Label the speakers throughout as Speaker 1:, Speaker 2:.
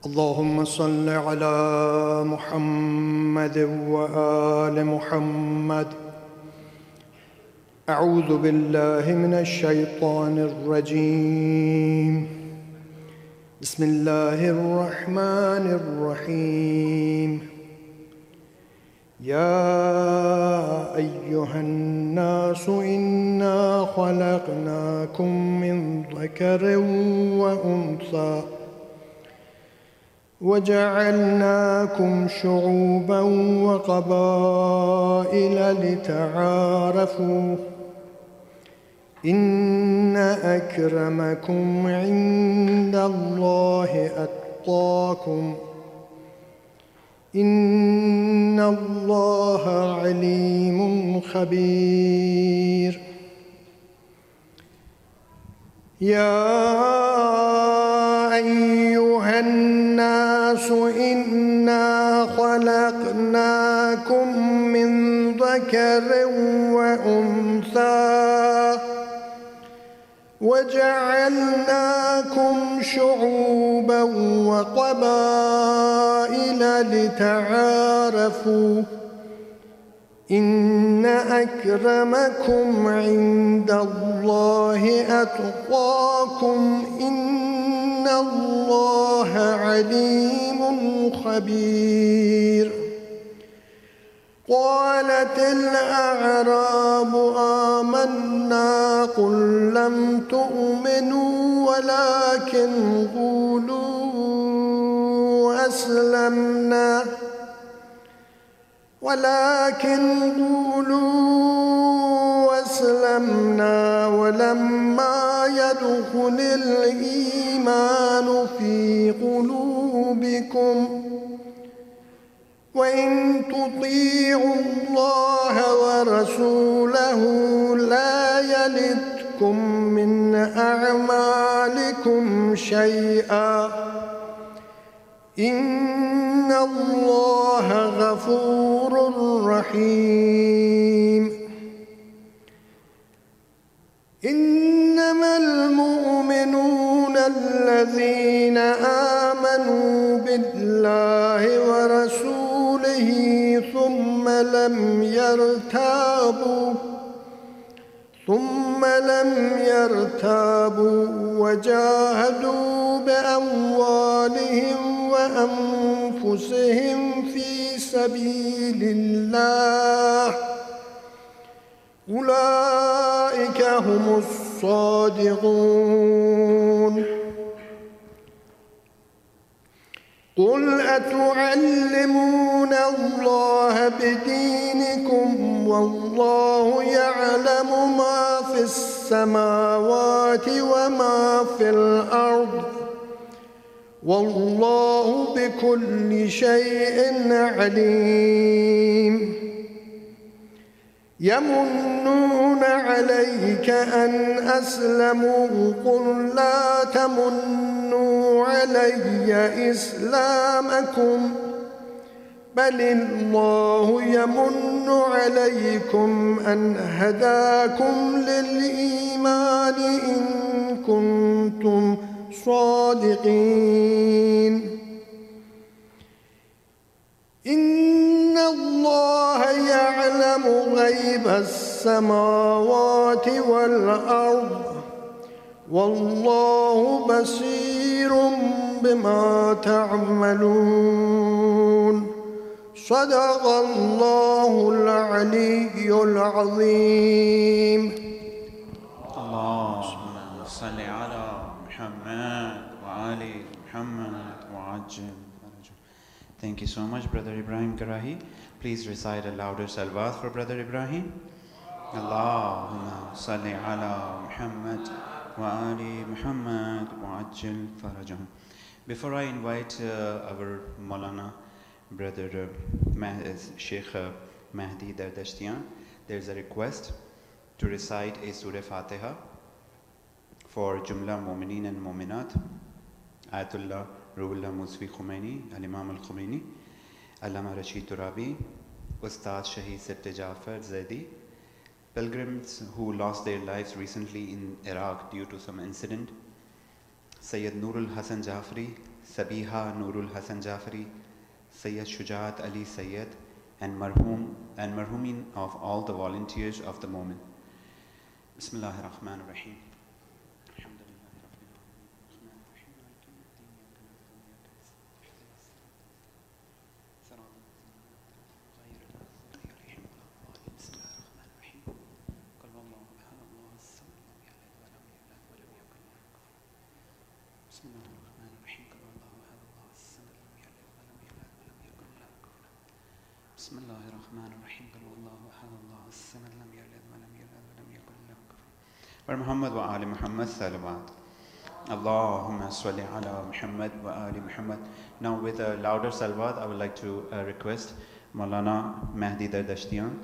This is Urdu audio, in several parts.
Speaker 1: اللهم صل على محمد وآل محمد. أعوذ بالله من الشيطان الرجيم. بسم الله الرحمن الرحيم. يا أيها الناس إنا خلقناكم من ذكر وأنثى وجعلناكم شعوبا وقبائل لتعارفوا إن أكرمكم عند الله أتقاكم إن الله عليم خبير. يا أيها الناس إنا خلقناكم من ذكر وأنثى وجعلناكم شعوبا وقبائل لتعارفوا إن أكرمكم عند الله أتقاكم إن الله عليم خبير. قالت الأعراب آمنا قل لم تؤمنوا ولكن قولوا أسلمنا ولما يدخل الإيمان في قلوبكم وإن تطيعوا الله ورسوله لا يلدكم من أعمالكم شيئا إن الله غفور رحيم. إنما المؤمنون الذين آمنوا بالله ورسوله ثم لم يرتابوا وجاهدوا بأموالهم وأنفسهم في سبيل الله أولئك هم الصادقون. قل أتعلمون الله بدينكم والله يعلم ما في السماوات وما في الأرض والله بكل شيء عليم. يمنون عليك أن أسلموا قل لا تمنوا علي إسلامكم بل الله يمن عليكم أن هداكم للإيمان إن كنتم صادقين. إن الله يعلم غيب السماوات والأرض والله بصير بما تعملون. صدق الله العلي العظيم.
Speaker 2: اللهم صل على محمد وآل محمد وعجل. Thank you so much, Brother Ibrahim Karahi. Please recite a louder salawat for Brother Ibrahim. Allahumma salli ala Muhammad wa ali Muhammad wa ajil farajahum. Before I invite our Maulana, Brother Sheikh Mehdi Dardishtian, there is a request to recite a Surah Fatiha for Jumla Mu'mineen and Mu'minat, Ayatullah Ruhullah Musfi Khomeini, Al-Imam Al-Khomeini, Allama Rashid Turabi, Ustad Shaheed Sitte Jafar Zaidi, pilgrims who lost their lives recently in Iraq due to some incident, Sayyid Nurul Hasan Jafri, Sabiha Nurul Hasan Jafri, Sayyid Shujaat Ali Syed, and Marhumin of all the volunteers of the MOMIN. Bismillahir Rahmanir Rahim. Muhammad wa Ali Muhammad Salawat. Allahumma salli ala Muhammad wa Ali Muhammad. Now with a louder salawat, I would like to request Maulana Mehdi Dardishtian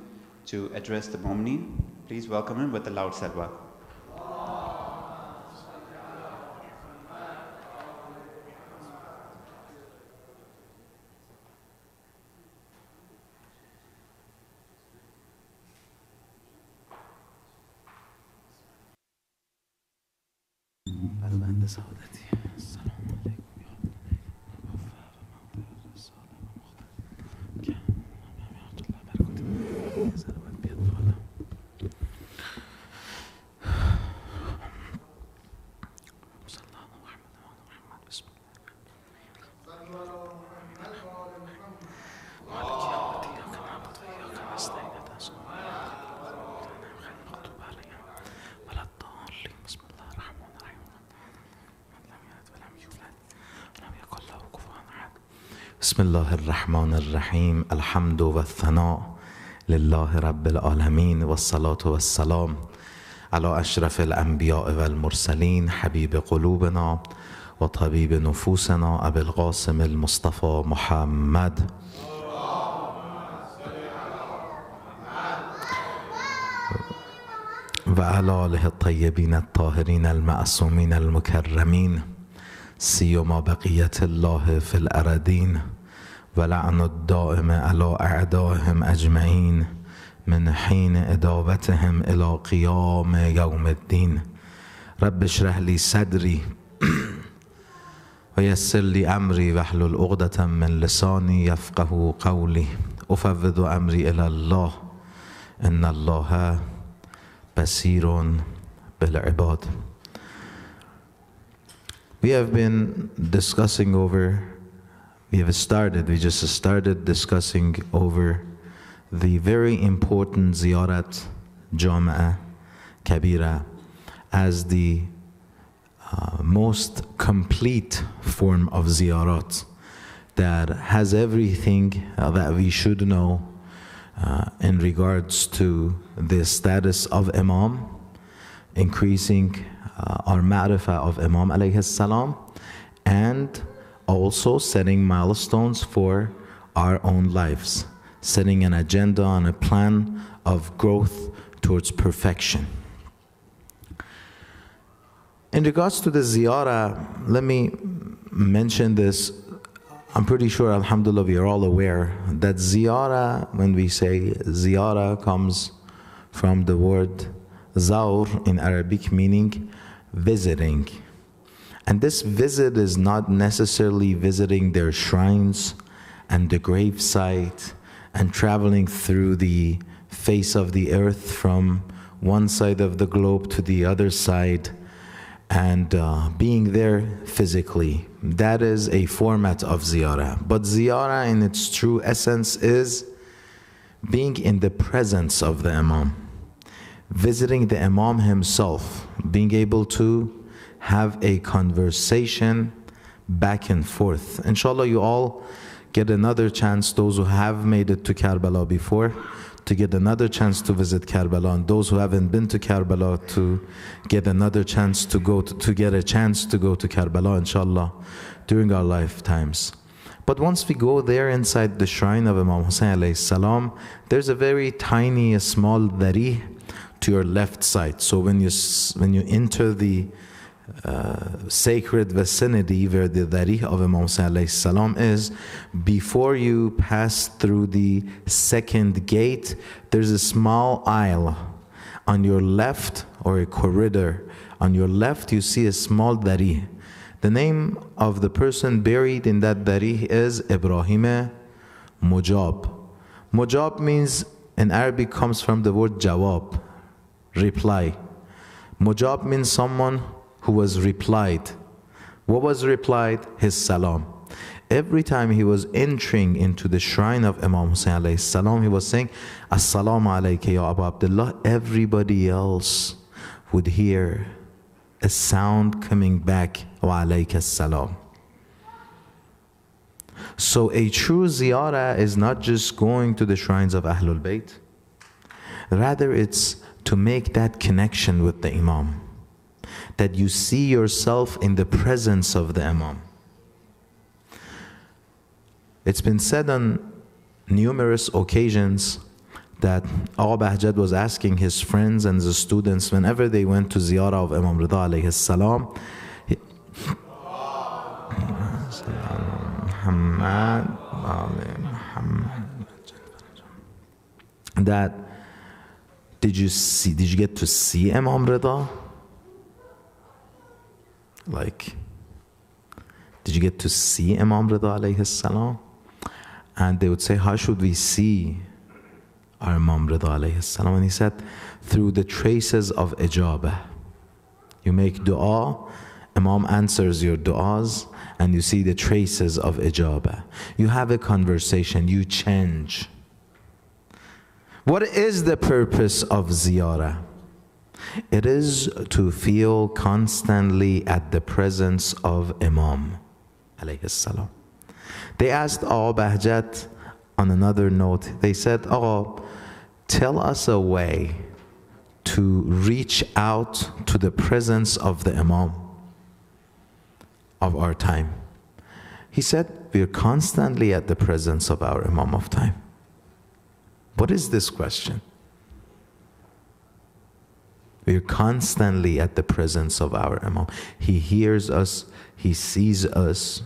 Speaker 2: to address the Momni. Please welcome him with a loud salawat.
Speaker 3: بسم الله الرحمن الرحیم الحمد و الثناء لله رب العالمین والصلاة والسلام على اشرف الانبیاء والمرسلین حبیب قلوبنا و طبیب نفوسنا ابی القاسم المصطفى محمد و علی آله الطیبین الطاهرین المعصومین المکرمین سیما بقیت الله فی الأرضین ولعن الدائم على اعدائهم اجمعین من حین ادابتهم الى قیام یوم الدین رب اشرح لی صدری و یسر لی امری واحلل عقدة من لسانی یفقه قولی افوض امری الی الله ان الله بصیر بالعباد. We have been discussing over, we just started discussing over the very important Ziarat Jama'ah Kabira as the most complete form of Ziarat that has everything that we should know in regards to the status of Imam, increasing our ma'rifah of Imam alayhi salam, and also setting milestones for our own lives, setting an agenda and a plan of growth towards perfection. In regards to the ziyarah, let me mention this. I'm pretty sure, alhamdulillah, we are all aware that ziyarah, when we say ziyarah, comes from the word zawr in Arabic, meaning visiting. And this visit is not necessarily visiting their shrines and the gravesite and traveling through the face of the earth from one side of the globe to the other side and being there physically. That is a format of ziyarah. But ziyarah in its true essence is being in the presence of the Imam, visiting the Imam himself, being able to have a conversation back and forth. Inshallah, you all get another chance, those who have made it to Karbala before, to get another chance to visit Karbala, and those who haven't been to Karbala to get another chance to go to get a chance to go to Karbala, inshallah, during our lifetimes. But once we go there inside the shrine of Imam Hussain alayhi salam, there's a very tiny, a small dari to your left side. So when you enter the sacred vicinity where the dari of Imam Hussain alayhi salam is, before you pass through the second gate, there's a small aisle on your left, or a corridor. On your left you see a small dari. The name of the person buried in that darih is Ibrahim Mujab. Mujab means, in Arabic, comes from the word jawab, reply. Mujab means someone who was replied. What was replied? His salam. Every time he was entering into the shrine of Imam Hussein alayhi salam, he was saying, As-salamu alayka ya Abu Abdullah. Everybody else would hear a sound coming back, wa alayka salam. So a true ziyarah is not just going to the shrines of Ahlul Bayt. Rather, it's to make that connection with the Imam, that you see yourself in the presence of the Imam. It's been said on numerous occasions that Abu Bahjat was asking his friends and the students whenever they went to ziyarah of Imam Rida alayhi salam, that did you get to see Imam Rida? Like, did you get to see Imam Rida alayhi salam? And they would say, how should we see our Imam Rida alayhi salam? And he said, through the traces of ijabah. You make dua, Imam answers your du'as, and you see the traces of ijabah. You have a conversation, you change. What is the purpose of ziyarah? It is to feel constantly at the presence of Imam alayhi salam. They asked Abu Bahjat on another note, they said, oh, tell us a way to reach out to the presence of the Imam of our time. He said, we're constantly at the presence of our Imam of time. What is this question? We're constantly at the presence of our Imam. He hears us, he sees us,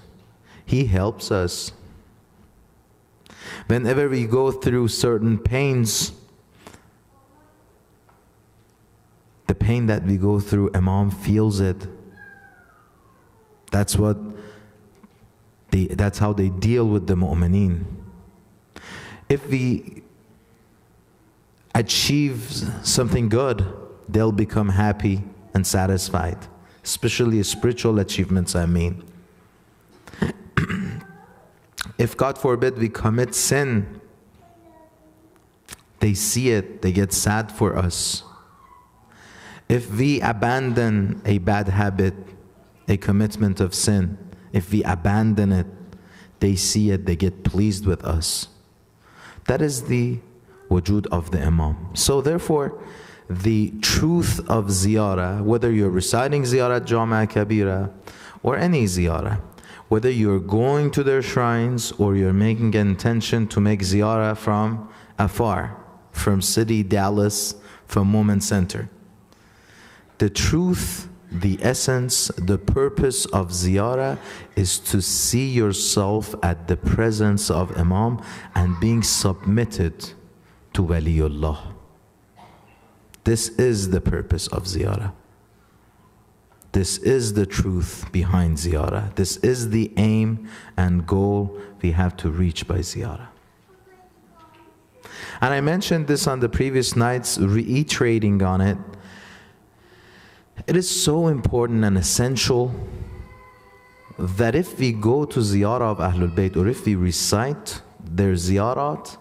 Speaker 3: he helps us. Whenever we go through certain pains, the pain that we go through, Imam feels it. That's how they deal with the mu'mineen. If we achieve something good, they'll become happy and satisfied, especially spiritual achievements, I mean. If, God forbid, we commit sin, they see it, they get sad for us. If we abandon a bad habit, a commitment of sin, if we abandon it, they see it, they get pleased with us. That is the wujud of the Imam. So therefore, the truth of ziyarah, whether you're reciting Ziarat Jama' Kabira or any ziyarah, whether you're going to their shrines or you're making an intention to make ziyarah from afar, from city, Dallas, from MOMIN Center, the truth, the essence, the purpose of ziyarah is to see yourself at the presence of Imam and being submitted to Waliullah. This is the purpose of ziyarah. This is the truth behind ziyarah. This is the aim and goal we have to reach by ziyarah. And I mentioned this on the previous nights, reiterating on it. It is so important and essential that if we go to ziyarah of Ahlul Bayt or if we recite their ziyarat,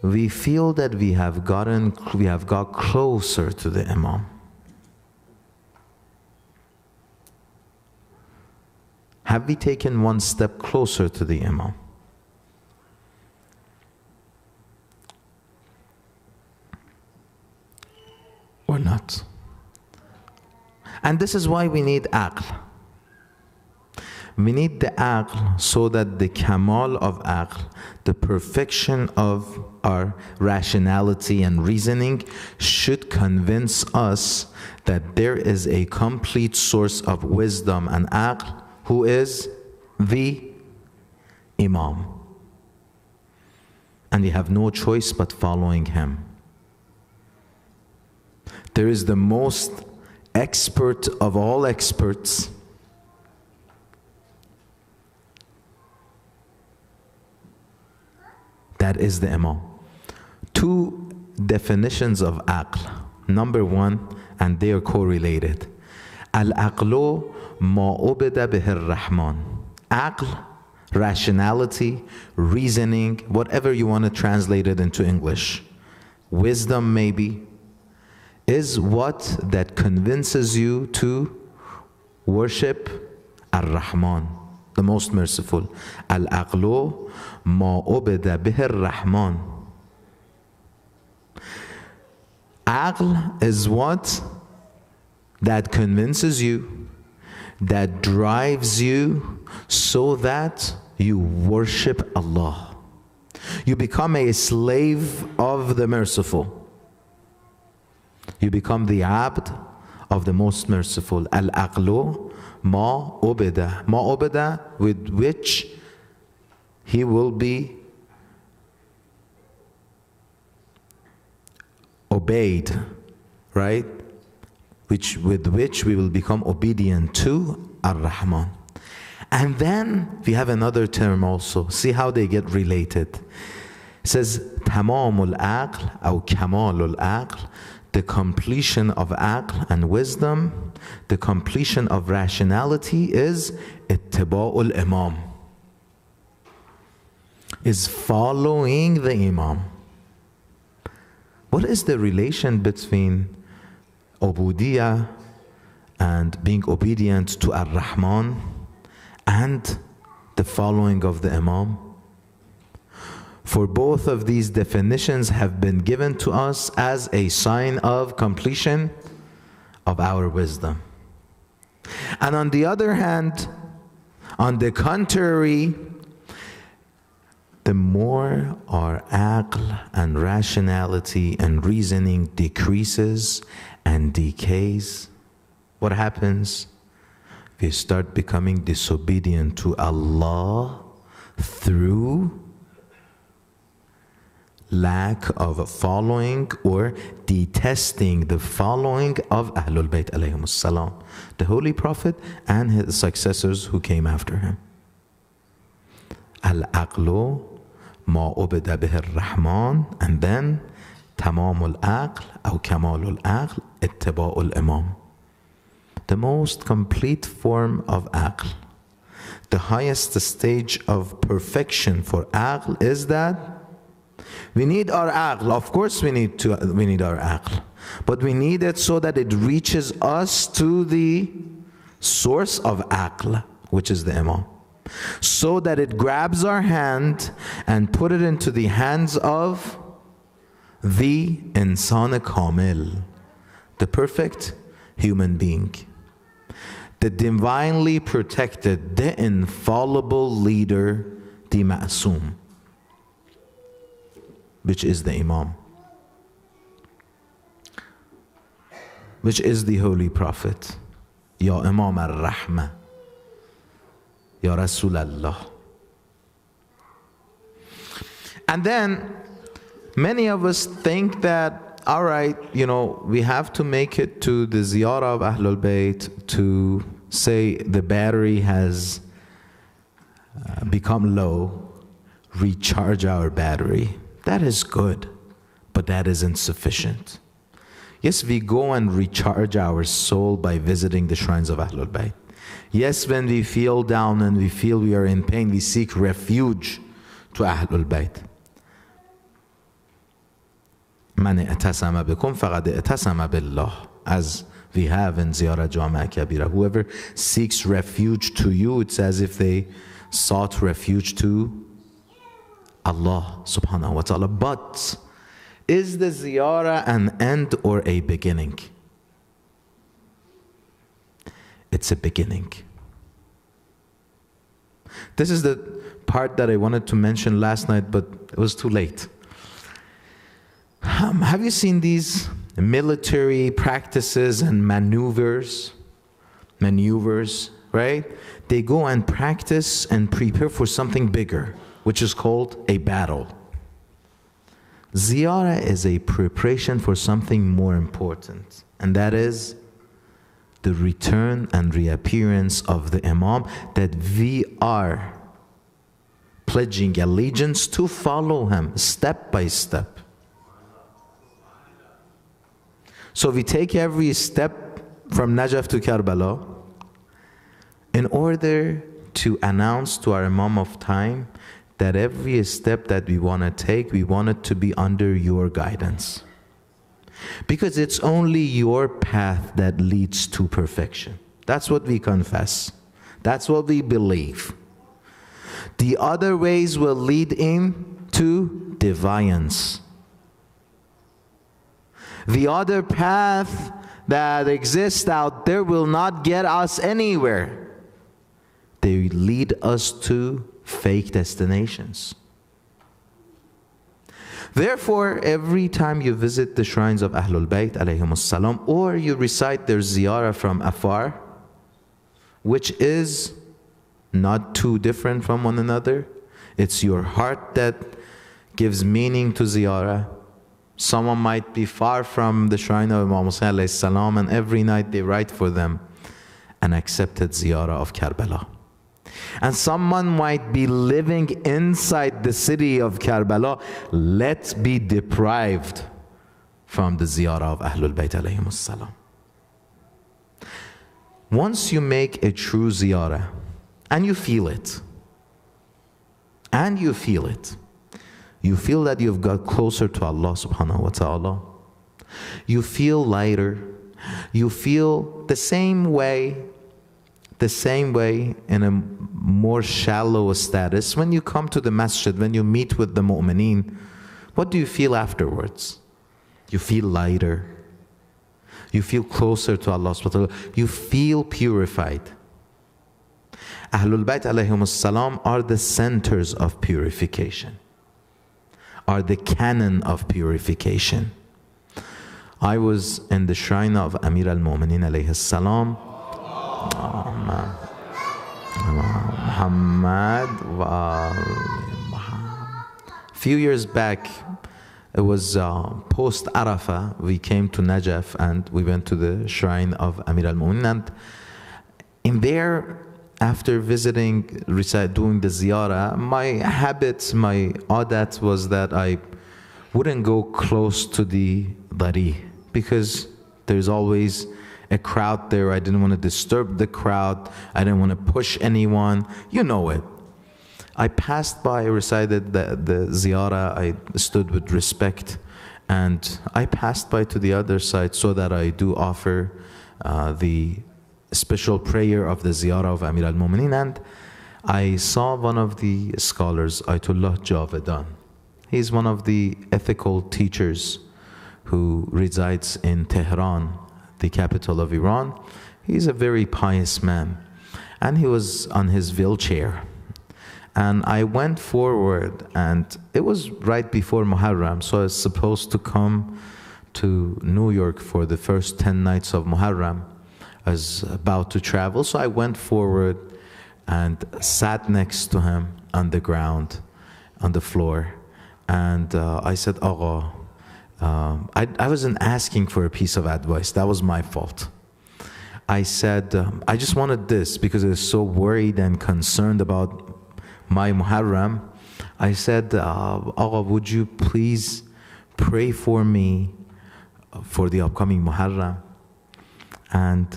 Speaker 3: we feel that we have got closer to the Imam. Have we taken one step closer to the Imam? Or not? And this is why we need aql. We need the aql so that the kamal of aql, the perfection of our rationality and reasoning, should convince us that there is a complete source of wisdom and aql, who is the Imam. And we have no choice but following him. There is the most expert of all experts, That is the Imam. Two definitions of aql. Number one, and they are correlated. Al-aqlu ma ubida bihi rahman. Aql, rationality, reasoning, whatever you want to translate it into English. Wisdom maybe, is what that convinces you to worship Ar-Rahman, the most merciful. Al-aqlu ma ubida bihi Rahman. Aql is what that convinces you, that drives you so that you worship Allah. You become a slave of the merciful. You become the abd of the most merciful. Al-aqlu ma ubida. Ma ubida, with which he will be obeyed, right? With which we will become obedient to Ar-Rahman. And then we have another term also. See how they get related. It says tamamul aql or kamalul aql, the completion of aql and wisdom, the completion of rationality is ittiba'ul imam, is following the imam. What is the relation between ubudiyah and being obedient to Ar-Rahman and the following of the imam? For both of these definitions have been given to us as a sign of completion of our wisdom. And on the other hand, on the contrary, the more our aql and rationality and reasoning decreases and decays, what happens? We start becoming disobedient to Allah through lack of following or detesting the following of Ahlul Bayt alayhimus salam, the Holy Prophet and his successors who came after him. Al-aqlu ma ubida bihi ar-Rahman, and then tamamul aql or kamalul aql ittiba'ul imam. The most complete form of aql, the highest stage of perfection for aql is that we need our aql. Of course we need our aql, but we need it so that it reaches us to the source of aql, which is the imam, so that it grabs our hand and put it into the hands of the insan kamil, the perfect human being, the divinely protected, the infallible leader, the ma'soom, which is the imam, which is the Holy Prophet. Ya Imam al-Rahmah, Ya Rasul Allah. And then many of us think that, all right, we have to make it to the Ziyarat of Ahlul Bayt to say the battery has become low, recharge our battery. That is good, but that isn't sufficient. Yes, we go and recharge our soul by visiting the shrines of Ahlul Bayt. Yes, when we feel down and we feel we are in pain, we seek refuge to Ahlul Bayt. Man Ehtesham bikum faqad Ehtesham billah, as we have in Ziarat Jami'ah Kabira. Whoever seeks refuge to you, it's as if they sought refuge to Allah subhanahu wa ta'ala. But is the ziyarah an end or a beginning? It's a beginning. This is the part that I wanted to mention last night, but it was too late. Have you seen these military practices and maneuvers, right? They go and practice and prepare for something bigger, which is called a battle. Ziyarah is a preparation for something more important, and that is the return and reappearance of the Imam that we are pledging allegiance to follow him step by step. So we take every step from Najaf to Karbala in order to announce to our Imam of time that every step that we want to take, we want it to be under your guidance. Because it's only your path that leads to perfection. That's what we confess. That's what we believe. The other ways will lead into deviance. The other path that exists out there will not get us anywhere. They lead us to fake destinations. Therefore, every time you visit the shrines of Ahlul Bayt alayhimus salam, or you recite their ziyarah from afar, which is not too different from one another, it's your heart that gives meaning to ziyarah. Someone might be far from the shrine of Imam Hussain alayhi salam, and every night they write for them an accepted ziyarah of Karbala. And someone might be living inside the city of Karbala, let's be deprived from the ziyarah of Ahlul Bayt alayhimus salam. Once you make a true ziyarah, and you feel it, you feel that you've got closer to Allah subhanahu wa ta'ala. You feel lighter. You feel the same way in a more shallow status. When you come to the masjid, when you meet with the mu'mineen, what do you feel afterwards? You feel lighter. You feel closer to Allah subhanahu wa ta'ala. You feel purified. Ahlul Bayt alayhimus salam are the centers of purification, are the canon of purification. I was in the shrine of Amir al-Mu'minin alayhi salam, Muhammad. A few years back, it was post Arafah, we came to Najaf and we went to the shrine of Amir al-Mu'minin, and in there, after visiting, doing the ziyarah, my habit, my adat was that I wouldn't go close to the dari because there's always a crowd there. I didn't want to disturb the crowd. I didn't want to push anyone. You know it. I passed by, I recited the ziyarah, I stood with respect, and I passed by to the other side so that I do offer the special prayer of the ziyarah of Amir al-Mu'minin, and I saw one of the scholars, Ayatollah Javedan. He's one of the ethical teachers who resides in Tehran, the capital of Iran. He's a very pious man, and he was on his wheelchair. And I went forward, and it was right before Muharram, so I was supposed to come to New York for the first 10 nights of Muharram. I was about to travel, so I went forward and sat next to him on the ground, on the floor. And I said, Agha, I wasn't asking for a piece of advice. That was my fault. I said, I just wanted this because I was so worried and concerned about my Muharram. I said, Agha, would you please pray for me for the upcoming Muharram? And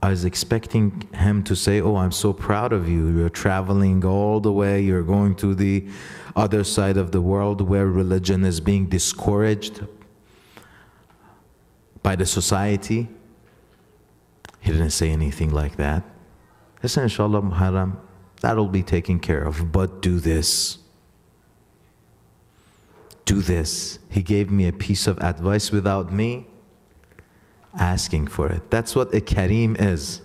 Speaker 3: I was expecting him to say, oh, I'm so proud of you. You're traveling all the way. You're going to the other side of the world where religion is being discouraged by the society. He didn't say anything like that. He said, inshallah, Muharram, that'll be taken care of. But do this. Do this. He gave me a piece of advice without me asking for it. That's what a Kareem is.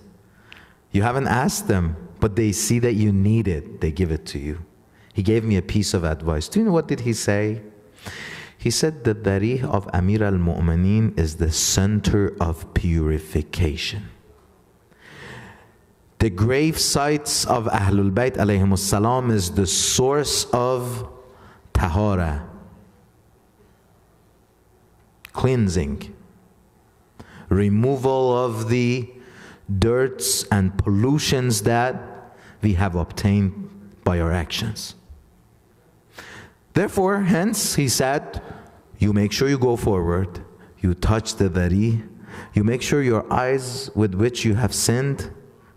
Speaker 3: You haven't asked them, but they see that you need it. They give it to you. He gave me a piece of advice. Do you know what did he say? He said the Darih of Amir al-Mu'minin is the center of purification. The grave sites of Ahlul Bayt alayhimus salam is the source of tahara, cleansing, removal of the dirts and pollutions that we have obtained by our actions. Therefore, hence, he said, you make sure you go forward, you touch the dhari, you make sure your eyes with which you have sinned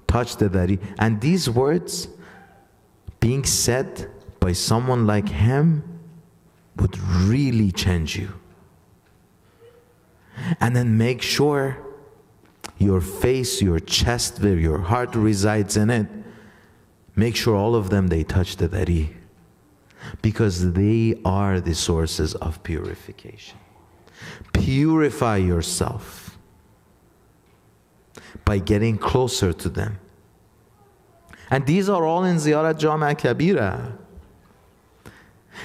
Speaker 3: touch the dhari. And these words being said by someone like him would really change you. And then make sure your face, your chest, where your heart resides in it, make sure all of them, they touch the dhari. Because they are the sources of purification. Purify yourself by getting closer to them. And these are all in Ziyarat Jama' Kabira.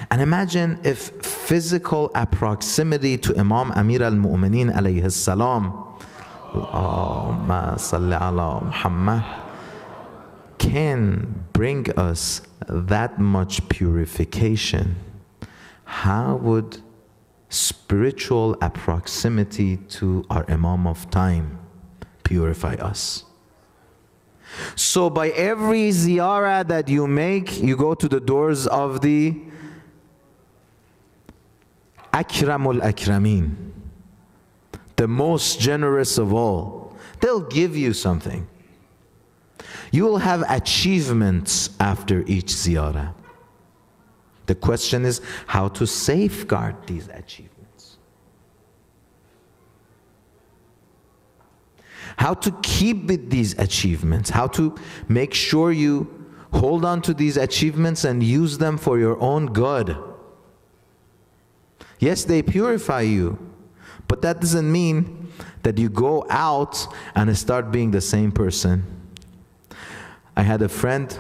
Speaker 3: And imagine if physical proximity to Imam Amir al-Mu'mineen alayhi salam, Allahumma salli ala Muhammad, can bring us that much purification. How would spiritual proximity to our Imam of time purify us? So by every ziyarah that you make, you go to the doors of the Akramul Akrameen, the most generous of all. They'll give you something. You will have achievements after each ziyarah. The question is how to safeguard these achievements. How to keep with these achievements. How to make sure you hold on to these achievements and use them for your own good. Yes, they purify you, but that doesn't mean that you go out and start being the same person. I had a friend,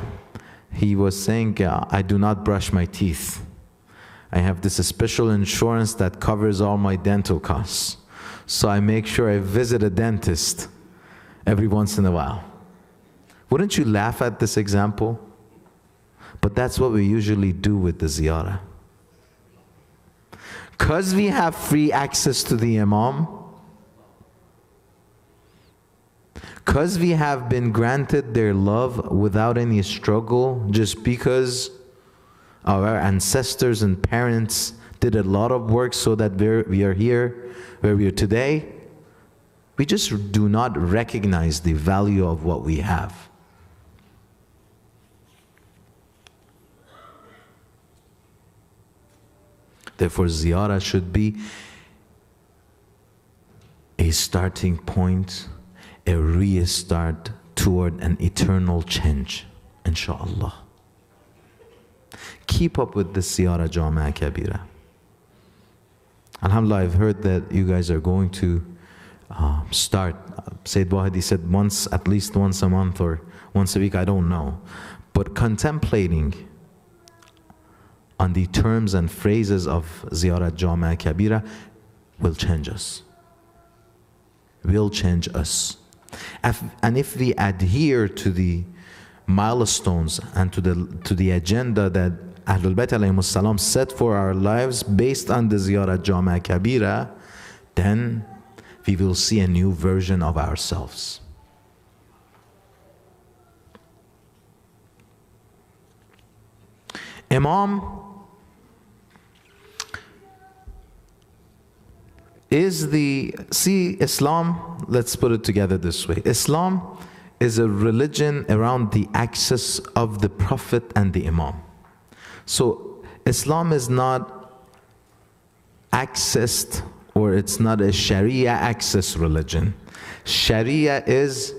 Speaker 3: he was saying, I do not brush my teeth. I have this special insurance that covers all my dental costs. So I make sure I visit a dentist every once in a while. Wouldn't you laugh at this example? But that's what we usually do with the ziyarah. Because we have free access to the Imam, because we have been granted their love without any struggle, just because our ancestors and parents did a lot of work so that we are here where we are today, we just do not recognize the value of what we have. Therefore, ziyarah should be a starting point, a restart toward an eternal change, inshaAllah. Keep up with the Ziyarat Jama' Kabira. Alhamdulillah, I've heard that you guys are going to start. Sayyid Wahidi said at least once a month or once a week, I don't know. But contemplating on the terms and phrases of Ziyarat Jama' Kabira will change us. Will change us. And if we adhere to the milestones and to the agenda that Ahlul Bayt alayhimus salam set for our lives based on the Ziyarat Jama' Kabira, then we will see a new version of ourselves. Imam is Islam, let's put it together this way. Islam is a religion around the axis of the Prophet and the Imam. So Islam is not accessed, or it's not a Sharia access religion. Sharia is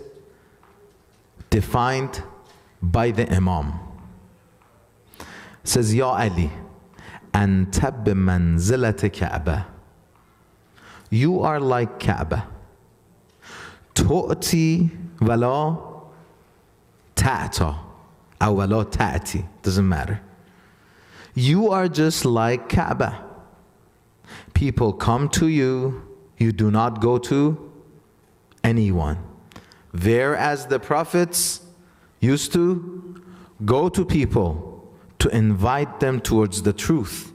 Speaker 3: defined by the Imam. It says, Ya Ali, anta bimanzilati Ka'bah. You are like Kaaba. Tu'ti wala ta'ta. Aw wala ta'ti. Doesn't matter. You are just like Kaaba. People come to you, you do not go to anyone. Whereas the prophets used to go to people to invite them towards the truth.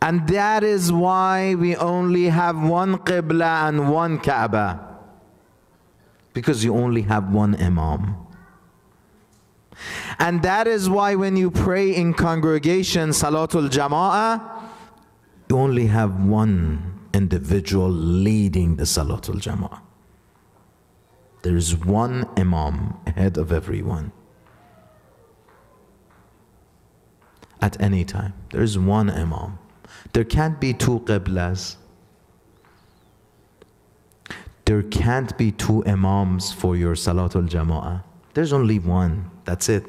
Speaker 3: And that is why we only have one Qibla and one Kaaba. Because you only have one Imam. And that is why when you pray in congregation, Salatul Jama'ah, you only have one individual leading the Salatul Jama'ah. There is one Imam ahead of everyone. At any time, there is one Imam. There can't be two Qiblas. There can't be two Imams for your Salatul Jama'ah. There's only one. That's it.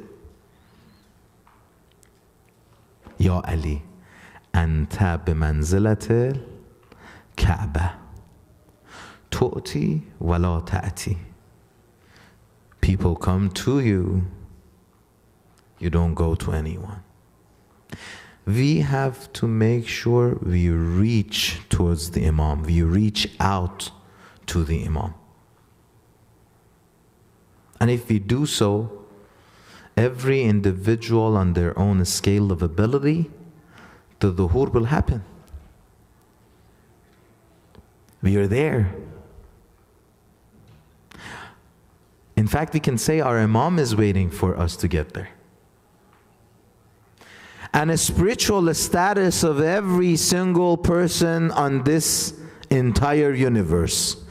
Speaker 3: Ya Ali, anta bimanzilatil Kaaba, tu'ti wa la ta'ti. People come to you, you don't go to anyone. We have to make sure we reach towards the Imam, we reach out to the Imam. And if we do so, every individual on their own scale of ability, the dhuhr will happen. We are there. In fact, we can say our Imam is waiting for us to get there. And a spiritual status of every single person on this entire universe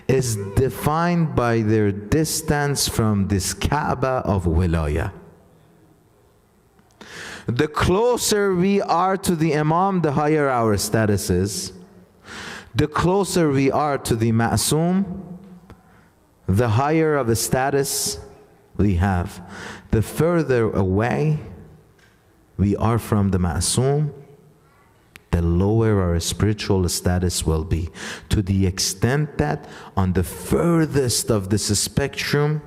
Speaker 3: is defined by their distance from this Kaaba of Wilayah. The closer we are to the Imam, the higher our status is. The closer we are to the Ma'soom, the higher of a status we have. The further away we are from the Ma'soom, the lower our spiritual status will be. To the extent that on the furthest of this spectrum,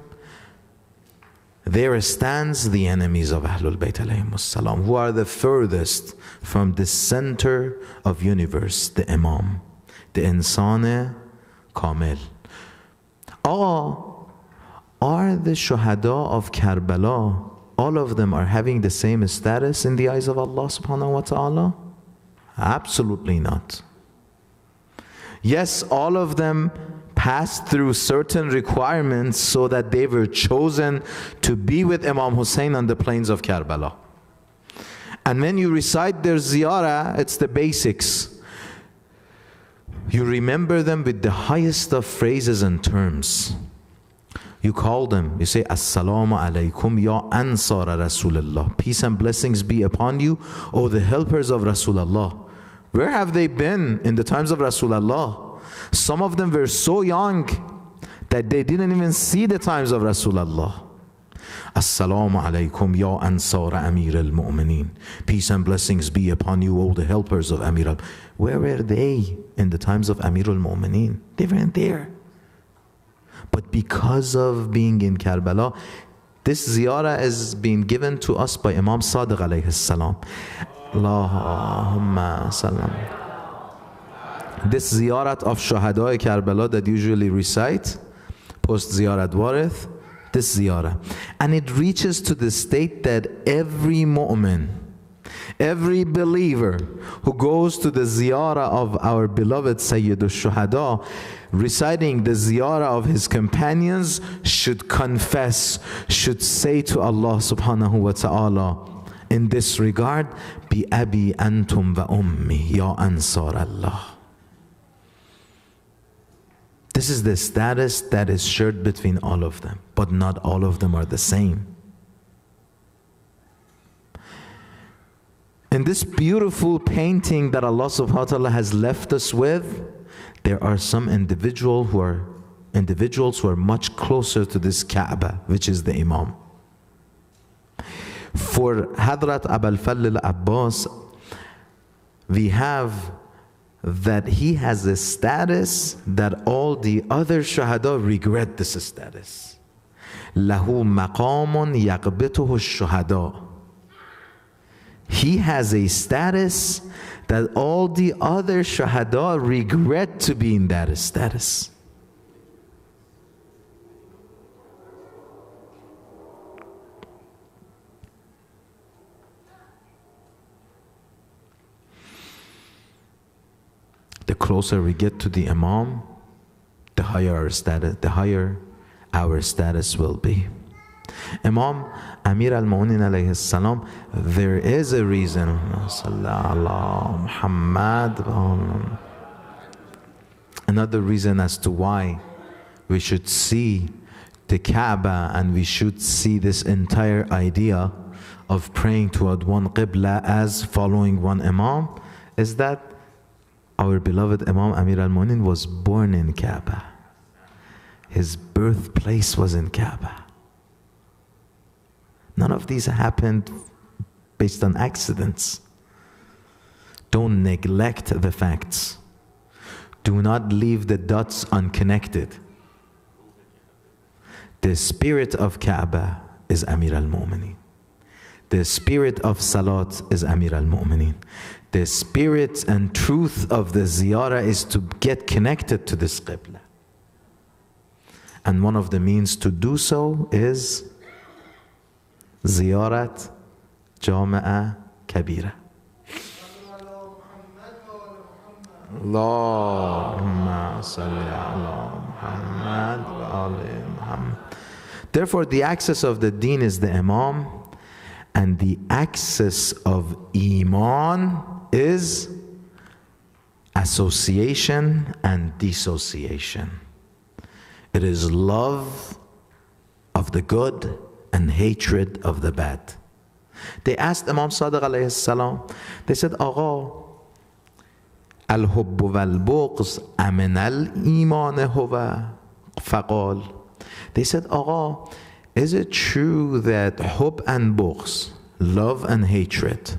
Speaker 3: there stands the enemies of Ahlul Bayt alayhimus salam, who are the furthest from the center of universe, the Imam, the Insan Kamil. Are the Shuhada of Karbala, all of them are having the same status in the eyes of Allah subhanahu wa ta'ala? Absolutely not. Yes, all of them passed through certain requirements so that they were chosen to be with Imam Hussein on the plains of Karbala. And when you recite their ziyarah, it's the basics. You remember them with the highest of phrases and terms. You call them, you say, Assalamu alaikum ya ansara Rasulullah. Peace and blessings be upon you, O the helpers of Rasulullah. Where have they been in the times of Rasulullah? Some of them were so young that they didn't even see the times of Rasulullah. Assalamu alaikum ya ansara Amir al-Mu'mineen. Peace and blessings be upon you, all the helpers of Amir al. Where were they in the times of Amir al-Mu'mineen? They weren't there. But because of being in Karbala, this ziyarah is being given to us by Imam Sadiq alayhi salam. Allahumma salam. This ziyarat of Shuhada Karbala that usually recite post ziyarat warith, this ziyarah, and it reaches to the state that every mu'min, every believer who goes to the ziyarah of our beloved Sayyid al-Shuhada, reciting the ziyarah of his companions, should confess, should say to Allah subhanahu wa ta'ala in this regard, Bi abi antum wa ummi ya ansar Allah. This is the status that is shared between all of them, but not all of them are the same. In this beautiful painting that Allah subhanahu wa ta'ala has left us with, there are some individuals who are much closer to this Kaaba, which is the Imam. For Hadrat Abul Fadl Abbas, we have that he has a status that all the other Shuhada regret this status. Lahu maqamun yaqbituhu shuhada. He has a status that all the other Shuhada regret to be in that status. The closer we get to the Imam, the higher our status will be. Imam Amir al-Mu'minin alayhi salam, there is a reason. Another reason as to why we should see the Kaaba and we should see this entire idea of praying toward one Qibla as following one Imam is that our beloved Imam Amir al-Mu'minin was born in Kaaba. His birthplace was in Kaaba. None of these happened based on accidents. Don't neglect the facts. Do not leave the dots unconnected. The spirit of Kaaba is Amir al-Mu'minin. The spirit of Salat is Amir al-Mu'minin. The spirit and truth of the Ziyarah is to get connected to this Qibla. And one of the means to do so is Ziarat Jama'a Kabira. Allahumma salli ala Muhammad wa ali Muhammad. Therefore, the axis of the deen is the Imam, and the axis of Iman is association and dissociation. It is love of the good and hatred of the bad. They asked Imam Sadiq alayhi salam, they said, Agha, al-hubbu wal-bughz amin al-iman huwa faqal. They said, Agha, is it true that hub and bughz, love and hatred,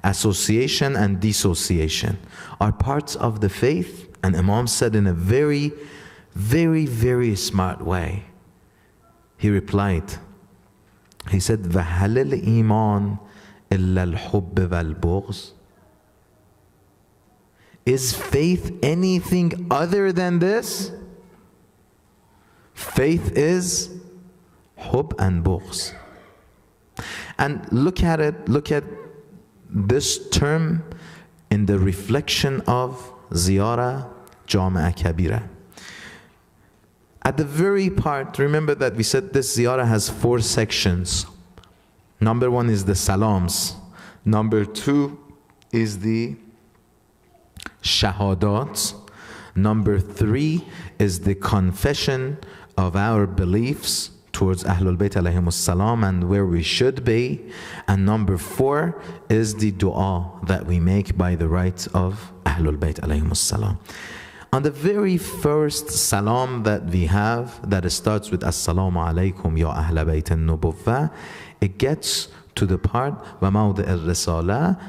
Speaker 3: association and dissociation, are parts of the faith? And Imam said in a very, very, very smart way. He replied, he said, وَهَلِ الْإِيمَانِ إِلَّا الْحُبِّ وَالْبُغْضِ. Is faith anything other than this? Faith is hub and bughz. And look at it, look at this term in the reflection of Ziyara Jama'a Kabira. At the very part, remember that we said this Ziyara has 4 sections. Number 1 is the Salams. Number 2 is the Shahadat. Number 3 is the confession of our beliefs towards Ahlul Bayt alayhimus salam and where we should be. And number 4 is the dua that we make by the rights of Ahlul Bayt alayhimus salam. On the very first salam that we have, that starts with Assalamu alaikum ya Ahla Bayt al-Nubuwwah, it gets to the part wa mawdi' al-risala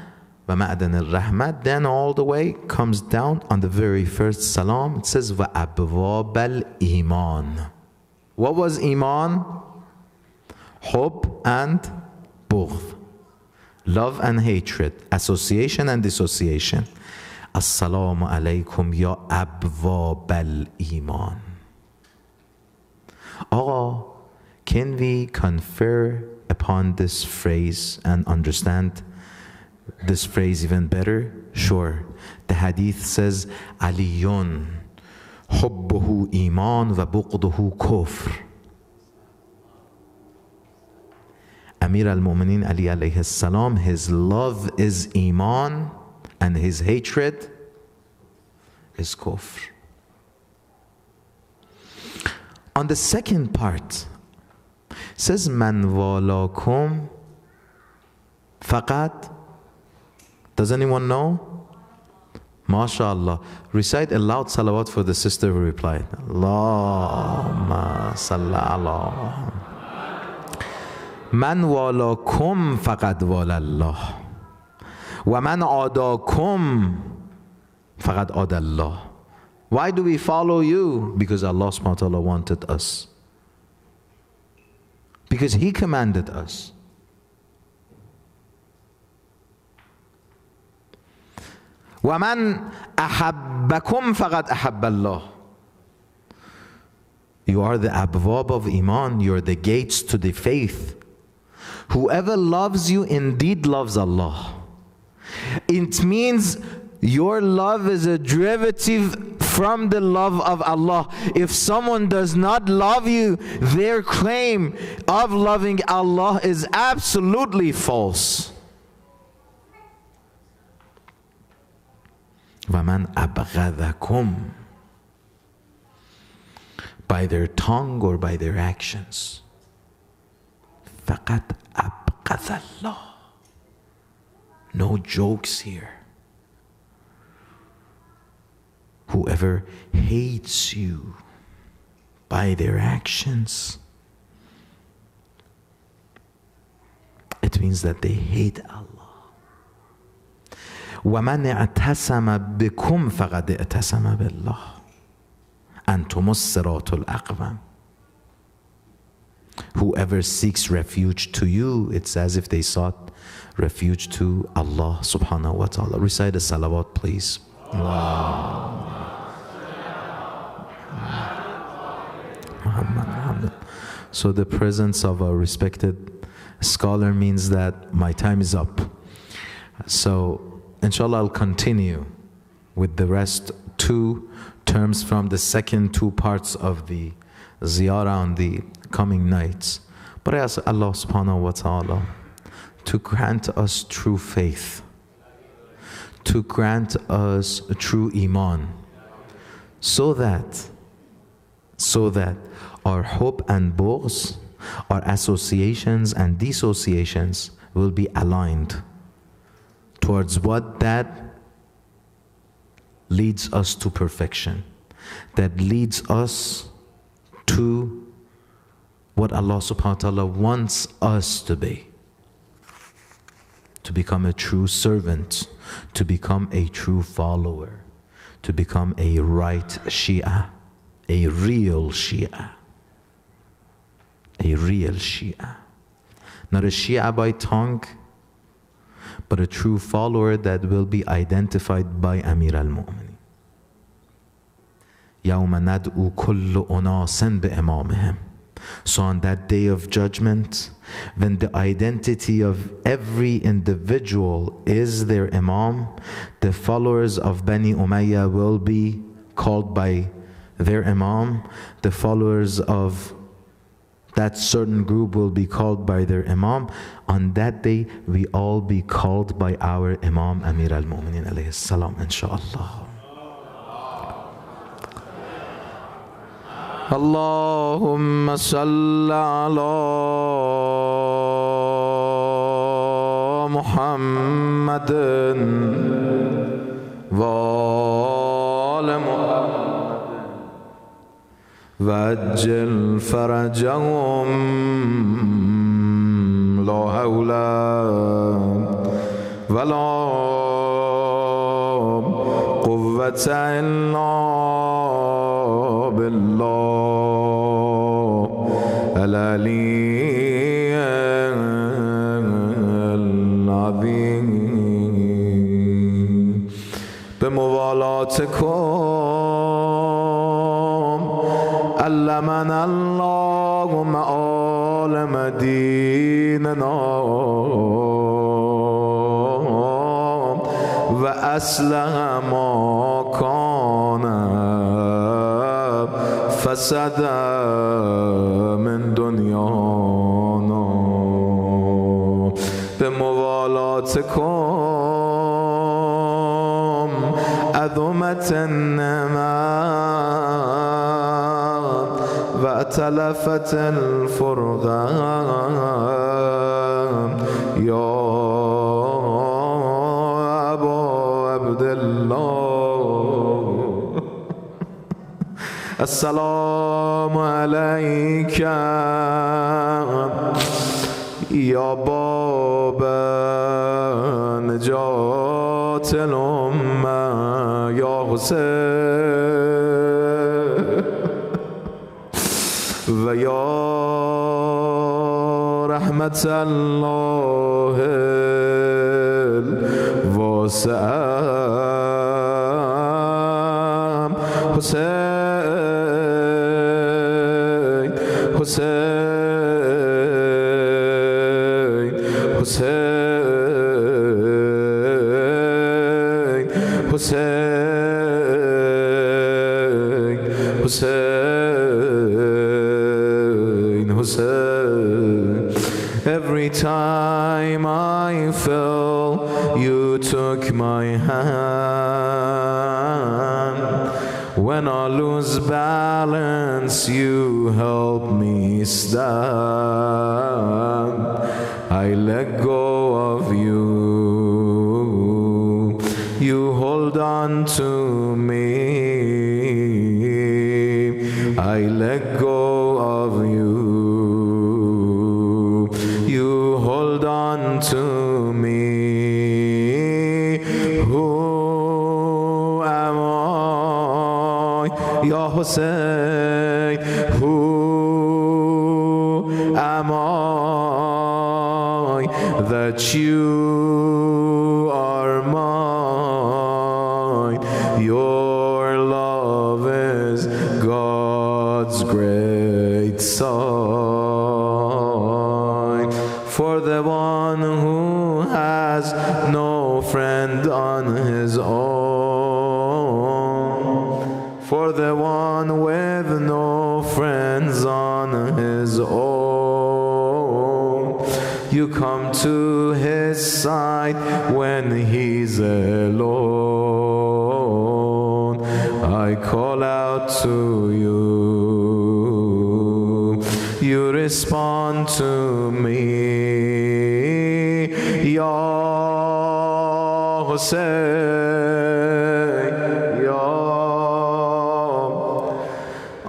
Speaker 3: wa ma'dan al-rahmat, then all the way comes down on the very first salam. It says wa abwab al-iman. What was iman? Hub and bughd, love and hatred, association and dissociation. Assalamu alaikum ya abwab al-iman. Oh, can we confer upon this phrase and understand this phrase even better? Sure. The hadith says, Aliyun hubbuhu iman wa buqduhu kufr. Amir al-Mu'minin Ali alayhi salam, his love is iman and his hatred is kufr. On the second part, it says man walakum faqat. Does anyone know? MashaAllah. Recite a loud salawat for the sister who replied. Allahumma salli ala man walakum faqad walallah. وَمَنْ عَادَاكُمْ فَقَدْ عَادَ اللَّهُ. Why do we follow you? Because Allah subhanahu wa ta'ala wanted us. Because He commanded us. وَمَنْ أَحَبَّكُمْ فَقَدْ أَحَبَّ اللَّهُ. You are the abwab of iman. You are the gates to the faith. Whoever loves you indeed loves Allah. It means your love is a derivative from the love of Allah. If someone does not love you, their claim of loving Allah is absolutely false. وَمَنْ أَبْغَضَكُمْ, by their tongue or by their actions. فَقَدْ أَبْغَضَ اللَّهِ. No jokes here. Whoever hates you by their actions, it means that they hate Allah. وَمَنْ اعْتَصَمَ بِكُمْ فَقَدْ اعْتَصَمَ بِاللَّهِ أَنْتُمُ الصِّرَاطُ الْأَقْوَمُ. Whoever seeks refuge to you, it's as if they sought refuge to Allah subhanahu wa ta'ala. Recite a salawat, please. So the presence of a respected scholar means that my time is up. So inshallah I'll continue with the rest two terms from the second two parts of the ziyarah on the coming nights. But I ask Allah subhanahu wa ta'ala to grant us true faith, to grant us a true iman, so that our hope and bughz, our associations and dissociations will be aligned towards what that leads us to perfection, that leads us to what Allah subhanahu wa ta'ala wants us to be, to become a true servant, to become a true follower, to become a right Shia, a real Shia, a real Shia. Not a Shia by tongue, but a true follower that will be identified by Amir al-Mu'minin. يَوْمَ نَدْعُ كُلُّ أُنَاسٍ بِإِمَامِهِمْ. So on that day of judgment, when the identity of every individual is their Imam, the followers of Bani Umayyah will be called by their Imam, the followers of that certain group will be called by their Imam. On that day, we all be called by our Imam Amir al-Mu'minin alayhi salam, inshaAllah. Allahumma salli ala Muhammadin wa ala Muhammadin wajjal farajahum la hawla wa la quwwata illa بالله العلي العظيم بموالاتكم علمنا الله معالم ديننا وأصلح ما كان فسد من دنيانا بموالاتكم عظمت النعمة وأتلفت الفرقان يا أبا عبد الله السلام عليك يا باب نجاة الأمة يا حسين ويا رحمة الله الواسعة حسين حسين حسين حسين Hussein. Every time I fell, you took my hand. When I lose balance, you help me stand. I let go of you, you hold on to me. I let go of you, you hold on to me. Who am I, Ya Hussein? Who am I that you are mine? Your love is God's great sign. For the one who has no friend on his own, for the one with no friends on his own, you come to his side when he's alone. I call out to you, you respond to me. Ya Hussein, Ya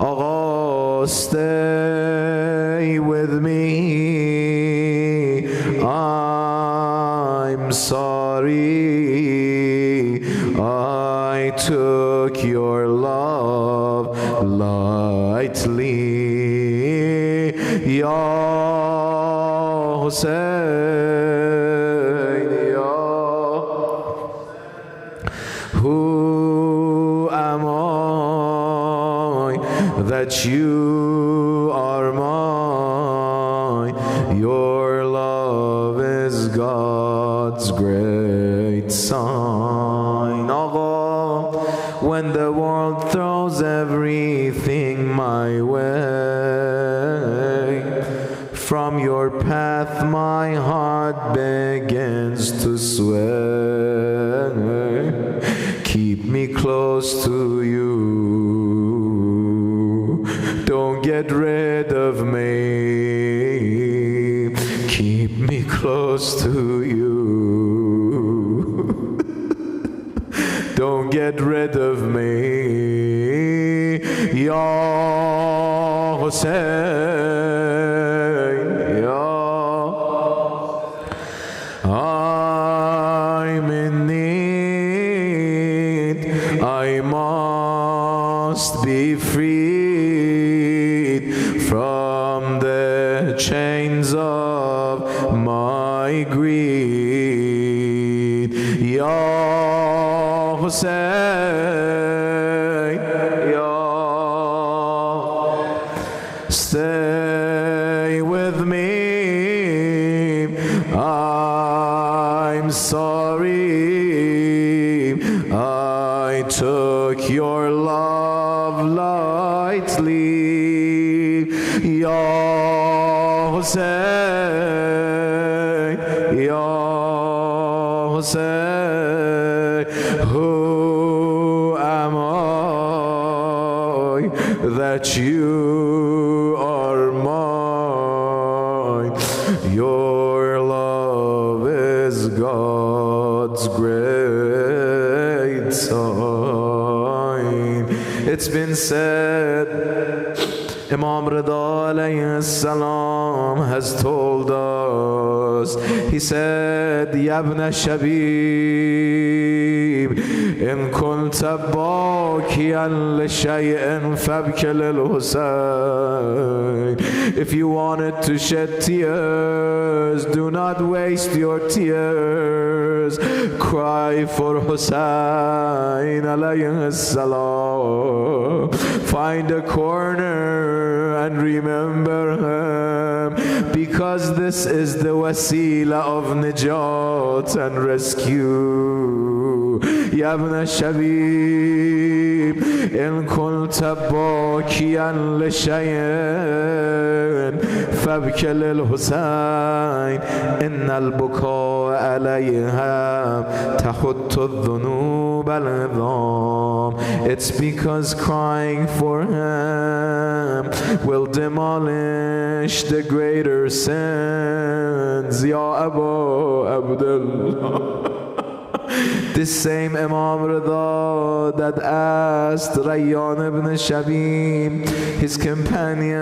Speaker 3: Agha, stay with me. I'm sorry I took your love lightly. Ya Hussein, Ya, who am I that you are mine? Your love is God's great sign. Agha, when the world throws everything my way, from your path my heart begins to sway. Keep me close to you, don't get rid of me. Keep me close to you, don't get rid of me. Ya Hussein, Ya, I'm in need, I must be freed from the chains of my greed. Ya Hussein, Ya, stay with me. I'm sorry I took your love lightly. Ya Hussein, Ya Hussein, who am I that you are mine? Your love is God's great sign. It's been said, Imam Rida alayhi salam has told us, he said, Ya ibn Shabib, in kunta bakiyan li shay'in fabki lil Husayn. If you wanted to shed tears, do not waste your tears. Cry for Husayn alayhi salam. Find a corner and remember him, because this is the wasila of najat and rescue. يا ابن الشبيب إن كنت باكيا لشيء فابكي للحسين إن البكاء عليها تخط الذنوب العظام. It's because crying for him will demolish the greater sins. Ya Abu Abdullah. This same Imam Rida that asked Rayyan ibn Shabib, his companion,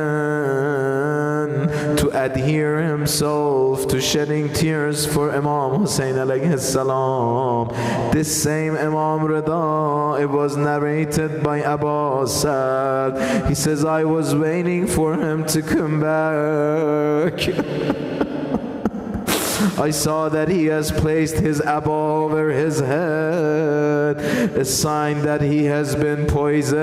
Speaker 3: to adhere himself to shedding tears for Imam Hussein alayhi salam. This same Imam Rida, it was narrated by Abbas. He says, I was waiting for him to come back. I saw that he has placed his abba over his head, a sign that he has been poisoned.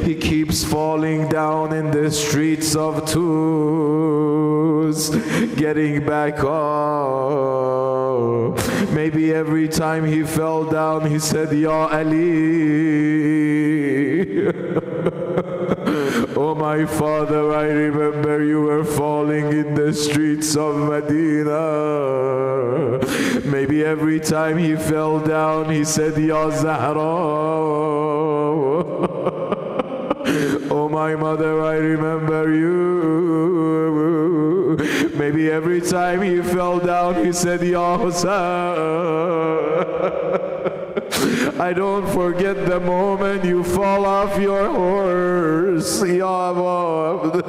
Speaker 3: He keeps falling down in the streets of Tus, getting back up. Maybe every time he fell down, he said, Ya Ali. Oh my father, I remember you were falling in the streets of Medina. Maybe every time he fell down, he said, Ya Zahra. Oh my mother, I remember you. Maybe every time he fell down, he said, Ya Hussein. I don't forget the moment you fall off your horse, Ya Abu.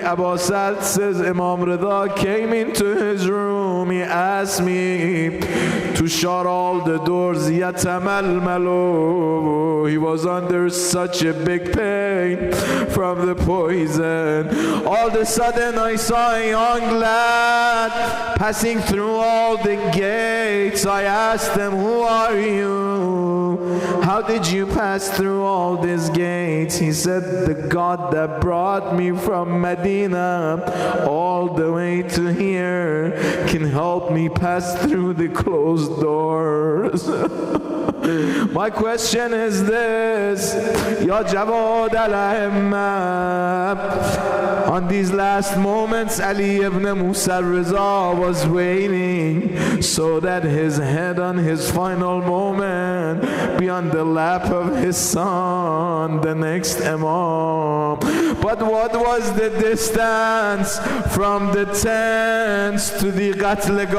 Speaker 3: Abbas says Imam Rida came into his room. He asked me to shut all the doors. Yatamalmalu. He was under such a big pain from the poison. All of a sudden I saw a young lad passing through all the gates. I asked him, who are you? How did you pass through all these gates? He said, the God that brought me from Medina all the way to here can help me pass through the closed doors. My question is this, Ya Jawad al-Ahmad, on these last moments, Ali ibn Musa Riza was waiting so that his head on his final moment be on the lap of his son, the next Imam. But what was the distance from the tents to the Qatlegah?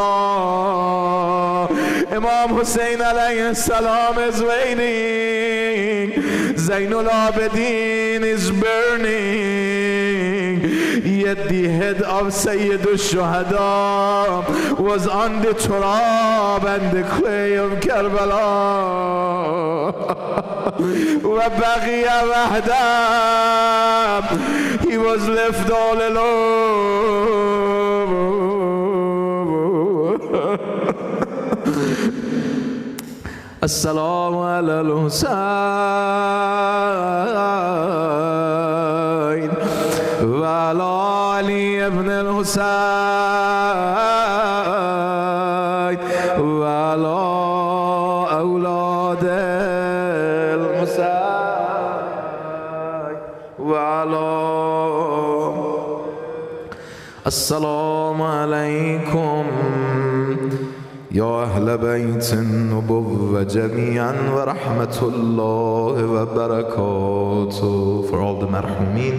Speaker 3: Imam Hussein alayhi salam is waiting. Zainul Abidin is burning. Yet the head of Sayyid al-Shuhada was on the turab and the clay of Karbala. وَبَغِيَ وَحْدًا. He was left all alone. As-salamu ala al-Husayn wa ala Ali ibn al-Husayn wa ala awlad al-Husayn wa ala. As-salamu alaykum Ya Ahl Bayt an-Nubuwwah jami'an wa rahmatullahi wa barakatuh. For all the marhumin,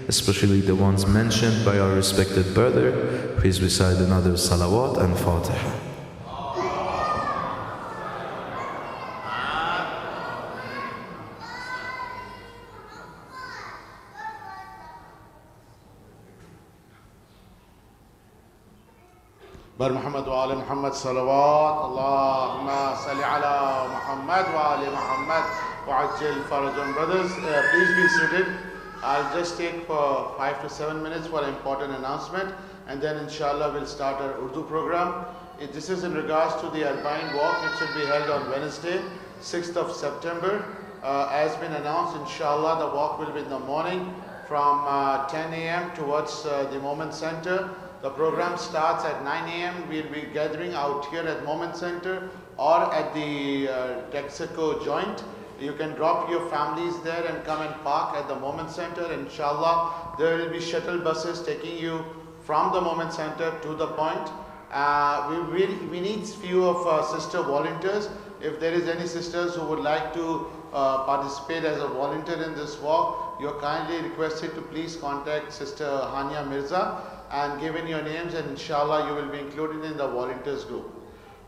Speaker 3: especially the ones mentioned by our respected brother, please recite another salawat and fatiha.
Speaker 4: بر محمد وآل محمد صلوات اللهم صل على محمد وآل محمد وعجل فرجهم. Brothers, please be seated. I'll just take for 5 to 7 minutes for an important announcement, and then inshallah we'll start our Urdu program. This is in regards to the Alpine walk which will be held on Wednesday, 6th of September. As been announced, inshallah, the walk will be in the morning from 10 a.m. towards the MOMIN Center. The program starts at 9 a.m. We'll be gathering out here at MOMIN Center or at the Texaco joint. You can drop your families there and come and park at the MOMIN Center. Inshallah, there will be shuttle buses taking you from the MOMIN Center to the point. We need few of sister volunteers. If there is any sisters who would like to participate as a volunteer in this walk, you're kindly requested to please contact Sister Hania Mirza and give in your names, and inshallah you will be included in the volunteers group.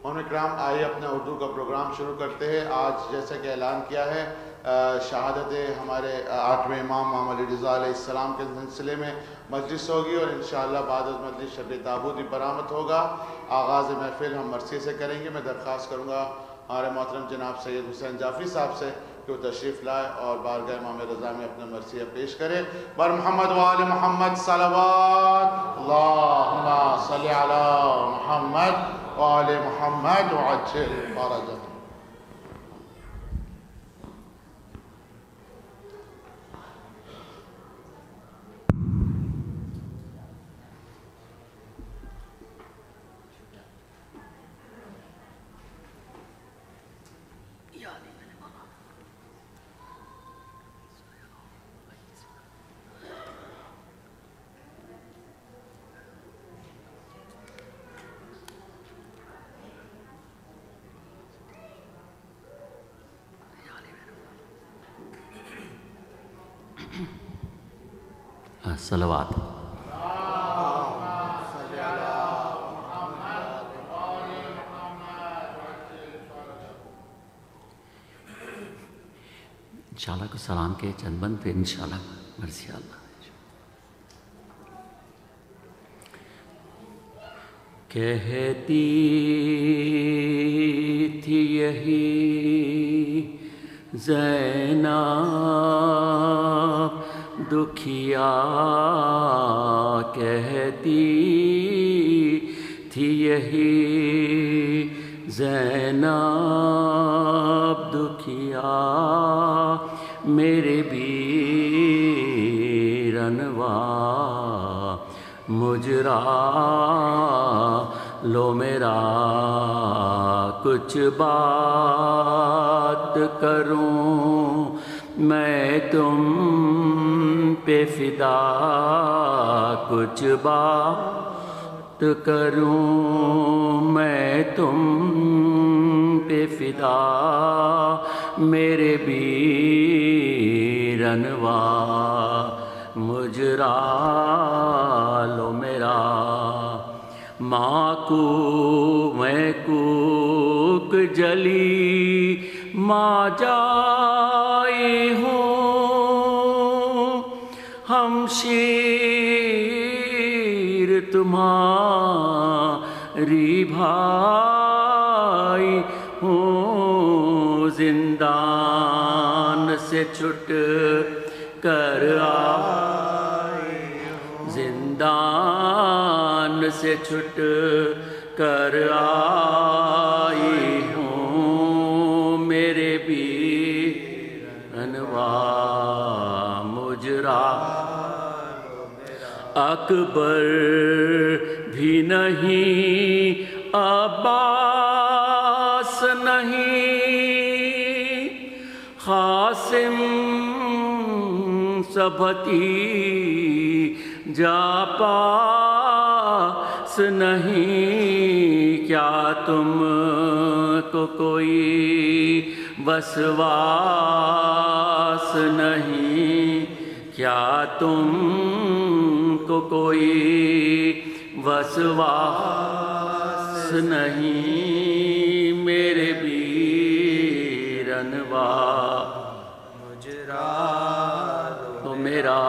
Speaker 4: مومن کرام، آئیے اپنا اردو کا پروگرام شروع کرتے ہیں. آج جیسا کہ اعلان کیا ہے شہادت ہمارے 8ویں امام محمد رضا علیہ السلام کے سلسلے میں مجلس ہوگی اور انشاءاللہ بعد از مجلس شب تابوت برآمد ہوگا. آغاز محفل ہم مرثیے سے کریں گے. میں درخواست کروں گا ہمارے محترم جناب سید حسین جعفری صاحب سے کہ وہ تشریف لائے اور بارگاہ امام رضا میں اپنا مرثیہ پیش کرے. بر محمد و آل محمد صلوات. اللہم صلی علی محمد و آل محمد وعجل فرجهم.
Speaker 5: صلوات. انشاءاللہ کو سلام کے چند بند پھر انشاءاللہ مرسی اللہ. کہتی تھی یہی زینب دکھیا، کہتی تھی یہی زینب دکھیا، میرے بیرنوا مجرا لو میرا کچھ بات کروں میں تم پہ فدا، کچھ بات کروں میں تم پہ فدا، میرے بیرنوا مجرا لو میرا. ماں کو میں کوک جلی ماں جائی ہوں، ہمشیر تمہاری بھائی ہوں، زندان سے چھٹ کر آئی، زندان سے چھٹ کر آئی ہوں، میرے بیرنوا مجرا. اکبر بھی نہیں، عباس نہیں، قاسم سبتی جا پاس نہیں، کیا تم کو کوئی وسواس نہیں، کیا تم کو کوئی وسواس نہیں، میرے بیرنوا مجرا تو میرا.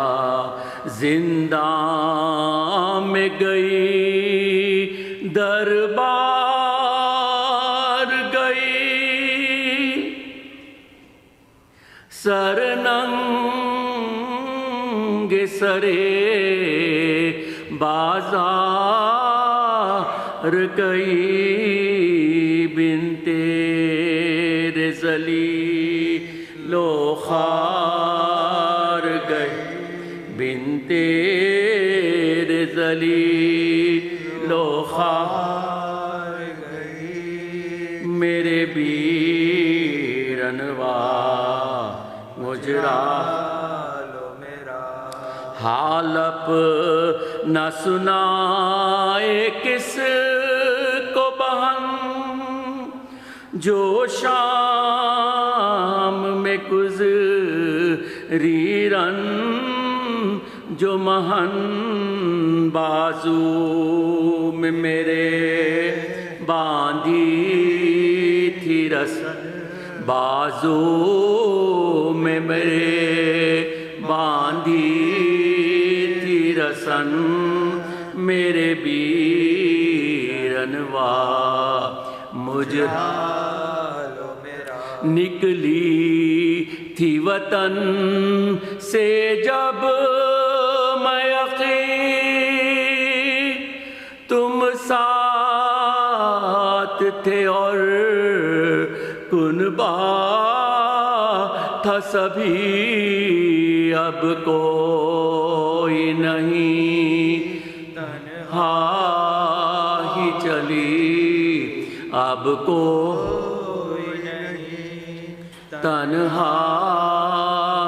Speaker 5: زندان میں گئی دربار گئی، سر ننگ سرے بازار گئی، بن تیرے ذلیل
Speaker 6: ذلیل و خوار گئی میرے بیرنوا مجرا حال اپنا سنائے کس کو بہن جو شام میں گزری رن جو مہن بازو میں میرے باندھی تھی رسن بازو میں میرے باندھی تھی رسن میرے بیرنوا مجھا نکلی تھی وطن سے جب میں یقین تم ساتھ تھے اور کنبا تھا سبھی اب کوئی نہیں تنہا ہی چلی اب کوئی نہیں تنہا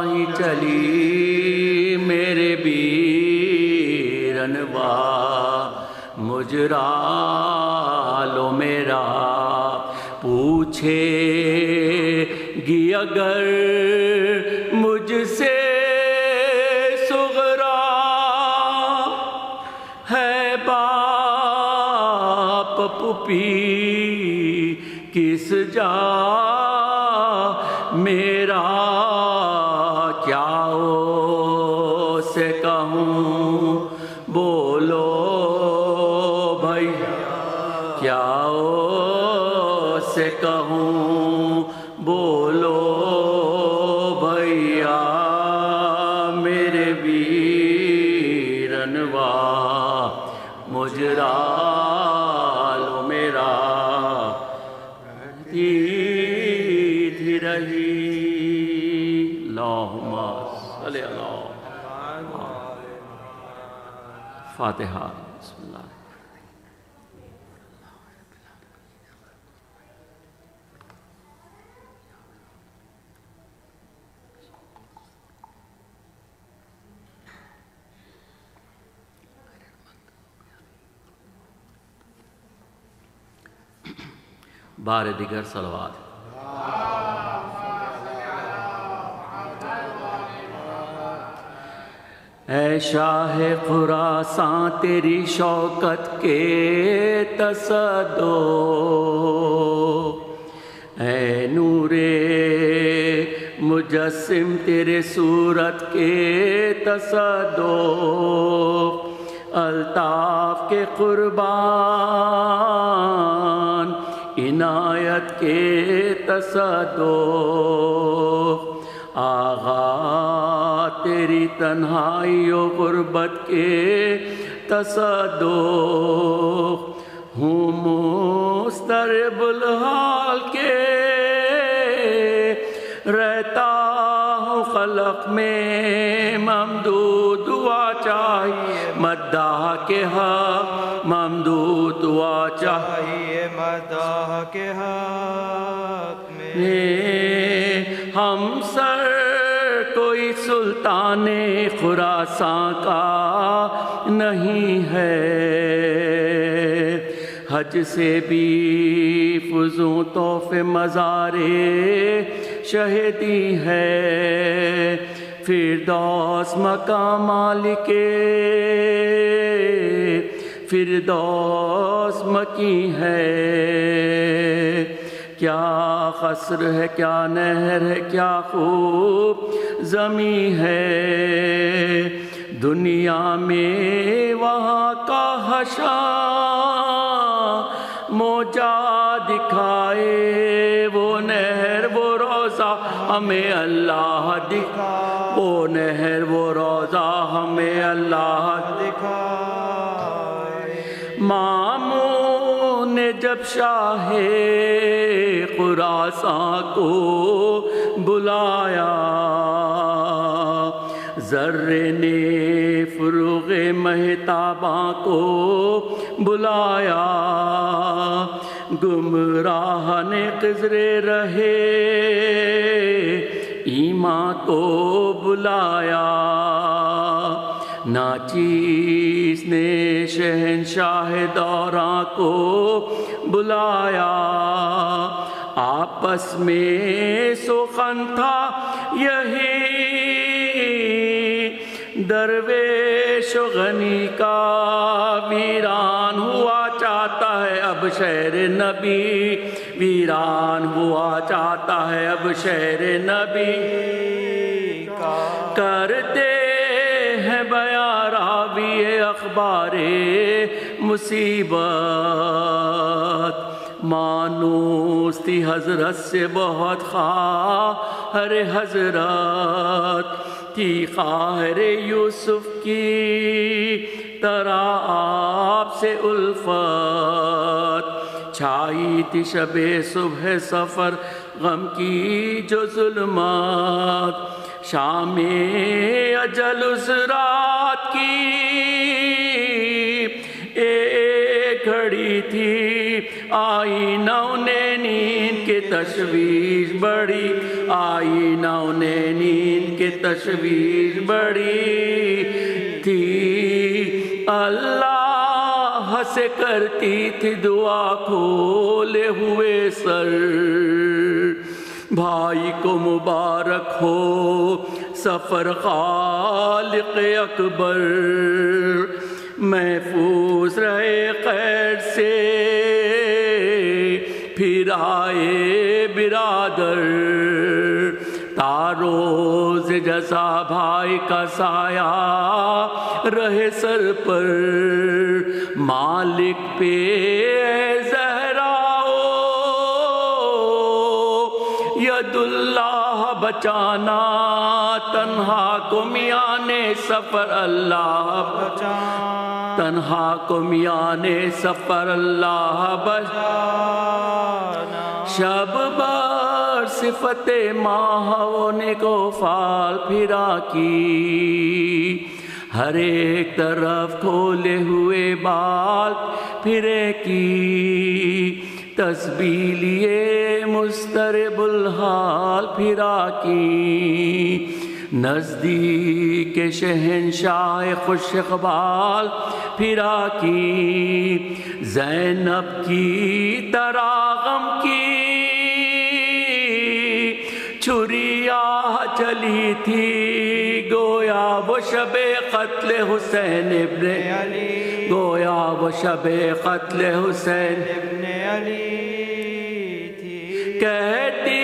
Speaker 6: ہی چلی میرے بیرنوا مجرا لو میرا پوچھے گی اگر مجھ سے صغرا ہے باپ پپی کس جا میرا کیا سے کہوں بولو بھیا کیا سے کہوں بولو بھیا میرے بیرنوا مجرا لو میرا رہتی رہی اللہم صلی اللہ فاتحہ بسم اللہ بار دیگر صلوات اے شاہ خراساں تیری شوکت کے تصدو اے نور مجسم تیرے صورت کے تصدو الطاف کے قربان عنایت کے تصدق آغا تیری تنہائی و غربت کے تصدق ہوں مسترب الحال کے رہتا ہوں خلق میں ممدود دعا چاہیے مداح کے حق ممدود دعا چاہیے مداح کے حق میں ہم سر کوئی سلطان خراساں کا نہیں ہے حج سے بھی فضوں تحفے مزارے شہدی ہے فردوس مقام مالک فردوس مکی ہے کیا قصر ہے کیا نہر ہے کیا خوب زمیں ہے دنیا میں وہاں کا حشا موجا دکھائے وہ نہر وہ روزہ ہمیں اللہ دکھائے وہ نہر وہ روزہ ہمیں اللہ دکھائے مامون نے جب شاہ خراساں کو بلایا ذرے نے فروغ مہتاباں کو بلایا، گمراہ نے قذر رہے ایمان کو بلایا، ناچیز نے شہنشاہ دوراں کو بلایا، آپس میں سخن تھا یہی درویش و غنی کا، ویران ہوا چاہتا ہے اب شہر نبی، ویران ہوا چاہتا ہے اب شہر نبی کا، کرتے ہیں بیاں راوی اخبار مصیبت، مانوس تھی حضرت سے بہت خواہر حضرت، تھی خواہر یوسف کی طرح آپ سے الفت، چھائی تھی شب صبح سفر غم کی جو ظلمت، شام اجل اس رات کی ایک گھڑی تھی، آئی نہ انہیں نیند کی تشویش بڑی، آئی نہ انہیں نیند کی تشویش بڑی تھی، اللہ سے کرتی تھی دعا کھولے ہوئے سر، بھائی کو مبارک ہو سفر خالق اکبر، محفوظ رہے خیر سے پھر آئے برادر، تاروز جزا بھائی کا سایہ رہے سر پر، مالک پہ زہراؤ ید اللہ بچانا، تنہا کو میان سفر اللہ بچانا، تنہا کو میان سفر اللہ بچانا، شب بر صفت ماہ نے کو فال پھرا کی، ہر ایک طرف کھولے ہوئے بال پھرے کی، تسبیح لیے مضطرب الحال پھرا کی، نزدیک شہنشاہ خوش اقبال پھرا کی، زینب کی طرح غم کی چھریا چلی تھی، گویا وہ شب قتل حسین ابن علی، گویا وہ شب قتل حسین ابن علی تھی، کہتی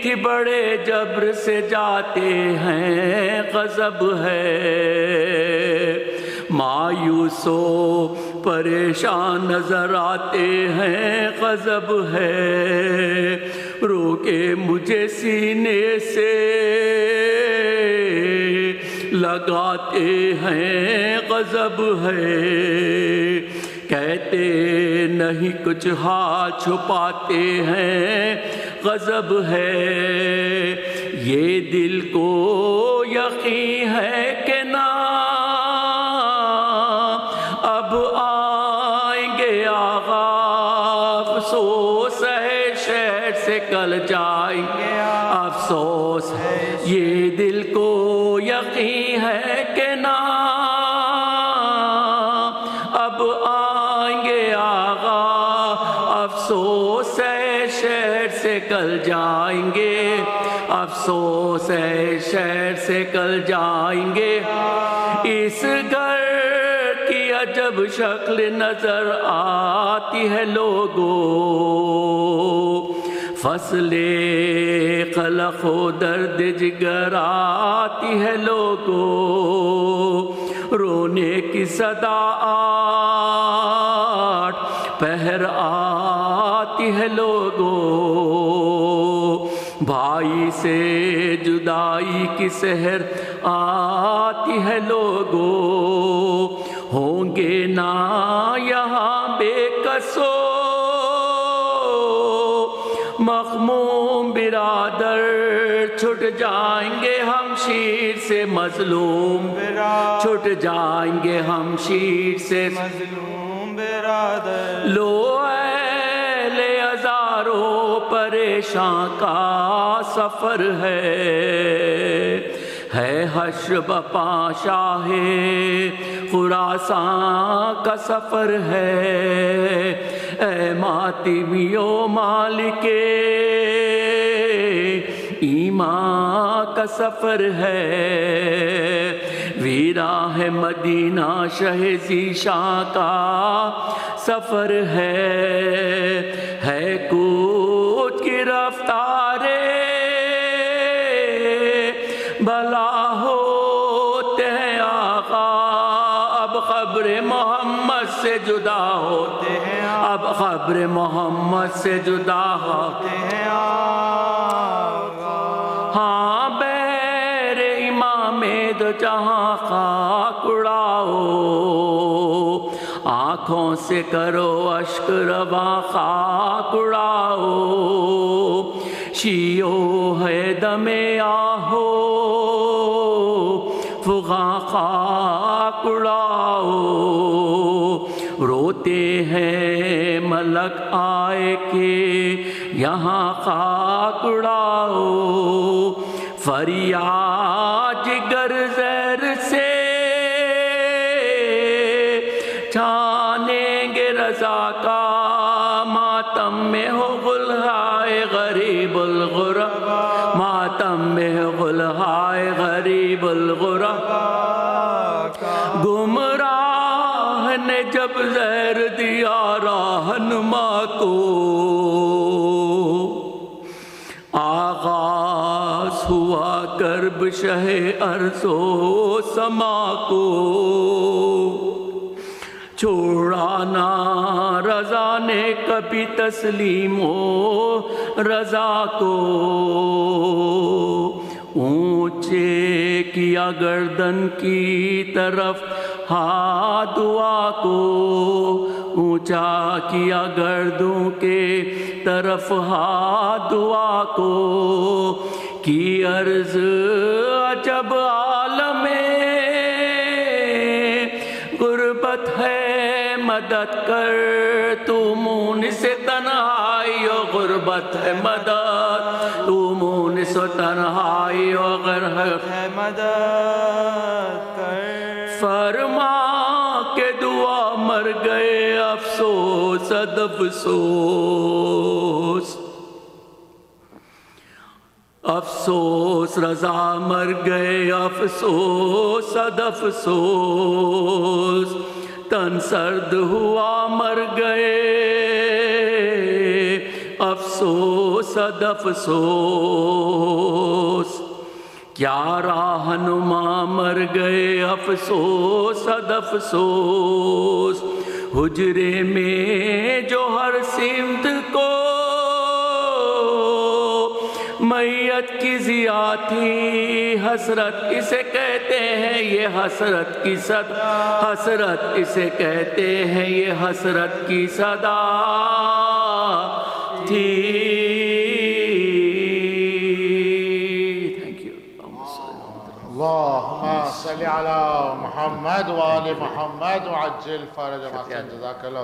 Speaker 6: تھی بڑے جبر سے جاتے ہیں غضب ہے، مایوس و پریشان نظر آتے ہیں غضب ہے، رو کے مجھے سینے سے لگاتے ہیں غضب ہے، کہتے نہیں کچھ ہاتھ چھپاتے ہیں غضب ہے، یہ دل کو یقین ہے کہ نہ اب آئیں گے آغا، افسوس ہے شہر سے کل جائیں گے، افسوس ہے یہ دل کو یقین ہے کہ نہ اب آئیں گے آغا، افسوس ہے شہر سے کل جائیں گے، افسوس ہے شہر سے کل جائیں گے، اس گھر کی عجب شکل نظر آتی ہے لوگوں، فصل قلق و درد جگر آتی ہے لوگوں، رونے کی صدا آٹھ پہر آتی ہے لوگوں، بھائی سے جدائی کی سحر آتی ہے لوگوں، ہوں گے نا یہاں بے کسو مخموم برادر چھٹ جائیں گے ہم شیر سے مظلوم چھٹ جائیں گے ہم شیر سے
Speaker 7: مظلوم برادر
Speaker 6: لو اہل ہزاروں پریشان کا سفر ہے حشر بپا شاہ خراساں کا سفر ہے اے ماتمیو مالک ایمان کا سفر ہے ویراہ مدینہ شہ ذیشاں کا سفر ہے کوچ کی رفتار بھلا ہوتے ہیں آقا اب خبر محمد سے جدا ہوتے ہیں اب خبر محمد سے جدا ہوتے ہیں آقا ہاں بیر امام دو جہاں خاک اڑاؤ آنکھوں سے کرو اشک رواں خاک اڑاؤ شیعو ہے دم آہو فغاں خاک اڑاؤ روتے ہیں ملک آئے کہ یہاں خاک اڑاؤ فریاد جگر زہر سے چھانیں گے رضا کا ماتم میں ہو غلہائے غریب الغربا ماتم میں ہو غلہائے غریب الغربا گمراہ نے جب زہر دیا راہنما کو آغاز ہوا کرب شہ ارض و سما کو چھوڑانا رضا نے کبھی تسلیم و رضا کو اونچے کیا گردن کی طرف ہاں دعا کو اونچا کیا گردوں کے طرف ہاں دعا کو کی عرض عجب عالم غربت ہے مدد کر تو مونس تنہائی و غربت ہے مدد تو مونس تنہائی و غربت ہے مدد کر فرما کے دعا مر گئے افسوس اد افسوس افسوس رضا مر گئے افسوس اد افسوس تن سرد ہوا مر گئے افسوس اد افسوس کیا راہنما مر گئے افسوس اد افسوس حجرے میں جو ہر سمت کو میت کی ضیا تھی حسرت اسے کہتے ہیں یہ حسرت کی صدا حسرت اسے کہتے ہیں یہ حسرت کی صدا تھی
Speaker 4: اللہم صلی علی محمد وآل محمد وعجل فرج حسن جزاک اللہ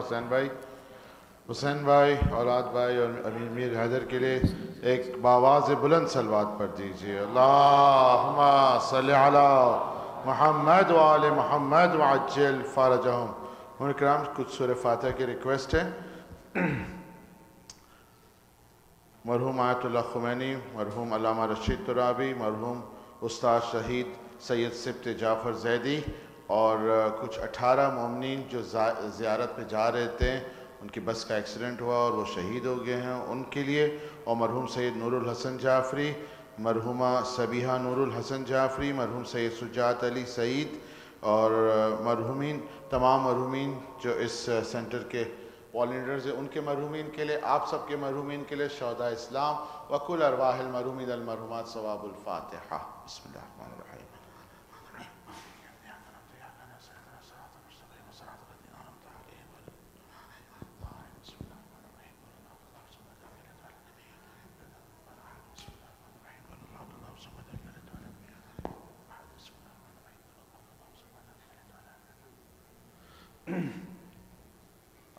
Speaker 4: حسین بھائی اولاد بھائی اور امیر میر حیدر کے لیے ایک باواز بلند صلوات پڑھ دیجئے اللہم صلی علی محمد وآل محمد وعجل فرجہم ان کرام کچھ سورہ فاتحہ کی ریکویسٹ ہے مرحوم آیت اللہ خمینی مرحوم علامہ رشید ترابی مرحوم استاد شہید سید سبت جعفر زیدی اور کچھ 18 مومنین جو زیارت پہ جا رہے تھے ان کی بس کا ایکسیڈنٹ ہوا اور وہ شہید ہو گئے ہیں ان کے لیے اور مرحوم سید نور الحسن جعفری مرحومہ سبیحہ نور الحسن جعفری مرحوم سید سجاد علی سعید اور مرحومین تمام مرحومین جو اس سینٹر کے والنٹیئرز ہیں ان کے مرحومین کے لیے آپ سب کے مرحومین کے لیے شہداء اسلام وکل ارواح المرحومین المرحومات ثواب الفاتحہ بسم اللہ الرحمن الرحیم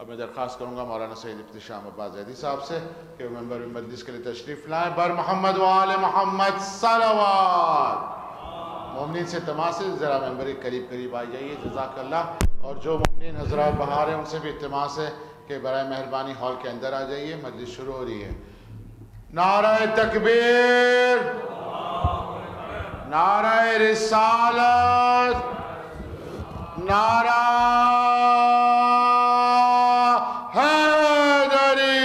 Speaker 4: اب میں درخواست کروں گا مولانا سید احتشام عباس زیدی صاحب سے کہ وہ ممبر مجلس کے لیے تشریف لائیں. بر محمد و آل محمد صلوات. مومنین سے تماس ہے ذرا ممبر کے قریب قریب آ جائیے, جزاک اللہ. اور جو مومنین حضرات باہر ہیں ان سے بھی التماس ہے کہ برائے مہربانی ہال کے اندر آ جائیے, مجلس شروع ہو رہی ہے. نعرہ تکبیر, نعرہ رسالت, نعرہ حیدری,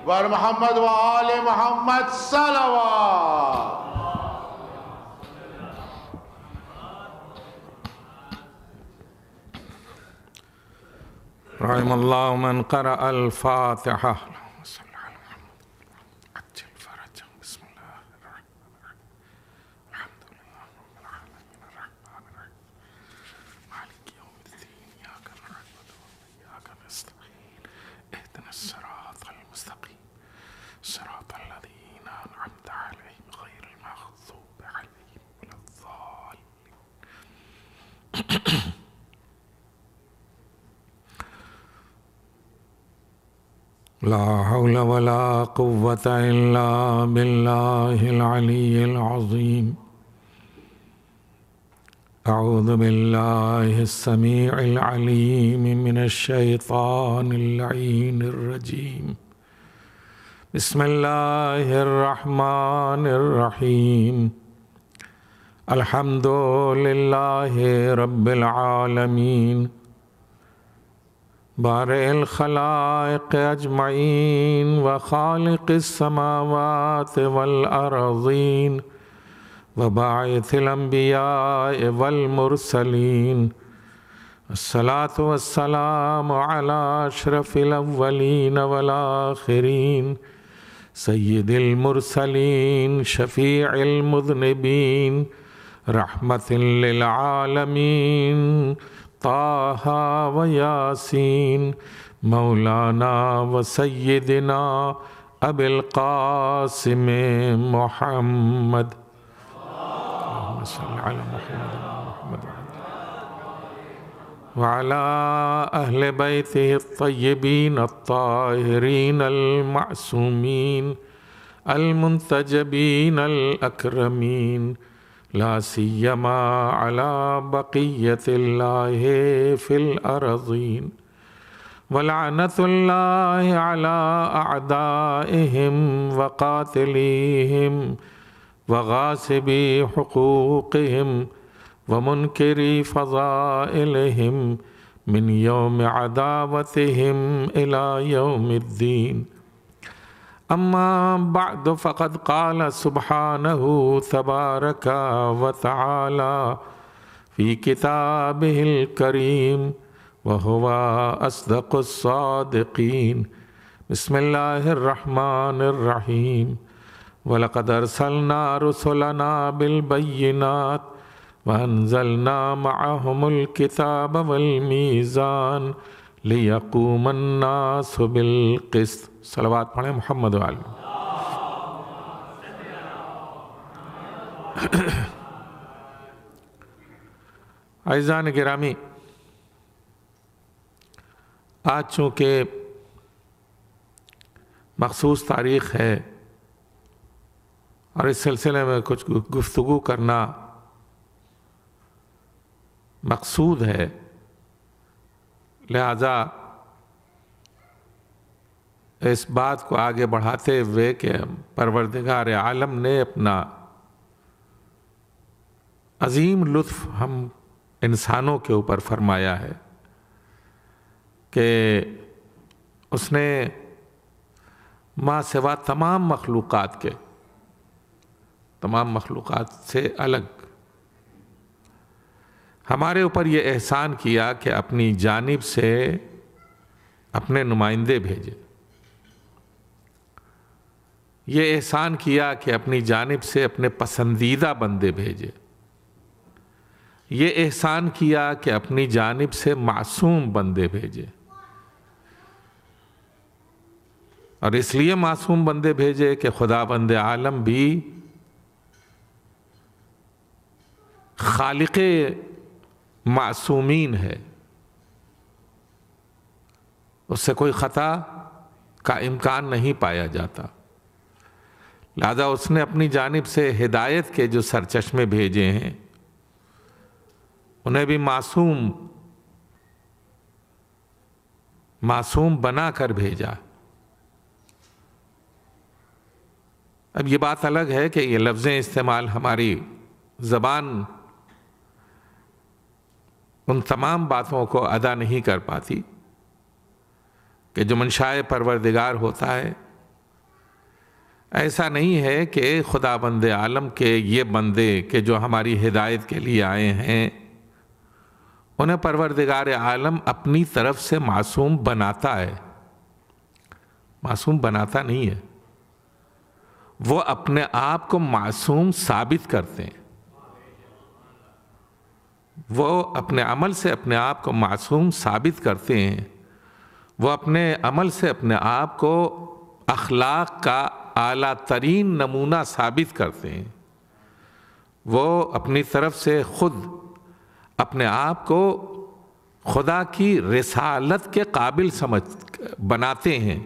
Speaker 4: بر محمد و آل محمد صلوات.
Speaker 8: رحم اللہ من قرأ الفاتحہ. لا حول ولا قوة إلا بالله العلي العظيم. أعوذ بالله السميع العليم من الشيطان اللعين الرجيم. بسم الله الرحمن الرحيم. الحمد لله رب العالمين بارئ الخلائق اجمعین وخالق السماوات والارضین وباعث الانبیاء والمرسلین. الصلاة والسلام على اشرف الاولین والآخرین سید المرسلین شفیع المذنبین رحمت للعالمین طه و یاسین مولانا و سیدنا ابی القاسم محمد. اللہم صل علی محمد وعلی اہل بیتہ الطیبین الطاہرین المعصومین المنتجبین الاکرمین لا سیما علی بقیت اللہ فی الارضین ولعنت اللہ علی اعدائہم وقاتلیہم وغاصبی حقوقہم ومنکری فضائلہم من یوم عداوتہم الی یوم الدین. اما بعد فقد قال سبحانہ تبارک و تعالی فی کتابہ الکریم وہو اصدق الصادقین. بسم اللہ الرحمن الرحیم. وَلَقَدْ أَرْسَلْنَا رُسُلَنَا بِالْبَيِّنَاتِ وَأَنزَلْنَا مَعَهُمُ الْكِتَابَ وَالْمِيزَانَ لِيَقُومَ النَّاسُ بِالْقِسْطِ. صلوات پڑھیں محمد وآلہ. عزیزان گرامی، آج چونکہ مخصوص تاریخ ہے اور اس سلسلے میں کچھ گفتگو کرنا مقصود ہے، لہذا اس بات کو آگے بڑھاتے ہوئے کہ پروردگار عالم نے اپنا عظیم لطف ہم انسانوں کے اوپر فرمایا ہے کہ اس نے ما سوا تمام مخلوقات سے الگ ہمارے اوپر یہ احسان کیا کہ اپنی جانب سے اپنے نمائندے بھیجے. یہ احسان کیا کہ اپنی جانب سے اپنے پسندیدہ بندے بھیجے. یہ احسان کیا کہ اپنی جانب سے معصوم بندے بھیجے. اور اس لیے معصوم بندے بھیجے کہ خدا بند عالم بھی خالق معصومین ہے. اس سے کوئی خطا کا امکان نہیں پایا جاتا. لہذا اس نے اپنی جانب سے ہدایت کے جو سرچشمے بھیجے ہیں انہیں بھی معصوم بنا کر بھیجا. اب یہ بات الگ ہے کہ یہ لفظیں استعمال ہماری زبان ان تمام باتوں کو ادا نہیں کر پاتی کہ جو منشائے پروردگار ہوتا ہے. ایسا نہیں ہے کہ خدا بند عالم کے یہ بندے کہ جو ہماری ہدایت کے لیے آئے ہیں انہیں پروردگار عالم اپنی طرف سے معصوم بناتا ہے. معصوم بناتا نہیں ہے، وہ اپنے آپ کو معصوم ثابت کرتے ہیں. وہ اپنے عمل سے اپنے آپ کو معصوم ثابت کرتے ہیں. وہ اپنے عمل سے اپنے آپ کو اخلاق کا اعلیٰ ترین نمونہ ثابت کرتے ہیں. وہ اپنی طرف سے خود اپنے آپ کو خدا کی رسالت کے قابل بناتے ہیں،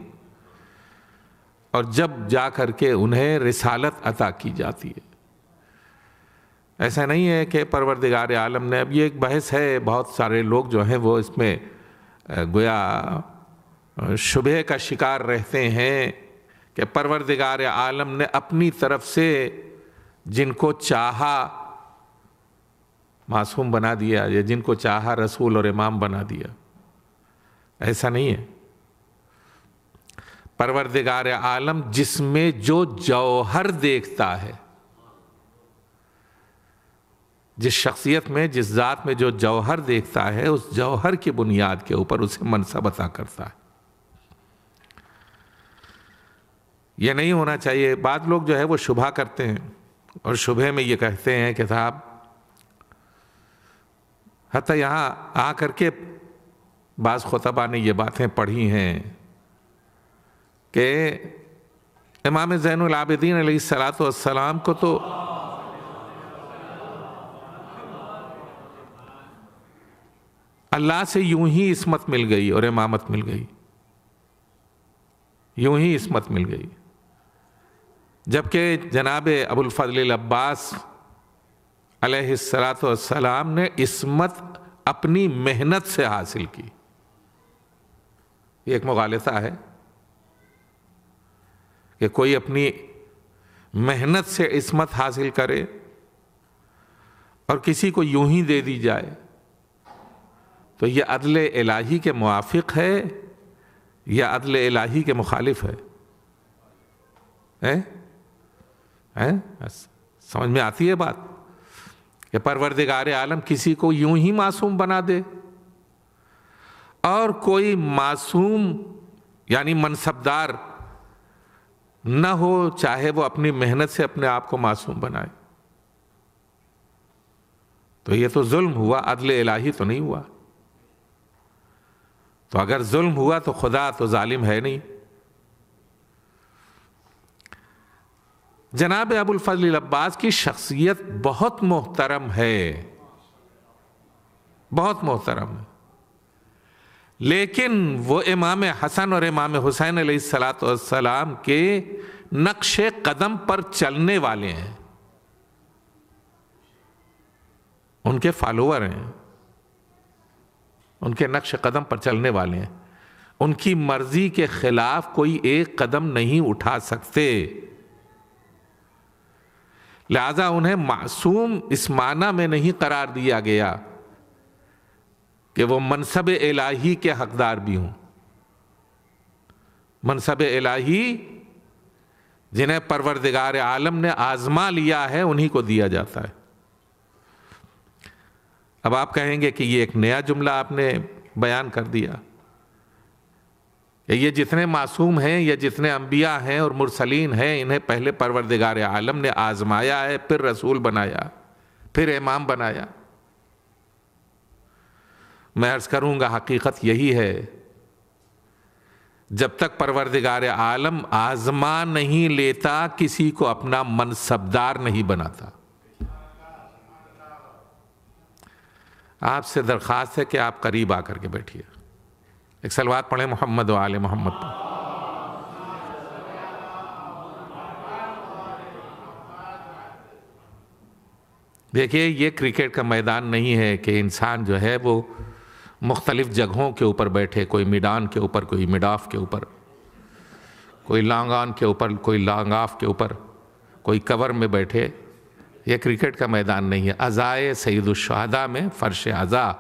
Speaker 8: اور جب جا کر کے انہیں رسالت عطا کی جاتی ہے. ایسا نہیں ہے کہ پروردگار عالم نے، اب یہ ایک بحث ہے، بہت سارے لوگ جو ہیں وہ اس میں گویا شبہ کا شکار رہتے ہیں کہ پروردگار عالم نے اپنی طرف سے جن کو چاہا معصوم بنا دیا یا جن کو چاہا رسول اور امام بنا دیا. ایسا نہیں ہے. پروردگار عالم جس میں جو جوہر دیکھتا ہے، جس شخصیت میں جس ذات میں جو جوہر دیکھتا ہے اس جوہر کی بنیاد کے اوپر اسے منصب عطا کرتا ہے. یہ نہیں ہونا چاہیے. بعض لوگ جو ہے وہ شبہ کرتے ہیں اور شبہ میں یہ کہتے ہیں کہ صاحب، حتیٰ یہاں آ کر کے بعض خطبہ نے یہ باتیں پڑھی ہیں کہ امام زین العابدین علیہ السلام کو تو اللہ سے یوں ہی عصمت مل گئی اور امامت مل گئی، یوں ہی عصمت مل گئی، جبکہ جناب ابو الفضل العباس علیہ السلام نے عصمت اپنی محنت سے حاصل کی. یہ ایک مغالطہ ہے کہ کوئی اپنی محنت سے عصمت حاصل کرے اور کسی کو یوں ہی دے دی جائے. تو یہ عدل الہی کے موافق ہے یا عدل الہی کے مخالف ہے؟ سمجھ میں آتی ہے بات کہ پروردگار عالم کسی کو یوں ہی معصوم بنا دے اور کوئی معصوم یعنی منصبدار نہ ہو، چاہے وہ اپنی محنت سے اپنے آپ کو معصوم بنائے. تو یہ تو ظلم ہوا، عدل الہی تو نہیں ہوا. تو اگر ظلم ہوا تو خدا تو ظالم ہے نہیں. جناب ابو الفضل العباس کی شخصیت بہت محترم ہے، بہت محترم ہے، لیکن وہ امام حسن اور امام حسین علیہ السلام کے نقش قدم پر چلنے والے ہیں، ان کے فالوور ہیں، ان کے نقش قدم پر چلنے والے ہیں. ان کی مرضی کے خلاف کوئی ایک قدم نہیں اٹھا سکتے. لہذا انہیں معصوم اس معنی میں نہیں قرار دیا گیا کہ وہ منصب الہی کے حقدار بھی ہوں. منصب الہی جنہیں پروردگار عالم نے آزما لیا ہے انہی کو دیا جاتا ہے. اب آپ کہیں گے کہ یہ ایک نیا جملہ آپ نے بیان کر دیا کہ یہ جتنے معصوم ہیں یا جتنے انبیاء ہیں اور مرسلین ہیں انہیں پہلے پروردگار عالم نے آزمایا ہے، پھر رسول بنایا، پھر امام بنایا. میں عرض کروں گا حقیقت یہی ہے، جب تک پروردگار عالم آزما نہیں لیتا کسی کو اپنا منصبدار نہیں بناتا. آپ سے درخواست ہے کہ آپ قریب آ کر کے بیٹھیے. ایک صلوات پڑھیں محمد و آل محمد پر. دیکھیے یہ کرکٹ کا میدان نہیں ہے کہ انسان جو ہے وہ مختلف جگہوں کے اوپر بیٹھے، کوئی میدان کے اوپر، کوئی مڈ آف کے اوپر، کوئی لانگ آن کے اوپر، کوئی لانگ آف کے اوپر، کوئی کور میں بیٹھے. یہ کرکٹ کا میدان نہیں ہے. عزائے سید الشہداء میں فرش عزا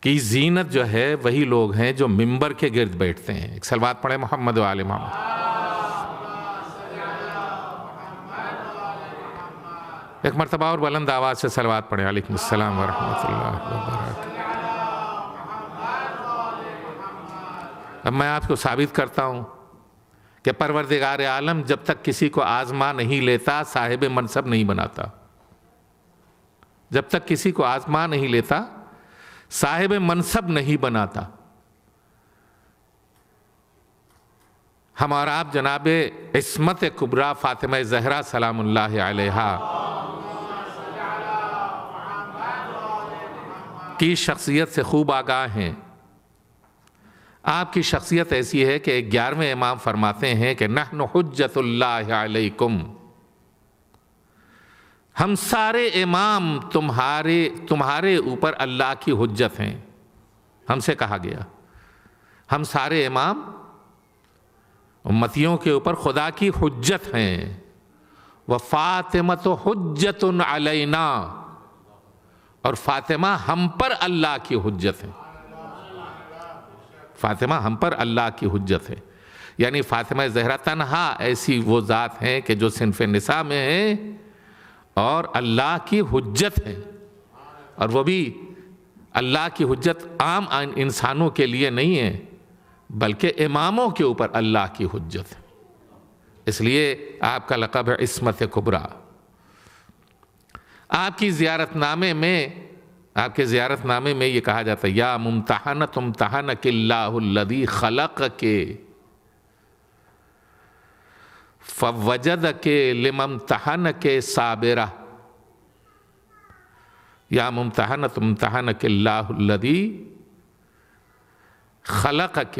Speaker 8: کی زینت جو ہے وہی لوگ ہیں جو ممبر کے گرد بیٹھتے ہیں. ایک صلوات پڑھیں محمد و آل محمد. ایک مرتبہ اور بلند آواز سے صلوات پڑھیں. علیکم السلام ورحمۃ اللہ وبرکاتہ. اب میں آپ کو ثابت کرتا ہوں کہ پروردگار عالم جب تک کسی کو آزما نہیں لیتا صاحب منصب نہیں بناتا. جب تک کسی کو آزما نہیں لیتا صاحب منصب نہیں بناتا. ہم اور آپ جناب عصمت کبریٰ فاطمہ زہرا سلام اللہ علیہا کی شخصیت سے خوب آگاہ ہیں. آپ کی شخصیت ایسی ہے کہ 11ویں امام فرماتے ہیں کہ نحن حجت اللہ علیکم، ہم سارے امام تمہارے اوپر اللہ کی حجت ہیں. ہم سے کہا گیا ہم سارے امام امتیوں کے اوپر خدا کی حجت ہیں. وَفَاطِمَةُ حُجَّةٌ عَلَيْنَا، اور فاطمہ ہم پر اللہ کی حجت ہے. فاطمہ ہم پر اللہ کی حجت ہے. یعنی فاطمہ زہرا تنہا ایسی وہ ذات ہیں کہ جو صنف نساء میں ہیں اور اللہ کی حجت ہے. اور وہ بھی اللہ کی حجت عام انسانوں کے لیے نہیں ہے بلکہ اماموں کے اوپر اللہ کی حجت ہے. اس لیے آپ کا لقب ہے عصمت کبریٰ. آپ کے زیارت نامے میں یہ کہا جاتا ہے یا ممتحنۃ امتحنک اللہ الذی خلقک فوجدک لممتحنک صابرہ. یا ممتحنۃ امتحنک اللہ الذی خلقک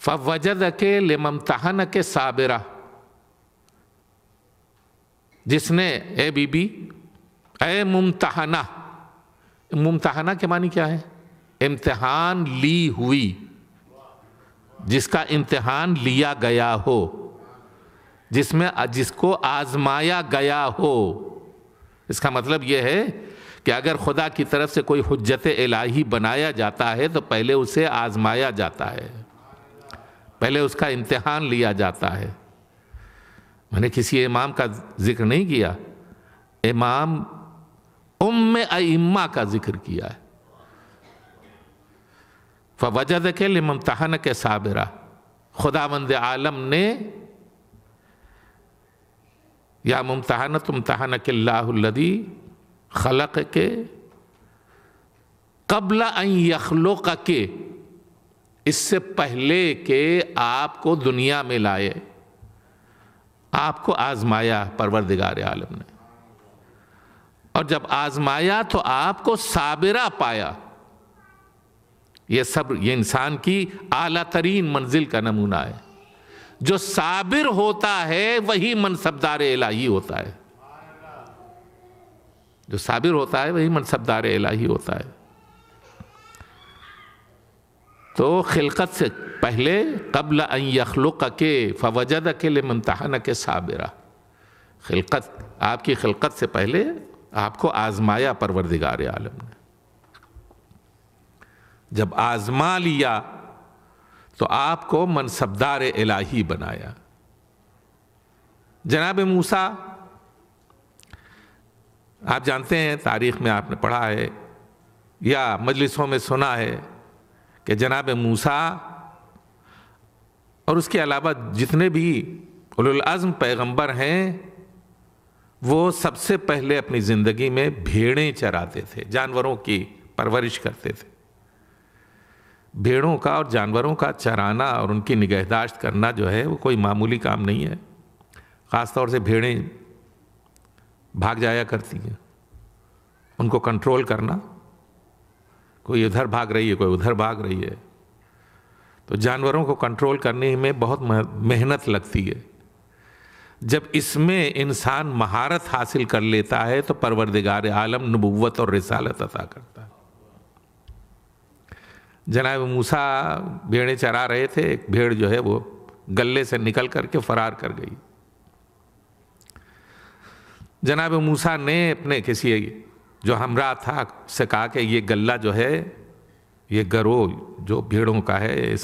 Speaker 8: فوجدک لممتحنک صابرہ. جس نے اے بی بی اے ممتحنہ، ممتحنہ کے معنی کیا ہے؟ امتحان لی ہوئی، جس کا امتحان لیا گیا ہو، جس کو آزمایا گیا ہو. اس کا مطلب یہ ہے کہ اگر خدا کی طرف سے کوئی حجت الہی بنایا جاتا ہے تو پہلے اسے آزمایا جاتا ہے، پہلے اس کا امتحان لیا جاتا ہے. میں نے کسی امام کا ذکر نہیں کیا، امام ام ائمہ کا ذکر کیا ہے. فوجدک لممتحنک صابرہ. خداوند عالم نے یا ممتحنۃ امتحنک اللہ الذی خلقک قبل ان یخلقک، اس سے پہلے کہ آپ کو دنیا میں لائے آپ کو آزمایا پروردگار عالم نے. اور جب آزمایا تو آپ کو صابرہ پایا. یہ صبر یہ انسان کی اعلیٰ ترین منزل کا نمونہ ہے. جو صابر ہوتا ہے وہی منصبدار الہی ہوتا ہے. جو صابر ہوتا ہے وہی منصبدار الہی ہوتا ہے. تو خلقت سے پہلے قبل ان یخلقک فوجدک لممتحنک صابرہ، خلقت آپ کی خلقت سے پہلے آپ کو آزمایا پروردگار عالم نے. جب آزما لیا تو آپ کو منصبدار الہی بنایا. جناب موسیٰ، آپ جانتے ہیں تاریخ میں آپ نے پڑھا ہے یا مجلسوں میں سنا ہے کہ جناب موسیٰ اور اس کے علاوہ جتنے بھی اولو العزم پیغمبر ہیں وہ سب سے پہلے اپنی زندگی میں بھیڑیں چراتے تھے، جانوروں کی پرورش کرتے تھے. بھیڑوں کا اور جانوروں کا چرانا اور ان کی نگہداشت کرنا جو ہے وہ کوئی معمولی کام نہیں ہے. خاص طور سے بھیڑیں بھاگ جایا کرتی ہیں، ان کو کنٹرول کرنا کوئی ادھر بھاگ رہی ہے، کوئی ادھر بھاگ رہی ہے. تو جانوروں کو کنٹرول کرنے میں بہت محنت لگتی ہے. جب اس میں انسان مہارت حاصل کر لیتا ہے تو پروردگار عالم نبوت اور رسالت عطا کرتا ہے. جناب موسیٰ بھیڑیں چرا رہے تھے، ایک بھیڑ جو ہے وہ گلے سے نکل کر کے فرار کر گئی. جناب موسیٰ نے اپنے کسی جو ہمراہ تھا سے کہا کہ یہ گلہ جو ہے، یہ گروہ جو بھیڑوں کا ہے،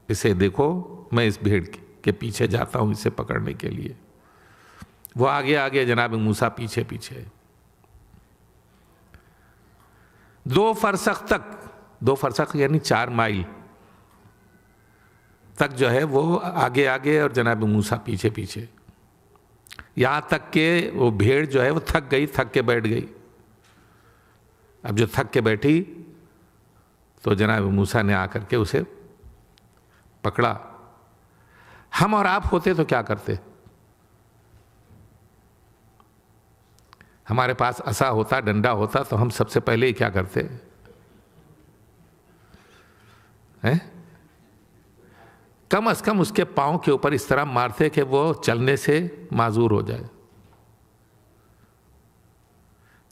Speaker 8: اسے دیکھو، میں اس بھیڑ کے پیچھے جاتا ہوں اسے پکڑنے کے لیے. وہ آگے آگے، جناب موسیٰ پیچھے پیچھے. 2 فرسخ تک، 2 فرسخ یعنی 4 مائل تک جو ہے وہ آگے آگے اور جناب موسیٰ پیچھے پیچھے، یہاں تک کہ وہ بھیڑ جو ہے وہ تھک گئی، تھک کے بیٹھ گئی. اب جو تھک کے بیٹھی تو جناب موسیٰ نے آ کر کے اسے پکڑا. ہم اور آپ ہوتے تو کیا کرتے؟ ہمارے پاس عصا ہوتا، ڈنڈا ہوتا تو ہم سب سے پہلے کیا کرتے ہیں؟ کم از کم اس کے پاؤں کے اوپر اس طرح مارتے کہ وہ چلنے سے معذور ہو جائے.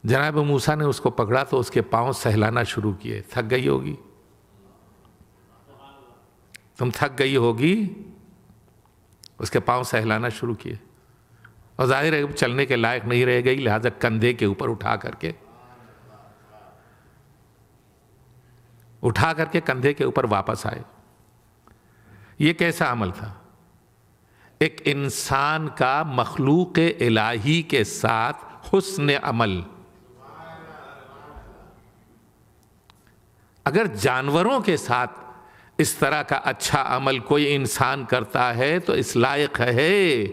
Speaker 8: جناب موسیٰ نے اس کو پکڑا تو اس کے پاؤں سہلانا شروع کیے. تھک گئی ہوگی، تم تھک گئی ہوگی. اس کے پاؤں سہلانا شروع کیے اور ظاہر ہے چلنے کے لائق نہیں رہ گئی، لہذا کندھے کے اوپر اٹھا کر کے کندھے کے اوپر واپس آئے. یہ کیسا عمل تھا؟ ایک انسان کا مخلوق الہی کے ساتھ حسن عمل. اگر جانوروں کے ساتھ اس طرح کا اچھا عمل کوئی انسان کرتا ہے تو اس لائق ہے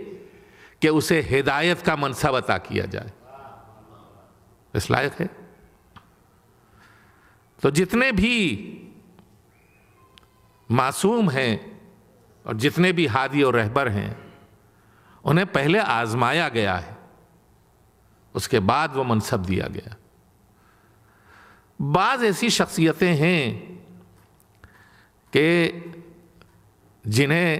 Speaker 8: کہ اسے ہدایت کا منصب عطا کیا جائے. اس لائق ہے. تو جتنے بھی معصوم ہیں اور جتنے بھی ہادی اور رہبر ہیں انہیں پہلے آزمایا گیا ہے، اس کے بعد وہ منصب دیا گیا. بعض ایسی شخصیتیں ہیں کہ جنہیں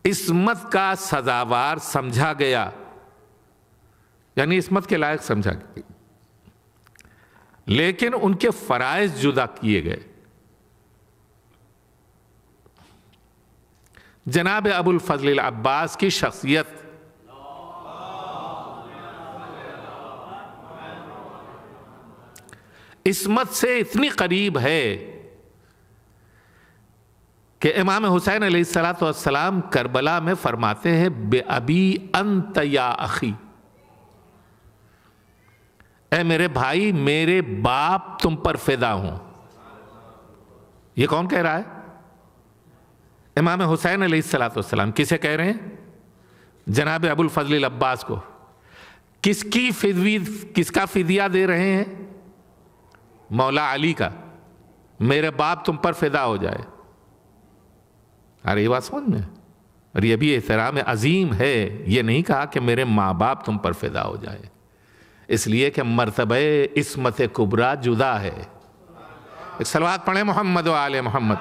Speaker 8: عصمت کا سزاوار سمجھا گیا، یعنی عصمت کے لائق سمجھا گیا، لیکن ان کے فرائض جدا کیے گئے. جناب ابو الفضل العباس کی شخصیت عصمت سے اتنی قریب ہے کہ امام حسین علیہ السلام کربلا میں فرماتے ہیں بے ابی انت یا اخی، اے میرے بھائی، میرے باپ تم پر فدا ہوں. یہ کون کہہ رہا ہے؟ امام حسین علیہ السلام. کسے کہہ رہے ہیں؟ جناب ابو الفضل العباس کو. کس کا فدیہ دے رہے ہیں؟ مولا علی کا. میرے باپ تم پر فدا ہو جائے. ارے یہ بات سمجھ میں، اور یہ بھی احترام عظیم ہے. یہ نہیں کہا کہ میرے ماں باپ تم پر فدا ہو جائے، اس لیے کہ مرتبہ عصمت کبریٰ جدا ہے. ایک صلوات پڑھیں محمد و آل محمد.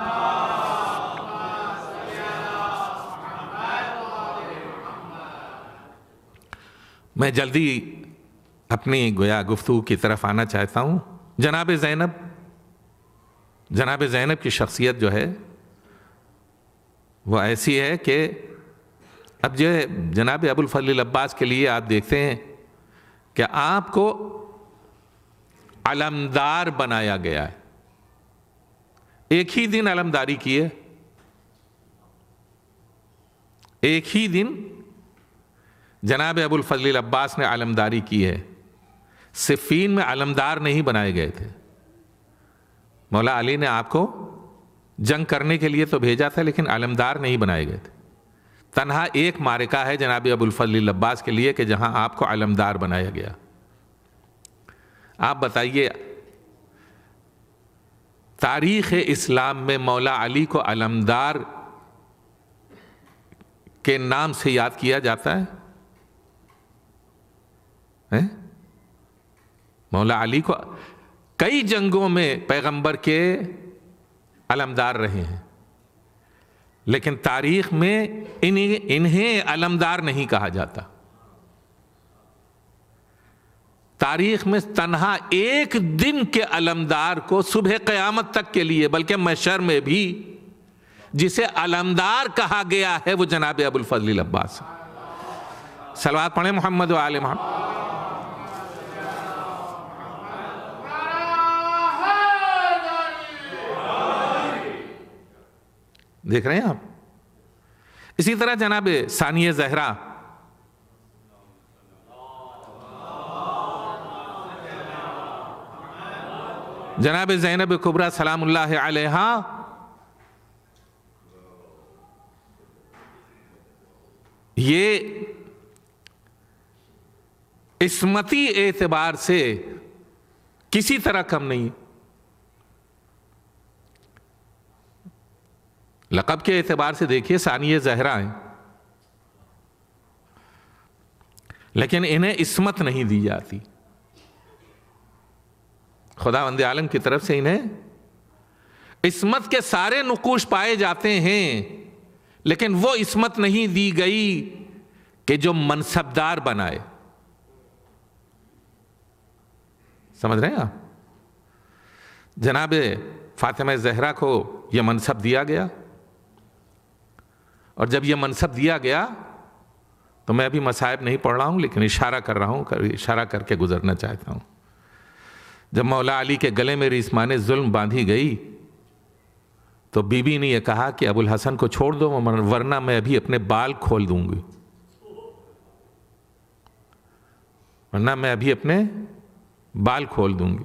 Speaker 8: میں جلدی اپنی گویا گفتگو کی طرف آنا چاہتا ہوں. جناب زینب کی شخصیت جو ہے وہ ایسی ہے کہ اب جو جناب ابو الفضل العباس کے لیے آپ دیکھتے ہیں کہ آپ کو علمدار بنایا گیا ہے. ایک ہی دن علمداری کی ہے، ایک ہی دن جناب ابو الفضل العباس نے علمداری کی ہے. صفین میں علمدار نہیں بنائے گئے تھے. مولا علی نے آپ کو جنگ کرنے کے لیے تو بھیجا تھا لیکن علمدار نہیں بنائے گئے تھے. تنہا ایک معرکہ ہے جناب ابو الفضل العباس کے لیے کہ جہاں آپ کو علمدار بنایا گیا. آپ بتائیے تاریخ اسلام میں مولا علی کو علمدار کے نام سے یاد کیا جاتا ہے؟ مولا علی کو کئی جنگوں میں پیغمبر کے علمدار رہے ہیں، لیکن تاریخ میں انہیں علمدار نہیں کہا جاتا۔ تاریخ میں تنہا ایک دن کے علمدار کو صبح قیامت تک کے لیے، بلکہ محشر میں بھی جسے علمدار کہا گیا ہے وہ جناب ابو الفضل العباس۔ صلوات پڑھیں محمد و آل محمد۔ دیکھ رہے ہیں آپ؟ اسی طرح جناب ثانیہ زہرا، جناب زینب کبریٰ سلام اللہ علیہا، یہ عصمتی اعتبار سے کسی طرح کم نہیں، لقب کے اعتبار سے دیکھیے ثانیہ زہرا ہیں، لیکن انہیں عصمت نہیں دی جاتی۔ خداوند عالم کی طرف سے انہیں عصمت کے سارے نقوش پائے جاتے ہیں، لیکن وہ عصمت نہیں دی گئی کہ جو منصبدار بنائے۔ سمجھ رہے ہیں آپ؟ جناب فاطمہ زہرا کو یہ منصب دیا گیا، اور جب یہ منصب دیا گیا تو میں ابھی مصائب نہیں پڑھ رہا ہوں، لیکن اشارہ کر رہا ہوں، اشارہ کر کے گزرنا چاہتا ہوں۔ جب مولا علی کے گلے میں رسمان ظلم باندھی گئی تو بی بی نے یہ کہا کہ ابو الحسن کو چھوڑ دو، ورنہ میں ابھی اپنے بال کھول دوں گی، ورنہ میں ابھی اپنے بال کھول دوں گی۔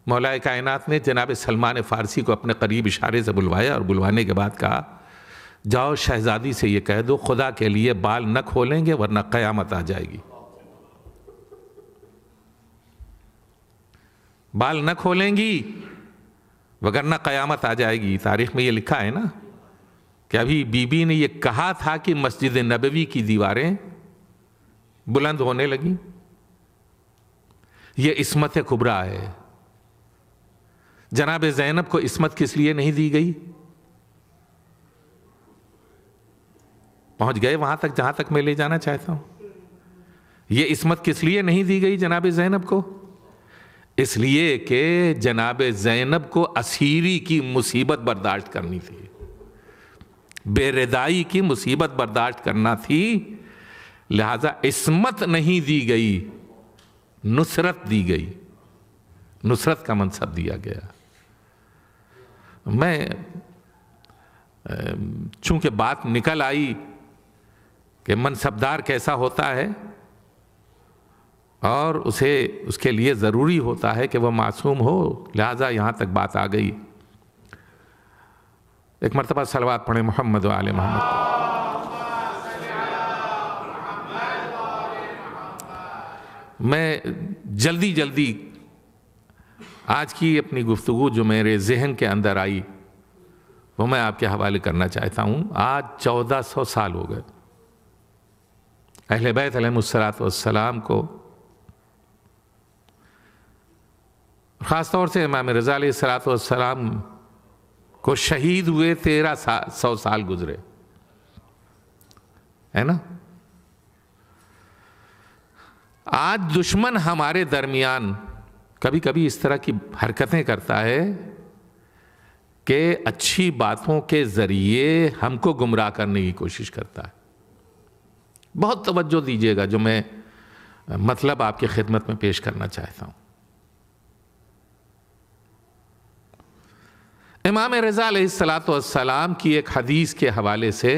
Speaker 8: مولا کائنات نے جناب سلمان فارسی کو اپنے قریب اشارے سے بلوایا، اور بلوانے کے بعد کہا جاؤ شہزادی سے یہ کہہ دو خدا کے لیے بال نہ کھولیں گے ورنہ قیامت آ جائے گی۔ بال نہ کھولیں گی وگرنہ قیامت آ جائے گی۔ تاریخ میں یہ لکھا ہے نا کہ ابھی بی بی نے یہ کہا تھا کہ مسجد نبوی کی دیواریں بلند ہونے لگیں۔ یہ عصمت کبریٰ ہے۔ جناب زینب کو عصمت کس لیے نہیں دی گئی؟ پہنچ گئے وہاں تک جہاں تک میں لے جانا چاہتا ہوں۔ یہ عصمت کس لیے نہیں دی گئی جناب زینب کو؟ اس لیے کہ جناب زینب کو اسیری کی مصیبت برداشت کرنی تھی، بے ردائی کی مصیبت برداشت کرنا تھی، لہذا عصمت نہیں دی گئی، نصرت دی گئی، نصرت کا منصب دیا گیا۔ میں چونکہ بات نکل آئی کہ منصبدار کیسا ہوتا ہے اور اس کے لیے ضروری ہوتا ہے کہ وہ معصوم ہو، لہذا یہاں تک بات آ گئی۔ ایک مرتبہ صلوات پڑھیں محمد و آل محمد۔ میں جلدی آج کی اپنی گفتگو جو میرے ذہن کے اندر آئی وہ میں آپ کے حوالے کرنا چاہتا ہوں۔ آج 1400 سال ہو گئے اہل بیت علیہم السلام کو، خاص طور سے امام رضا علیہ السلام کو شہید ہوئے 1300 سال گزرے، ہے نا؟ آج دشمن ہمارے درمیان کبھی کبھی اس طرح کی حرکتیں کرتا ہے کہ اچھی باتوں کے ذریعے ہم کو گمراہ کرنے کی کوشش کرتا ہے۔ بہت توجہ دیجیے گا جو میں مطلب آپ کی خدمت میں پیش کرنا چاہتا ہوں۔ امام رضا علیہ السلام کی ایک حدیث کے حوالے سے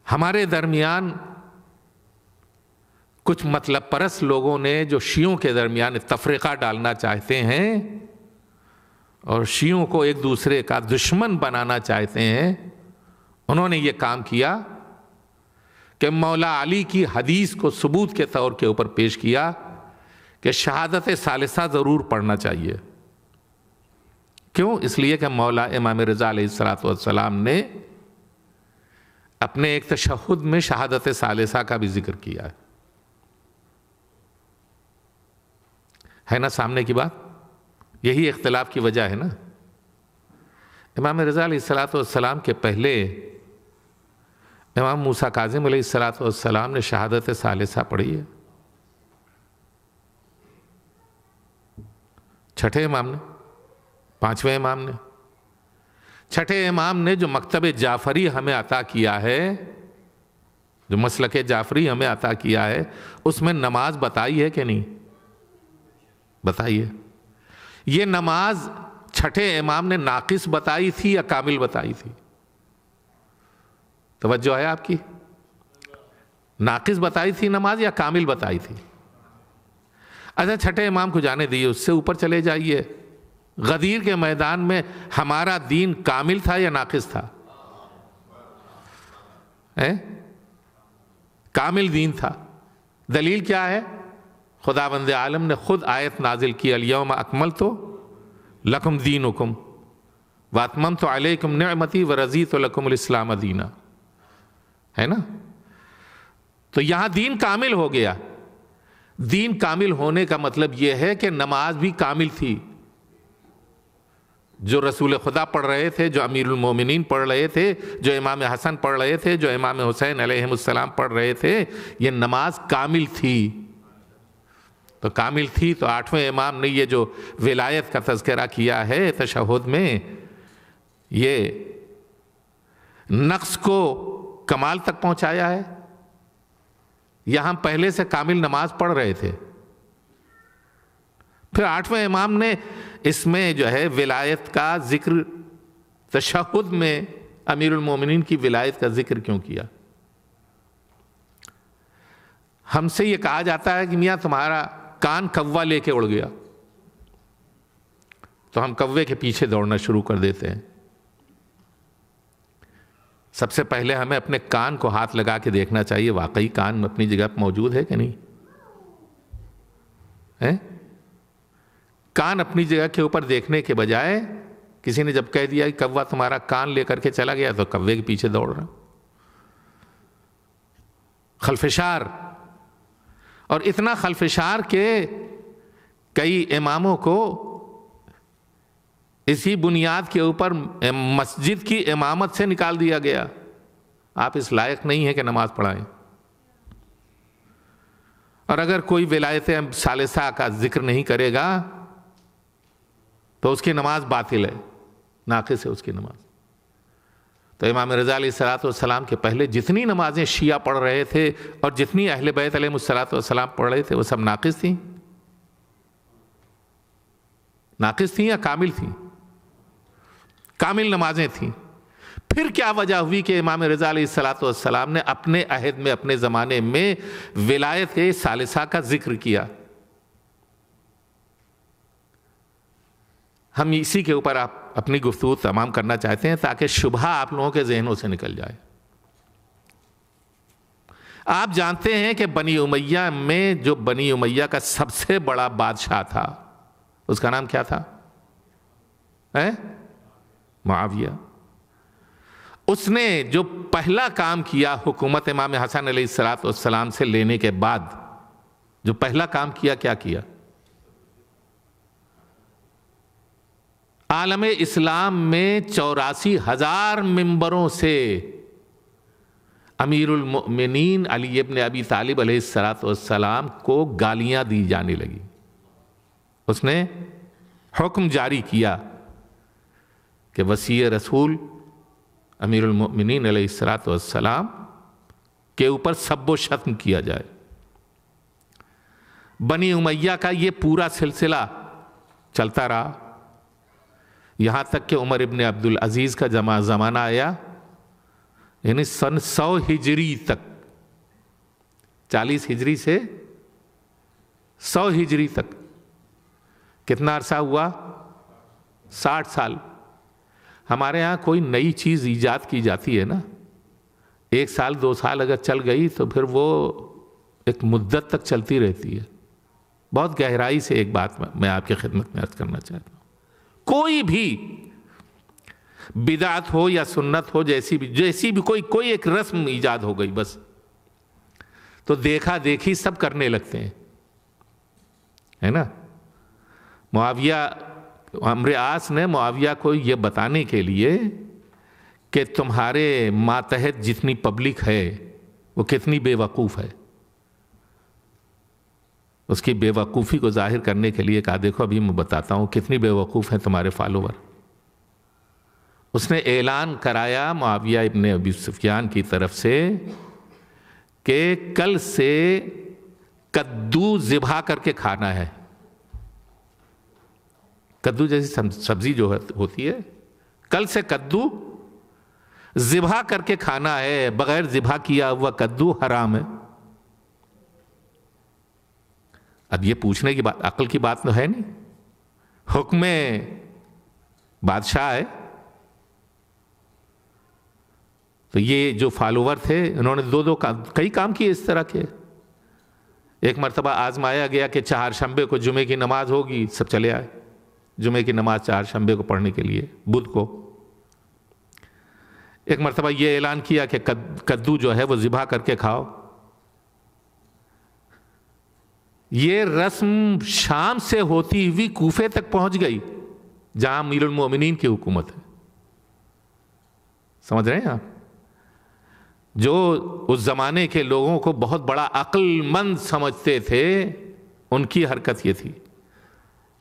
Speaker 8: ہمارے درمیان کچھ مطلب پرست لوگوں نے جو شیعوں کے درمیان تفرقہ ڈالنا چاہتے ہیں اور شیعوں کو ایک دوسرے کا دشمن بنانا چاہتے ہیں، انہوں نے یہ کام کیا کہ مولا علی کی حدیث کو ثبوت کے طور کے اوپر پیش کیا کہ شہادت ثالثہ ضرور پڑھنا چاہیے۔ کیوں؟ اس لیے کہ مولا امام رضا علیہ السلام نے اپنے ایک تشہد میں شہادت ثالثہ کا بھی ذکر کیا ہے۔ ہے نا سامنے کی بات؟ یہی اختلاف کی وجہ ہے نا. امام رضا علیہ الصلوۃ والسلام کے پہلے امام موسیٰ کاظم علیہ الصلوۃ والسلام نے شہادت ثالثہ پڑھی ہے. چھٹے امام نے، پانچویں امام نے، چھٹے امام نے جو مکتب جعفری ہمیں عطا کیا ہے، جو مسلک جعفری ہمیں عطا کیا ہے، اس میں نماز بتائی ہے کہ نہیں؟ بتائی ہے. یہ نماز چھٹے امام نے ناقص بتائی تھی یا کامل بتائی تھی؟ توجہ ہے آپ کی؟ ناقص بتائی تھی نماز یا کامل بتائی تھی؟ اچھا چھٹے امام کو جانے دیئے، اس سے اوپر چلے جائیے. غدیر کے میدان میں ہمارا دین کامل تھا یا ناقص تھا؟ کامل دین تھا. دلیل کیا ہے؟ خداوند عالم نے خود آیت نازل کی، الیوم اکملت لکم دینکم واتممت علیکم نعمتی ورضیت لکم الاسلام دینا، ہے نا؟ تو یہاں دین کامل ہو گیا. دین کامل ہونے کا مطلب یہ ہے کہ نماز بھی کامل تھی. جو رسول خدا پڑھ رہے تھے، جو امیر المومنین پڑھ رہے تھے، جو امام حسن پڑھ رہے تھے، جو امام حسین علیہ السلام پڑھ رہے تھے، یہ نماز کامل تھی. تو کامل تھی تو آٹھویں امام نے یہ جو ولایت کا تذکرہ کیا ہے تشہد میں، یہ نقص کو کمال تک پہنچایا ہے. یہاں پہلے سے کامل نماز پڑھ رہے تھے، پھر آٹھویں امام نے اس میں جو ہے ولایت کا ذکر، تشہد میں امیر المومنین کی ولایت کا ذکر کیوں کیا؟ ہم سے یہ کہا جاتا ہے کہ میاں تمہارا کان کوا لے کے اڑ گیا، تو ہم کوے کے پیچھے دوڑنا شروع کر دیتے ہیں. سب سے پہلے ہمیں اپنے کان کو ہاتھ لگا کے دیکھنا چاہیے واقعی کان اپنی جگہ موجود ہے کہ نہیں ہے؟ کان اپنی جگہ کے اوپر دیکھنے کے بجائے کسی نے جب کہہ دیا کہ کوا تمہارا کان لے کر کے چلا گیا تو کوے کے پیچھے دوڑ رہا. خلفشار، اور اتنا خلفشار کہ کئی اماموں کو اسی بنیاد کے اوپر مسجد کی امامت سے نکال دیا گیا. آپ اس لائق نہیں ہیں کہ نماز پڑھائیں. اور اگر کوئی ولایت ثالثہ کا ذکر نہیں کرے گا تو اس کی نماز باطل ہے، ناقص ہے اس کی نماز. تو امام رضا علیہ الصلوۃ والسلام کے پہلے جتنی نمازیں شیعہ پڑھ رہے تھے اور جتنی اہل بیت علیہ الصلوۃ والسلام پڑھ رہے تھے وہ سب ناقص تھیں؟ ناقص تھیں یا کامل تھیں؟ کامل نمازیں تھیں. پھر کیا وجہ ہوئی کہ امام رضا علیہ الصلوۃ والسلام نے اپنے عہد میں، اپنے زمانے میں ولایت ثالثہ کا ذکر کیا؟ ہم اسی کے اوپر اپنی گفتگو تمام کرنا چاہتے ہیں تاکہ شبہ آپ لوگوں کے ذہنوں سے نکل جائے. آپ جانتے ہیں کہ بنی امیہ میں جو بنی امیہ کا سب سے بڑا بادشاہ تھا اس کا نام کیا تھا؟ معاویہ. اس نے جو پہلا کام کیا حکومت امام حسن علیہ الصلوۃ والسلام سے لینے کے بعد، جو پہلا کام کیا، کیا کیا؟ عالم اسلام میں 84,000 ممبروں سے امیر المؤمنین علی ابن ابی طالب علیہ الصلوۃ والسلام کو گالیاں دی جانے لگی. اس نے حکم جاری کیا کہ وصی رسول امیر المؤمنین علیہ الصلوۃ والسلام کے اوپر سب و شتم کیا جائے. بنی امیہ کا یہ پورا سلسلہ چلتا رہا یہاں تک کہ عمر ابن عبد العزیز کا زمانہ آیا، یعنی سن 100 ہجری تک، 40 ہجری سے 100 ہجری تک کتنا عرصہ ہوا؟ 60 سال. ہمارے ہاں کوئی نئی چیز ایجاد کی جاتی ہے نا، 1 سال 2 سال اگر چل گئی تو پھر وہ ایک مدت تک چلتی رہتی ہے. بہت گہرائی سے ایک بات میں آپ کی خدمت میں عرض کرنا چاہتا ہوں. کوئی بھی بدعت ہو یا سنت ہو، جیسی بھی کوئی ایک رسم ایجاد ہو گئی بس تو دیکھا دیکھی سب کرنے لگتے ہیں، ہے نا؟ معاویہ عمرو عاص نے معاویہ کو یہ بتانے کے لیے کہ تمہارے ماتحت جتنی پبلک ہے وہ کتنی بے وقوف ہے، اس کی بے وقوفی کو ظاہر کرنے کے لیے کہا دیکھو ابھی میں بتاتا ہوں کتنی بے وقوف ہیں تمہارے فالوور. اس نے اعلان کرایا معاویہ ابن ابی سفیان کی طرف سے کہ کل سے کدو ذبح کر کے کھانا ہے. کدو جیسی سبزی جو ہوتی ہے، کل سے کدو ذبح کر کے کھانا ہے، بغیر ذبح کیا ہوا کدو حرام ہے. اب یہ پوچھنے کی بات عقل کی بات تو ہے نہیں، حکم بادشاہ ہے. تو یہ جو فالوور تھے انہوں نے کئی کام کیے اس طرح کے. ایک مرتبہ آزمایا گیا کہ چہارشنبے کو جمعے کی نماز ہوگی، سب چلے آئے جمعے کی نماز چہارشنبے کو پڑھنے کے لیے، بدھ کو. ایک مرتبہ یہ اعلان کیا کہ کدو جو ہے وہ ذبح کر کے کھاؤ. یہ رسم شام سے ہوتی ہوئی کوفے تک پہنچ گئی جہاں امیر المومنین کی حکومت ہے. سمجھ رہے ہیں آپ؟ جو اس زمانے کے لوگوں کو بہت بڑا عقل مند سمجھتے تھے ان کی حرکت یہ تھی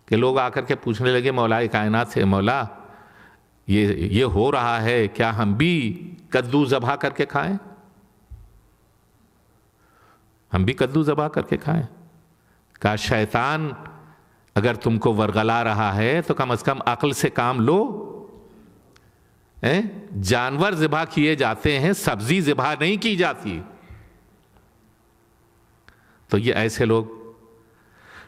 Speaker 8: کہ لوگ آ کر کے پوچھنے لگے مولا کائنات سے، مولا یہ ہو رہا ہے، کیا ہم بھی کدو ذبح کر کے کھائیں؟ ہم بھی کدو ذبح کر کے کھائیں؟ کہا شیطان اگر تم کو ورغلا رہا ہے تو کم از کم عقل سے کام لو. جانور ذبح کیے جاتے ہیں، سبزی ذبح نہیں کی جاتی. تو یہ ایسے لوگ،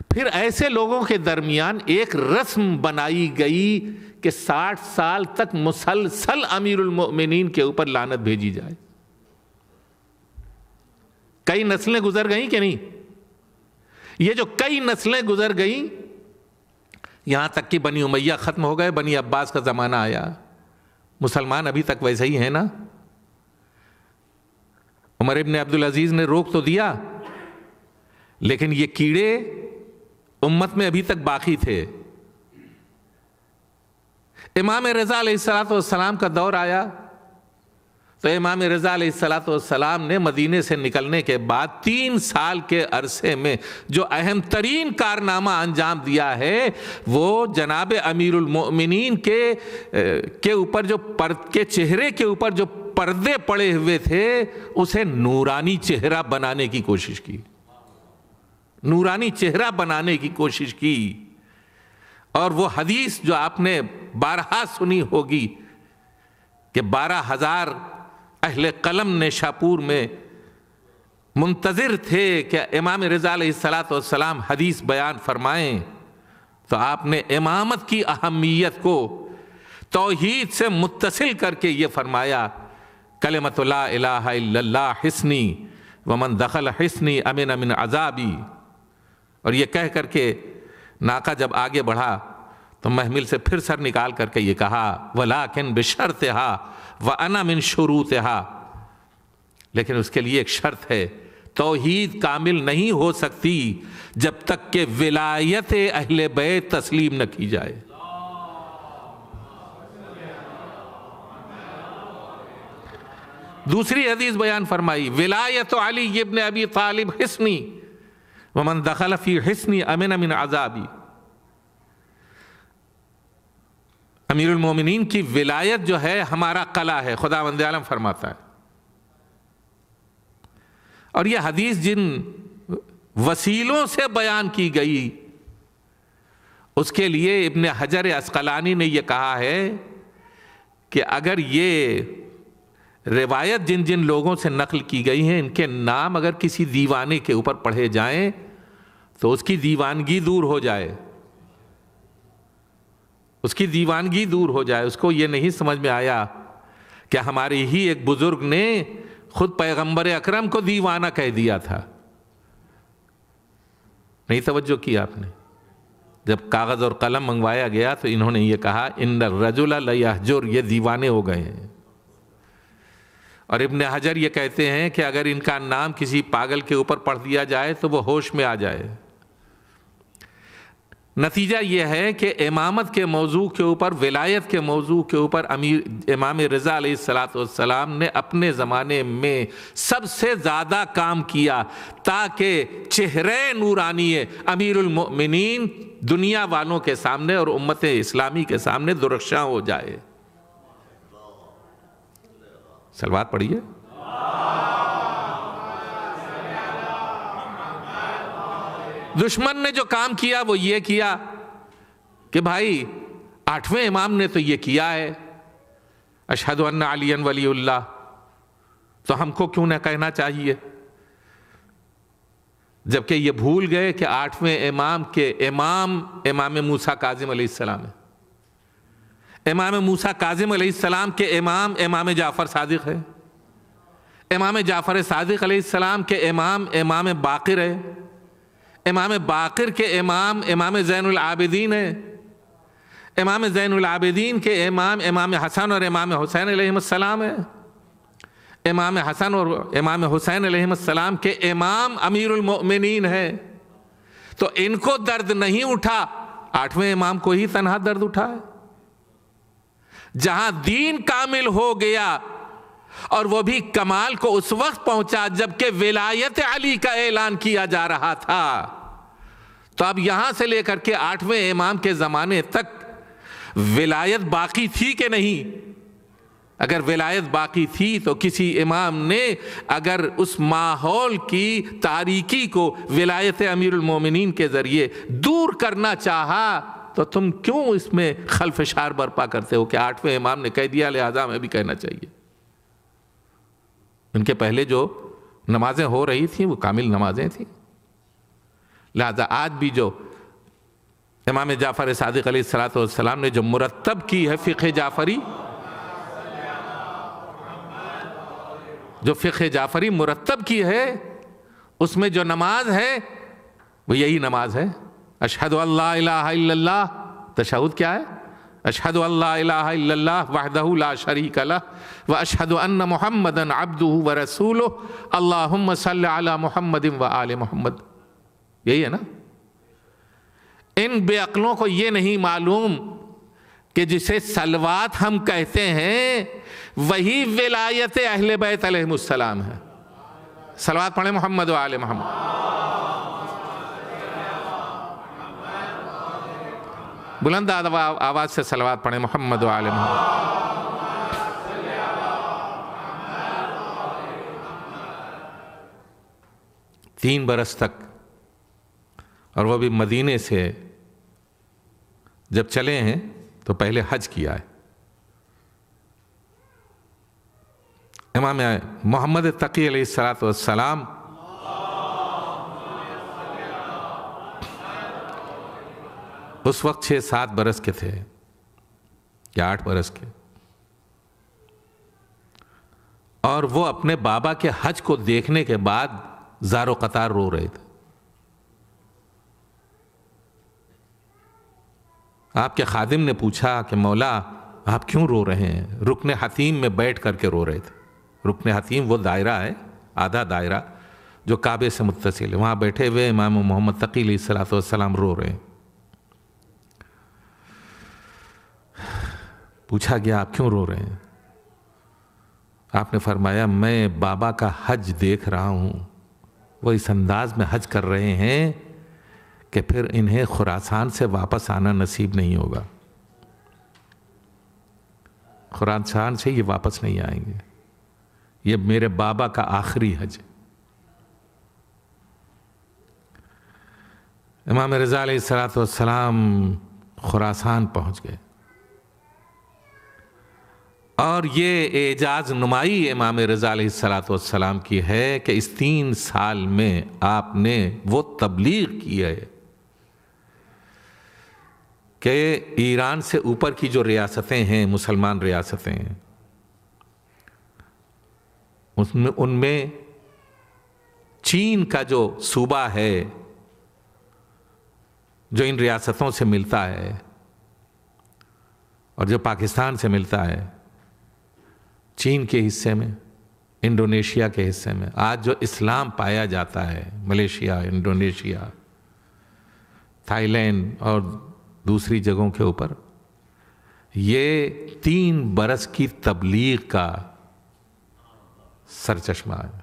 Speaker 8: پھر ایسے لوگوں کے درمیان ایک رسم بنائی گئی کہ 60 سال تک مسلسل امیر المؤمنین کے اوپر لعنت بھیجی جائے. کئی نسلیں گزر گئیں کہ نہیں؟ یہ جو کئی نسلیں گزر گئیں، یہاں تک کہ بنی امیہ ختم ہو گئے، بنی عباس کا زمانہ آیا. مسلمان ابھی تک ویسے ہی ہیں نا. عمر ابن عبدالعزیز نے روک تو دیا لیکن یہ کیڑے امت میں ابھی تک باقی تھے. امام رضا علیہ السلام کا دور آیا تو امام رضا علیہ السلام نے مدینے سے نکلنے کے بعد 3 سال کے عرصے میں جو اہم ترین کارنامہ انجام دیا ہے وہ جناب امیر المؤمنین کے اوپر کے چہرے کے اوپر جو پردے پڑے ہوئے تھے اسے نورانی چہرہ بنانے کی کوشش کی. نورانی چہرہ بنانے کی کوشش کی. اور وہ حدیث جو آپ نے بارہا سنی ہوگی کہ 12,000 اہل قلم نے شاپور میں منتظر تھے کہ امام رضا علیہ السلام حدیث بیان فرمائیں، تو آپ نے امامت کی اہمیت کو توحید سے متصل کر کے یہ فرمایا کلمۃ لا الہ الا اللہ حصنی ومن دخل حصنی امن من عذابی. اور یہ کہہ کر کے ناقہ جب آگے بڑھا تو محمل سے پھر سر نکال کر کے یہ کہا ولیکن بشرطہا وانا من شروطہا. لیکن اس کے لیے ایک شرط ہے، توحید کامل نہیں ہو سکتی جب تک کہ ولایت اہل بیت تسلیم نہ کی جائے. دوسری حدیث بیان فرمائی ولایت علی ابن ابی طالب حصنی ومن دخل فی حصنی امن من عذابی. امیر المومنین کی ولایت جو ہے ہمارا قلعہ ہے، خداوند عالم فرماتا ہے. اور یہ حدیث جن وسیلوں سے بیان کی گئی اس کے لیے ابن حجر عسقلانی نے یہ کہا ہے کہ اگر یہ روایت جن جن لوگوں سے نقل کی گئی ہیں ان کے نام اگر کسی دیوانے کے اوپر پڑھے جائیں تو اس کی دیوانگی دور ہو جائے، اس کی دیوانگی دور ہو جائے. اس کو یہ نہیں سمجھ میں آیا کہ ہمارے ہی ایک بزرگ نے خود پیغمبر اکرم کو دیوانہ کہہ دیا تھا. نہیں توجہ کیا آپ نے؟ جب کاغذ اور قلم منگوایا گیا تو انہوں نے یہ کہا ان الرجل لیہجر، یہ دیوانے ہو گئے ہیں. اور ابن حجر یہ کہتے ہیں کہ اگر ان کا نام کسی پاگل کے اوپر پڑھ دیا جائے تو وہ ہوش میں آ جائے. نتیجہ یہ ہے کہ امامت کے موضوع کے اوپر، ولایت کے موضوع کے اوپر امام رضا علیہ الصلاۃ والسلام نے اپنے زمانے میں سب سے زیادہ کام کیا تاکہ چہرے نورانی امیر المؤمنین دنیا والوں کے سامنے اور امت اسلامی کے سامنے درخشاں ہو جائے. صلوات پڑھیے. دشمن نے جو کام کیا وہ یہ کیا کہ بھائی 8ویں امام نے تو یہ کیا ہے، اشہد ان علی ولی اللہ، تو ہم کو کیوں نہ کہنا چاہیے؟ جبکہ یہ بھول گئے کہ 8ویں امام کے امام موسیٰ کاظم علیہ السلام ہے. امام موسیٰ کاظم علیہ السلام کے امام جعفر صادق ہے. امام جعفر صادق علیہ السلام کے امام باقر ہے. امام باقر کے امام زین العابدین ہے. امام زین العابدین کے امام حسن اور امام حسین علیہ السلام ہے. امام حسن اور امام حسین علیہ السلام کے امام امیر المؤمنین ہے. تو ان کو درد نہیں اٹھا، 8ویں امام کو ہی تنہا درد اٹھا ہے. جہاں دین کامل ہو گیا، اور وہ بھی کمال کو اس وقت پہنچا جبکہ ولایت علی کا اعلان کیا جا رہا تھا. تو اب یہاں سے لے کر کے 8ویں امام کے زمانے تک ولایت باقی تھی کہ نہیں؟ اگر ولایت باقی تھی تو کسی امام نے اگر اس ماحول کی تاریکی کو ولایت امیر المومنین کے ذریعے دور کرنا چاہا تو تم کیوں اس میں خلفشار برپا کرتے ہو کہ 8ویں امام نے کہہ دیا لہذا ہمیں بھی کہنا چاہیے؟ ان کے پہلے جو نمازیں ہو رہی تھیں وہ کامل نمازیں تھیں. لہذا آج بھی جو امام جعفر صادق علیہ السلام نے جو مرتب کی ہے فقہ جعفری، جو فقہ جعفری مرتب کی ہے، اس میں جو نماز ہے وہ یہی نماز ہے. اشہد ان لا الہ الا اللہ، تشہد کیا ہے؟ اشہد ان لا الہ الا اللہ وحدہ لا شریک لہ واشہد ان محمدا عبدہ ورسولہ اللہم صل علی محمد وآل محمد. یہی ہے نا. ان بے عقلوں کو یہ نہیں معلوم کہ جسے صلوات ہم کہتے ہیں وہی ولایت اہل بیت علیہم السلام ہے. صلوات پڑھیں محمد وآل محمد. بلند آواز سے صلوات پڑھیں محمد وآل محمد. 3 برس تک، اور وہ بھی مدینے سے جب چلے ہیں تو پہلے حج کیا ہے. امام محمد تقی علیہ السلام اس وقت 6-7 برس کے تھے یا 8 برس کے، اور وہ اپنے بابا کے حج کو دیکھنے کے بعد زار و قطار رو رہے تھے. آپ کے خادم نے پوچھا کہ مولا آپ کیوں رو رہے ہیں؟ رکن حتیم میں بیٹھ کر کے رو رہے تھے. رکن حتیم وہ دائرہ ہے، آدھا دائرہ جو کعبے سے متصل ہے، وہاں بیٹھے ہوئے امام محمد تقی علیہ السلام رو رہے ہیں. پوچھا گیا آپ کیوں رو رہے ہیں؟ آپ نے فرمایا میں بابا کا حج دیکھ رہا ہوں، وہ اس انداز میں حج کر رہے ہیں کہ پھر انہیں خراسان سے واپس آنا نصیب نہیں ہوگا. خراسان سے یہ واپس نہیں آئیں گے. یہ میرے بابا کا آخری حج ہے. امام رضا علیہ السلام خراسان پہنچ گئے، اور یہ اعجاز نمائی امام رضا علیہ السلام کی ہے کہ اس 3 سال میں آپ نے وہ تبلیغ کی ہے کہ ایران سے اوپر کی جو ریاستیں ہیں، مسلمان ریاستیں ہیں، ان میں چین کا جو صوبہ ہے جو ان ریاستوں سے ملتا ہے اور جو پاکستان سے ملتا ہے، چین کے حصے میں، انڈونیشیا کے حصے میں آج جو اسلام پایا جاتا ہے، ملیشیا، انڈونیشیا، تھائی لینڈ اور دوسری جگہوں کے اوپر، یہ 3 برس کی تبلیغ کا سرچشمہ ہے۔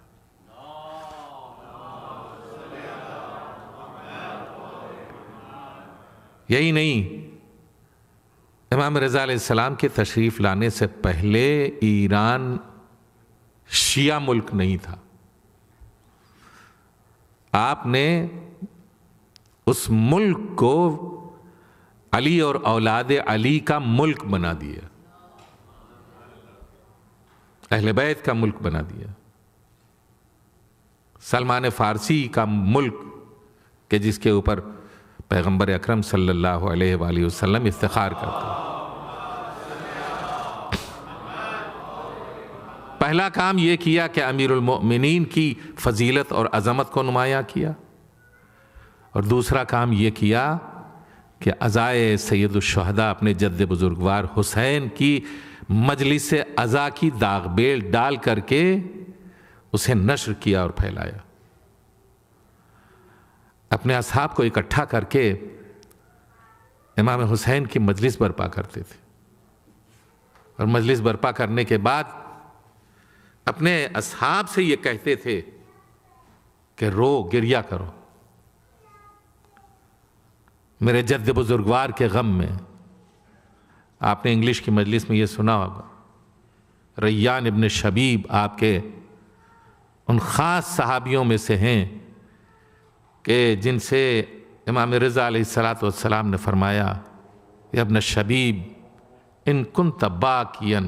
Speaker 8: یہی نہیں، امام رضا علیہ السلام کے تشریف لانے سے پہلے ایران شیعہ ملک نہیں تھا۔ آپ نے اس ملک کو علی اور اولاد علی کا ملک بنا دیا، اہل بیت کا ملک بنا دیا، سلمان فارسی کا ملک کہ جس کے اوپر پیغمبر اکرم صلی اللہ علیہ وآلہ وسلم افتخار کرتے ہیں۔ پہلا کام یہ کیا کہ امیر المؤمنین کی فضیلت اور عظمت کو نمایاں کیا، اور دوسرا کام یہ کیا کہ عزائے سید الشہداء اپنے جد بزرگوار حسین کی مجلس عزا کی داغ بیل ڈال کر کے اسے نشر کیا اور پھیلایا۔ اپنے اصحاب کو اکٹھا کر کے امام حسین کی مجلس برپا کرتے تھے، اور مجلس برپا کرنے کے بعد اپنے اصحاب سے یہ کہتے تھے کہ رو، گریہ کرو میرے جد بزرگوار کے غم میں۔ آپ نے انگلش کی مجلس میں یہ سنا ہوگا، ریان ابن شبیب آپ کے ان خاص صحابیوں میں سے ہیں کہ جن سے امام رضا علیہ السلام نے فرمایا، یا ابن شبیب ان کنت باکیا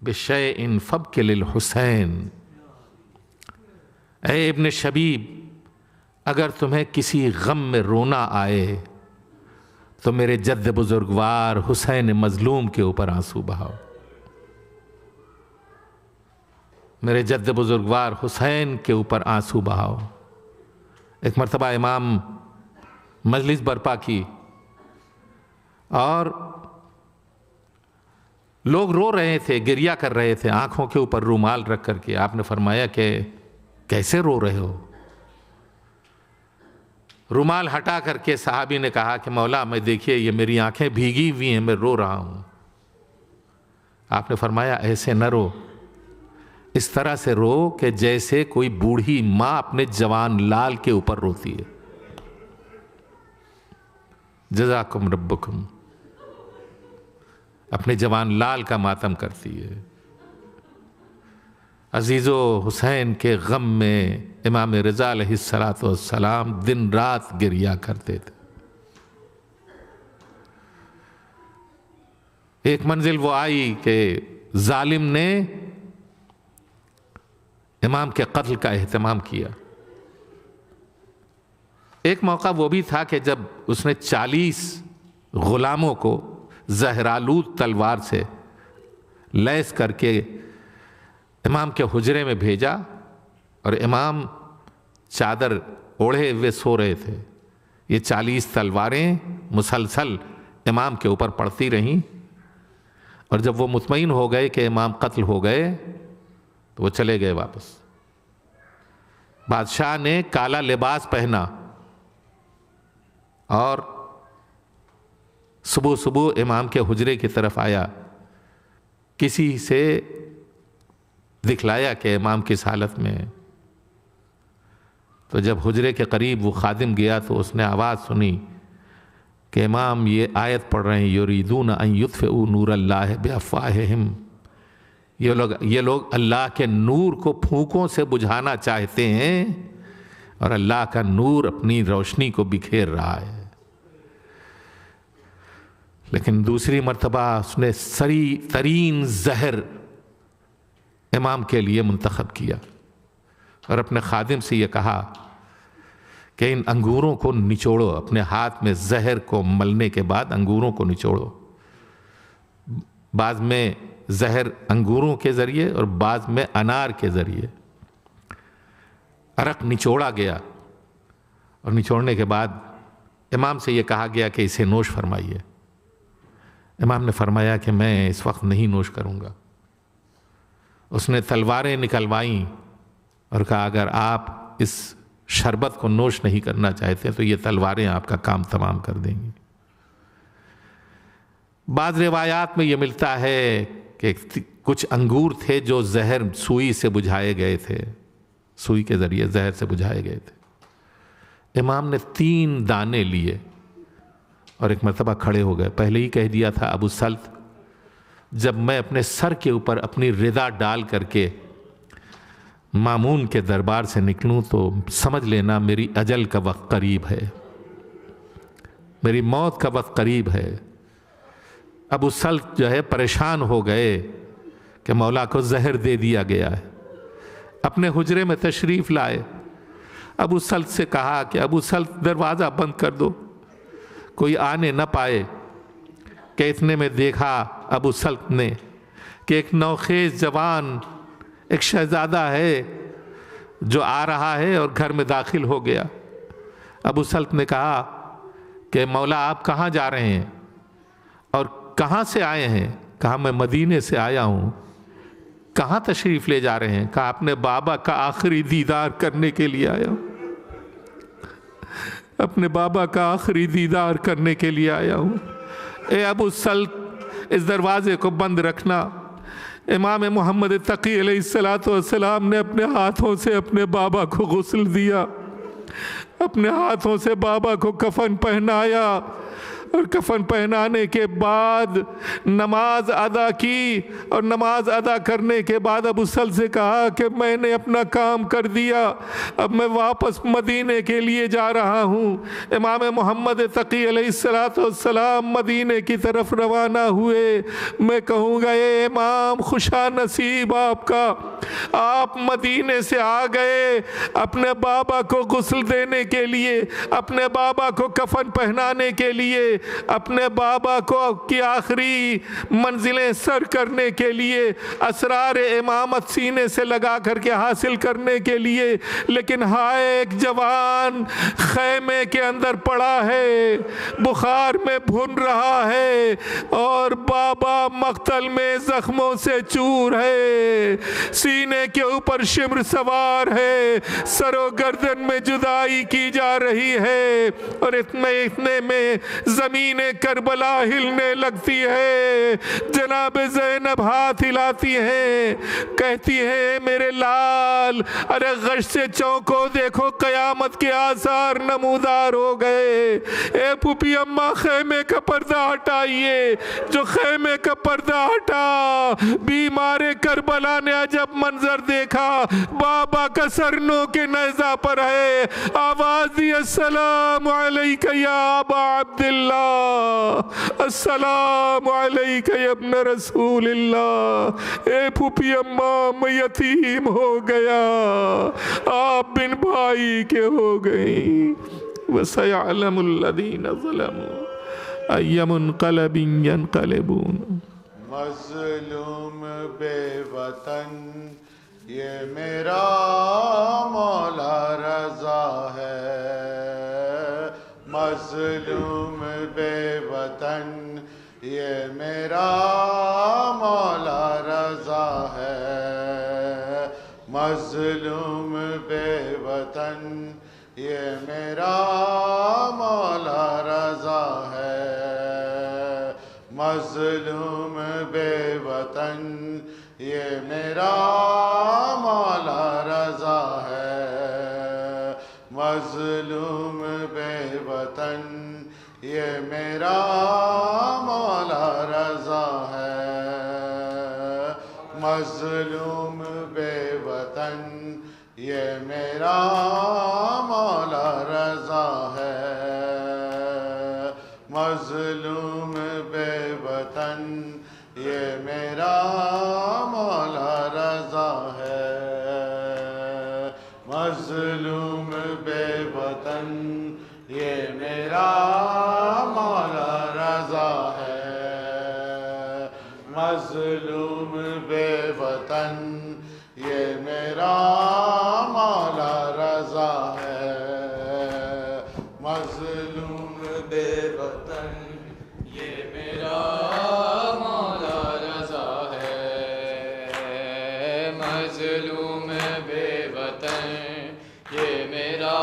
Speaker 8: بشیء فابکی للحسین، اے ابن شبیب اگر تمہیں کسی غم میں رونا آئے تو میرے جد بزرگوار حسین مظلوم کے اوپر آنسو بہاؤ، میرے جد بزرگوار حسین کے اوپر آنسو بہاؤ۔ ایک مرتبہ امام مجلس برپا کی اور لوگ رو رہے تھے، گریہ کر رہے تھے، آنکھوں کے اوپر رومال رکھ کر کے۔ آپ نے فرمایا کہ کیسے رو رہے ہو؟ رومال ہٹا کر کے صحابی نے کہا کہ مولا میں دیکھیے یہ میری آنکھیں بھیگی ہوئی ہیں، میں رو رہا ہوں۔ آپ نے فرمایا ایسے نہ رو، اس طرح سے رو کہ جیسے کوئی بوڑھی ماں اپنے جوان لال کے اوپر روتی ہے۔ جزاکم ربکم، اپنے جوان لال کا ماتم کرتی ہے۔ عزیزو، حسین کے غم میں امام رضا علیہ السلام دن رات گریہ کرتے تھے۔ ایک منزل وہ آئی کہ ظالم نے امام کے قتل کا اہتمام کیا۔ ایک موقع وہ بھی تھا کہ جب اس نے 40 غلاموں کو زہرآلود تلوار سے لیس کر کے امام کے حجرے میں بھیجا، اور امام چادر اوڑھے ہوئے سو رہے تھے۔ یہ 40 تلواریں مسلسل امام کے اوپر پڑتی رہیں، اور جب وہ مطمئن ہو گئے کہ امام قتل ہو گئے تو وہ چلے گئے واپس۔ بادشاہ نے کالا لباس پہنا اور صبح صبح امام کے حجرے کی طرف آیا، کسی سے دکھلایا کہ امام کس حالت میں ہے۔ تو جب حجرے کے قریب وہ خادم گیا تو اس نے آواز سنی کہ امام یہ آیت پڑھ رہے ہیں، یریدون ان یطفئوا نور اللہ بافواہہم، یہ لوگ اللہ کے نور کو پھونکوں سے بجھانا چاہتے ہیں، اور اللہ کا نور اپنی روشنی کو بکھیر رہا ہے۔ لیکن دوسری مرتبہ اس نے سری ترین زہر امام کے لیے منتخب کیا، اور اپنے خادم سے یہ کہا کہ ان انگوروں کو نچوڑو، اپنے ہاتھ میں زہر کو ملنے کے بعد انگوروں کو نچوڑو۔ بعض میں زہر انگوروں کے ذریعے اور بعض میں انار کے ذریعے عرق نچوڑا گیا، اور نچوڑنے کے بعد امام سے یہ کہا گیا کہ اسے نوش فرمائیے۔ امام نے فرمایا کہ میں اس وقت نہیں نوش کروں گا۔ اس نے تلواریں نکلوائیں اور کہا اگر آپ اس شربت کو نوش نہیں کرنا چاہتے تو یہ تلواریں آپ کا کام تمام کر دیں گی۔ بعض روایات میں یہ ملتا ہے کہ کچھ انگور تھے جو زہر سوئی سے بجھائے گئے تھے، سوئی کے ذریعے زہر سے بجھائے گئے تھے۔ امام نے 3 دانے لیے اور ایک مرتبہ کھڑے ہو گئے۔ پہلے ہی کہہ دیا تھا ابو سلط، جب میں اپنے سر کے اوپر اپنی رضا ڈال کر کے مامون کے دربار سے نکلوں تو سمجھ لینا میری اجل کا وقت قریب ہے، میری موت کا وقت قریب ہے۔ ابو سلط جو ہے پریشان ہو گئے کہ مولا کو زہر دے دیا گیا ہے، اپنے حجرے میں تشریف لائے۔ ابو سلط سے کہا کہ ابو سلط دروازہ بند کر دو، کوئی آنے نہ پائے، کہ اتنے میں دیکھا ابو سلط نے کہ ایک نوخیز جوان، ایک شہزادہ ہے جو آ رہا ہے اور گھر میں داخل ہو گیا۔ ابو سلط نے کہا کہ مولا آپ کہاں جا رہے ہیں اور کہاں سے آئے ہیں؟ کہا میں مدینے سے آیا ہوں۔ کہاں تشریف لے جا رہے ہیں؟ کہا اپنے بابا کا آخری دیدار کرنے کے لیے آیا ہوں، اپنے بابا کا آخری دیدار کرنے کے لیے آیا ہوں۔ اے ابو سلط اس دروازے کو بند رکھنا۔ امام محمد تقی علیہ السلام نے اپنے ہاتھوں سے اپنے بابا کو غسل دیا، اپنے ہاتھوں سے بابا کو کفن پہنایا، اور کفن پہنانے کے بعد نماز ادا کی، اور نماز ادا کرنے کے بعد ابو سلط سے کہا کہ میں نے اپنا کام کر دیا، اب میں واپس مدینے کے لیے جا رہا ہوں۔ امام محمد تقی علیہ السلام مدینے کی طرف روانہ ہوئے۔ میں کہوں گا اے امام خوشا نصیب آپ کا، آپ مدینے سے آ گئے اپنے بابا کو غسل دینے کے لیے، اپنے بابا کو کفن پہنانے کے لیے، اپنے بابا کو کی آخری منزلیں سر کرنے کے لیے، اسرار امامت سینے سے لگا کر کے حاصل کرنے کے لیے، لیکن ہائے ایک جوان خیمے کے اندر پڑا ہے، بخار میں بھن رہا ہے، اور بابا مقتل میں زخموں سے چور ہے، سینے کے اوپر شمر سوار ہے، سر و گردن میں جدائی کی جا رہی ہے، اور اتنے میں زمین کربلا ہلنے لگتی ہے۔ جناب زینب ہاتھ ہلاتی ہیں، کہتی ہیں میرے لال، ارے غش سے چونکو، دیکھو قیامت کے آثار نمودار ہو گئے۔ اے پھوپھی اماں خیمے کا پردہ ہٹائیے۔ جو خیمے کا پردہ ہٹا، بیمار کربلا نے عجب منظر دیکھا، بابا کا سرنوں کے نیزہ پر ہے، آواز دی السلام علیکہ یا ابا عبداللہ، السلام علیکہ یا ابن رسول اللہ۔ اے پھوپھی اماں میں یتیم ہو گیا، آپ بن بھائی کے ہو گئی۔ وَسَيَعْلَمُ الَّذِينَ ظَلَمُوا أَيَّ مُنْقَلَبٍ يَنْقَلِبُونَ۔
Speaker 4: مظلوم بے وطن یہ میرا مولا رضا ہے، مظلوم بے وطن یہ میرا مولا رضا ہے، مظلوم بے وطن یہ میرا مولا رضا ہے، مظلوم بے وطن یہ میرا مولا رضا ہے، مظلوم بے وطن یہ میرا مولا رضا ہے، مظلوم بے وطن یہ میرا مولا رضا ہے، مظلوم بے وطن یہ میرا مولا رضا ہے، مظلوم بے وطن یہ میرا مولا رضا ہے، مظلوم بے وطن یہ میرا مولا رضا ہے، مظلوم بے وطن یہ میرا مولا رضا ہے، مظلوم بے وطن یہ میرا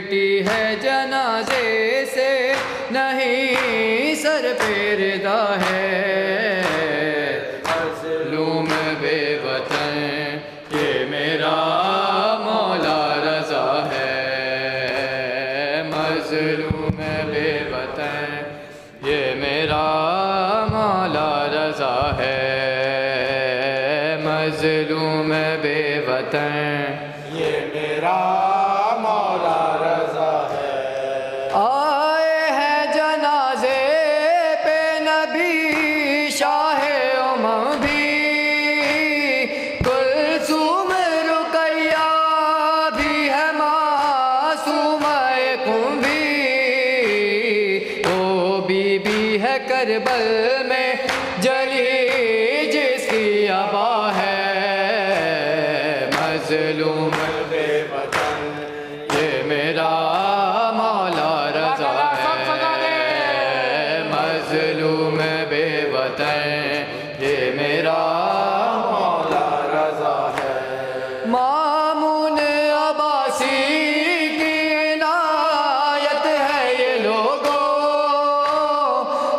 Speaker 9: بیٹی ہے جنازے سے نہیں سر پیردہ ہے مظلوم بے وطن یہ میرا مولا رضا ہے مظلوم بے وطن یہ میرا مولا رضا ہے مظلوم بے وطن
Speaker 4: یہ میرا مولا رضا ہے
Speaker 9: آئے ہیں جنازے پہ نبی شاہ امم بھی کلثوم رقیہ بھی ہے معصومہ کم بھی وہ بی بی ہے کربل میں جلی جس کی ابا ہے مظلوم
Speaker 4: بے وطن
Speaker 9: یہ میرا مولا رضا ہے مظلوم بے وطن یہ میرا
Speaker 4: مولا رضا ہے
Speaker 9: مامون عباسی کی عنایت ہے یہ لوگوں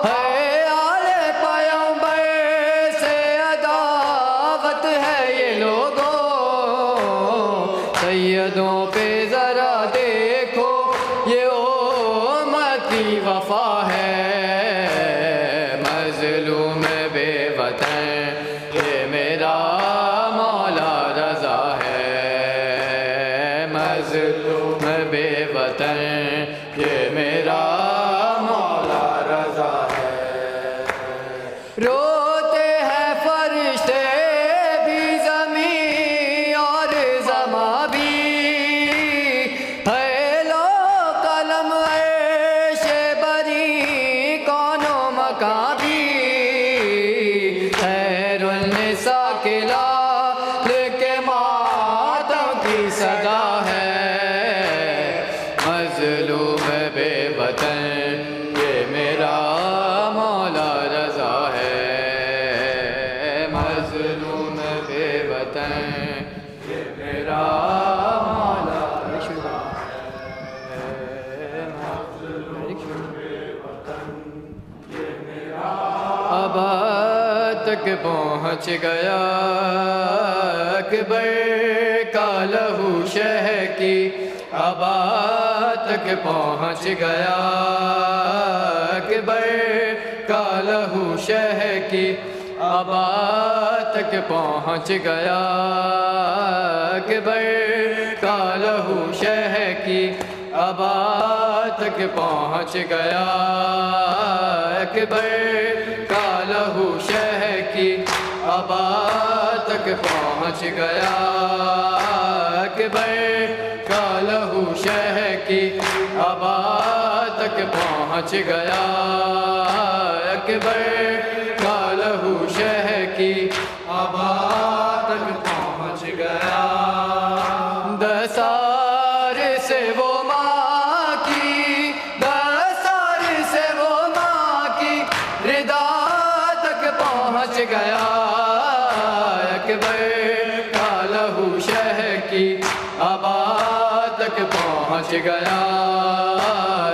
Speaker 9: ہے آل پیغمبر سے عداوت ہے یہ لوگوں سیدوں پہ ذرا دیکھو یہ امت کی وفا ہے مظلوم بے وطن یہ میرا مولا رضا ہے مظلوم بے وطن یہ میرا مولا
Speaker 4: رضا ہے
Speaker 9: روتے ہیں فرشتے بھی زمین اور زماں بھی ہے لو قلم عیش بری کون و مکان بھی خیر النساء کے لال کے ماتم کی صدا ہے مظلوم بے وطن یہ میرا مولا رضا ہے مظلوم بے وطن یہ میرا مولا رضا ہے ابا تک پہنچ گیا اکبر کا لہو شہ کی ابا تک پہنچ گیا اکبر کا لہو شہ کی ابا تک پہنچ گیا اکبر کا لہو شہ کی ابا تک پہنچ گیا اکبر کا لہو شہ کی ابا تک پہنچ گیا اکبر کا لہو شہ کی ابا تک پہنچ گیا اکبر کا لہو شہ کی ابا تک پہنچ گیا دسار سے وہ ماں کی دسار سے وہ ماں کی ردا تک پہنچ گیا اکبر کا لہو شہ کی ابا تک پہنچ گیا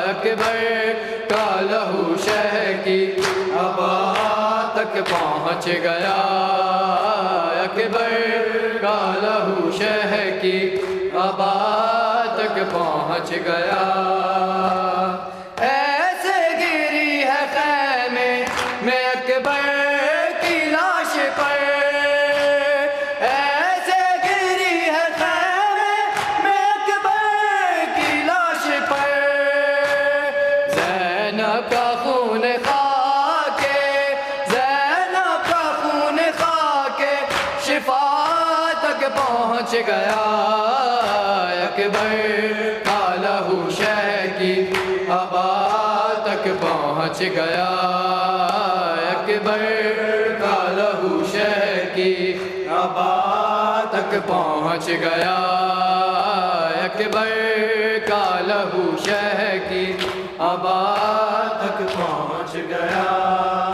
Speaker 9: اکبر کا لہو شہ کی ابا تک پہنچ گیا اکبر کا لہو شہ کی ابا تک پہنچ گیا ایسے گری ہے خیمے میں اکبر کی لاش پر ایسے گری ہے خیمے میں اکبر کی لاش پر زینب کا خون خاکے زینب کا خون خاکے شفا تک پہنچ گیا اکبر کا لہو شہ کی ابا تک پہنچ گیا اکبر کا لہو شہ کی ابا تک پہنچ گیا اکبر کا لہو شہ کی ابا تک پہنچ گیا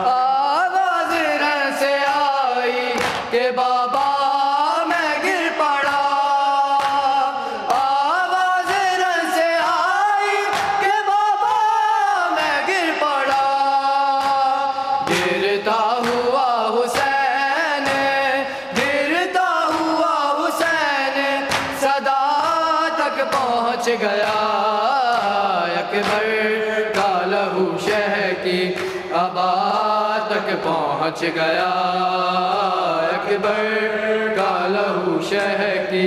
Speaker 9: آواز رن سے آئی کہ بابا میں گر پڑا آواز رن سے آئی گیا اکبر کا لہو شہ کی آباد تک پہنچ گیا اکبر کا لہو شہ کی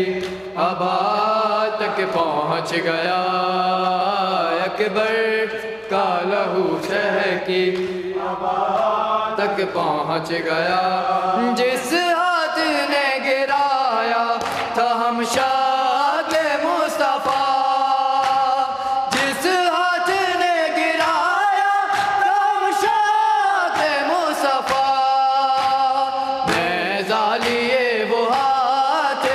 Speaker 9: آباد تک پہنچ گیا اکبر کا لہو شہ کی آباد تک پہنچ گیا جس ہاتھ نے گرایا تھا ہم شاد مصطفیٰ جس ہاتھ نے گرایا تھا ہم شاد مصطفیٰ نیز لیے وہ ہاتھ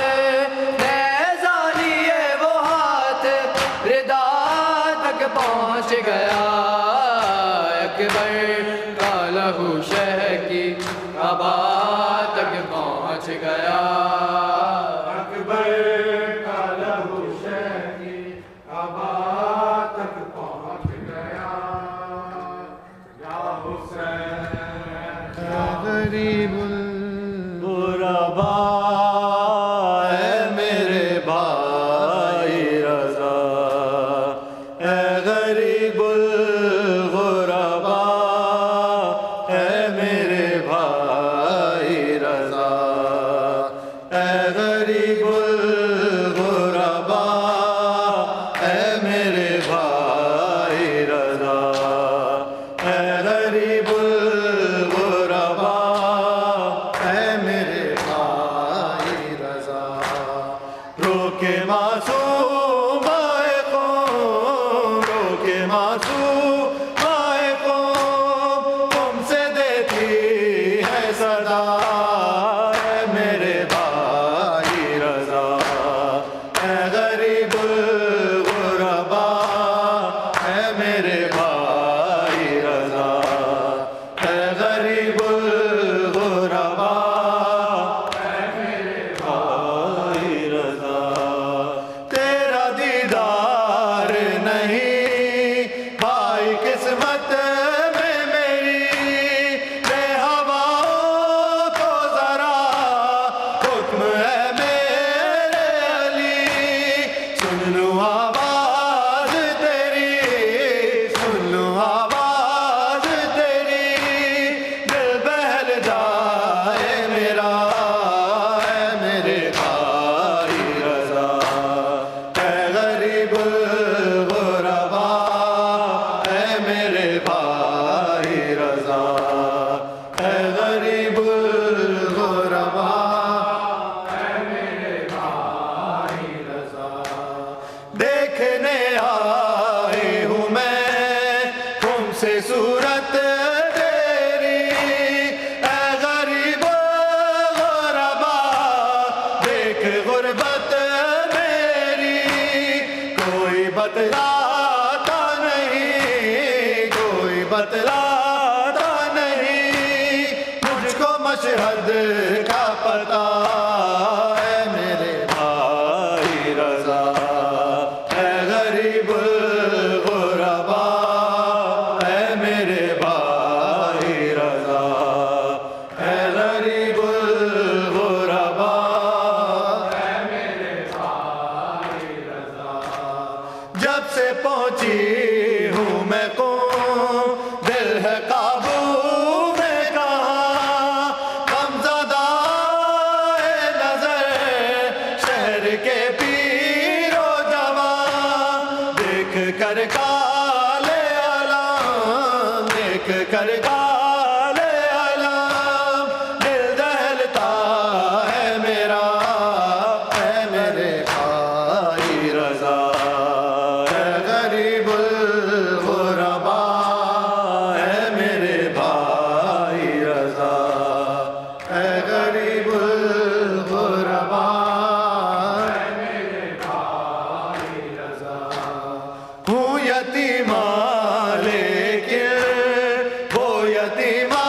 Speaker 9: نیز لیے وہ ہاتھ ردا تک پہنچ گیا اکبر کا لہو شہ کی آباد تک پہنچ گیا اکبر کا لہو شہ کی آباد تک پہنچ گیا یا حسین یا غریب الغرباء اے میرے بھائی رضا اے غریب الغرباء اے میرے بھائی رضا اے غریب الغرباء اے میرے بھائی رضا اے غریب الغرباء اے میرے بھائی رضا رو کے معصوم آئے قوم رو کے معصوم آئے قوم تم سے دیتی ہے صدا اے میرے بھائی رضا اے غریب الغرباء اے میرے بھائی رضا اے غریب الغرباء اے میرے بھائی رضا تیرا دیدار نہیں بھائی قسمت میں میری بے ہواؤں کو ذرا حکم ہے میرے علی سن لوں آواز تیری سن لوں آواز تیری دل بہل جائے میرا اے میرے بھائی رضا اے غریب الغرباء اے میرے بھائی رضا اے غریب الغرباء اے میرے بھائی رضا دیکھنے آئی ہوں میں تم سے صورت تیری اے غریب الغرباء دیکھ غربت میری کوئی بتلاتا نہیں کوئی بتلاتا نہیں مجھ کو مشہد کا پتہ اے میرے بھائی رضا اے غریب الغرباء اے میرے بھائی رضا اے غریب الغرباء اے میرے بھائی رضا جب سے پہنچی ہوں میں قوم دل ہے قابو میں کہاں غمزدہ نظر شہر کے پیر و جوان دیکھ کر کالے علام دیکھ کر کالے علام دل دہلتا ہے میرا اے میرے بھائی رضا اے غریب الغرباء اے میرے بھائی رضا اے غریب الغرباء اے میرے بھائی رضا ہوں یتیمہ لیکن وہ یتیمہ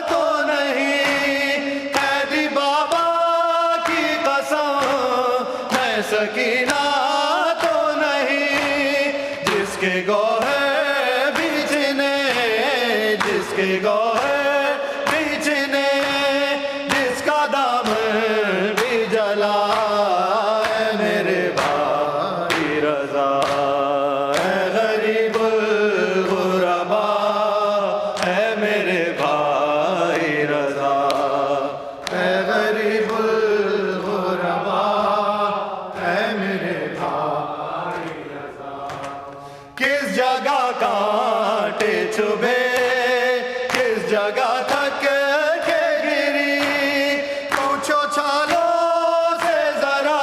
Speaker 9: تو نہیں قیدی بابا کی قسم میں سکینہ تو نہیں جس کے گوہر بیچنے جس کے گوہر بیچنے جس کا دامن بھی جلا اے میرے بھائی رضا
Speaker 10: کس جگہ کانٹے چبھے کس جگہ تک کے گری پوچھو چھالوں سے ذرا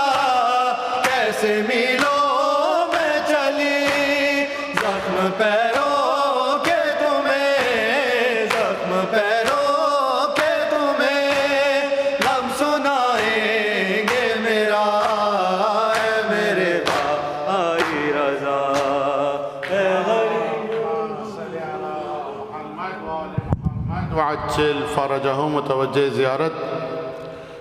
Speaker 10: کیسے میلوں میں چلی زخم پیروں کے تمہیں زخم پیروں کے تمہیں غم سنائیں گے میرا اے میرے بھائی رضا
Speaker 4: وعجل فرجهم متوجه زيارت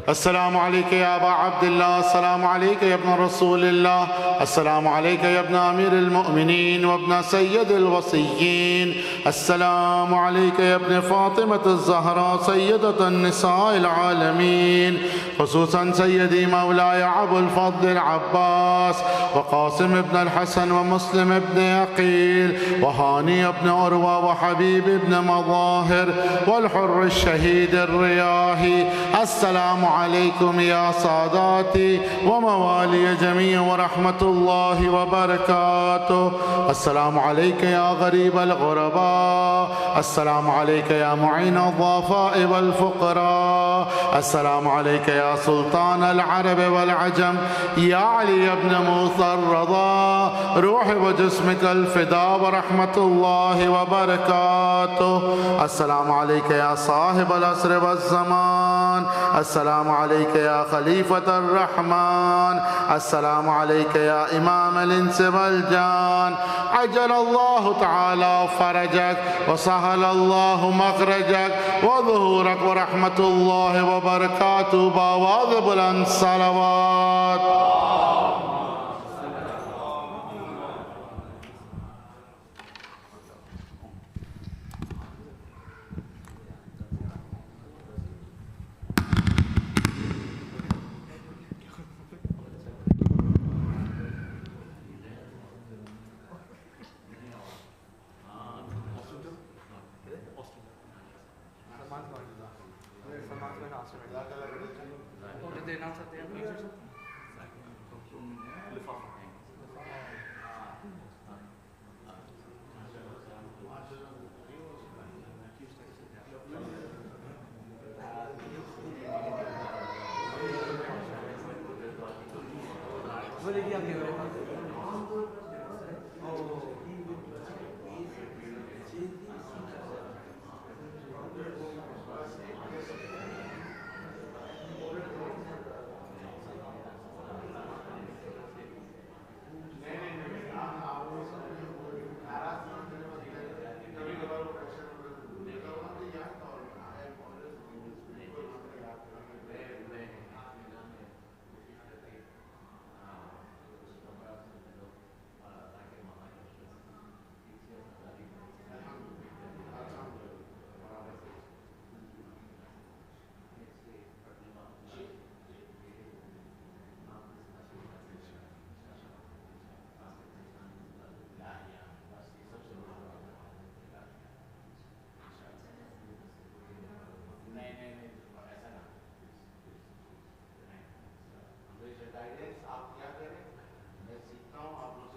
Speaker 4: السلام عليك يا أبا عبد الله السلام عليك يا ابن رسول الله السلام عليك يا ابن أمير المؤمنين وابن سيد الوصيين السلام عليك يا ابن فاطمة الزهراء سيدة النساء العالمين خصوصا سيدي مولاي أبو الفضل العباس وقاسم ابن الحسن ومسلم ابن عقيل وهاني ابن عروة وحبيب ابن مظاهر والحر الشهيد الرياحي السلام عليكم يا ساداتي وموالي جميع ورحمة الله وبركاته السلام عليك يا غريب الغرباء السلام عليك يا معين الضعفاء والفقراء السلام عليك يا سلطان العرب والعجم يا علي بن موسى الرضا روحي وجسمك الفداء ورحمة الله وبركاته السلام عليك يا صاحب العصر والزمان السلام عليك يا خليفة الرحمن السلام عليك يا إمام الإنس والجان عجل الله تعالى فرجك وسهل الله مخرجك وظهورك ورحمة الله وبركاته بواظب الصلوات آپ کیا کریں میں سیکھتا ہوں آپ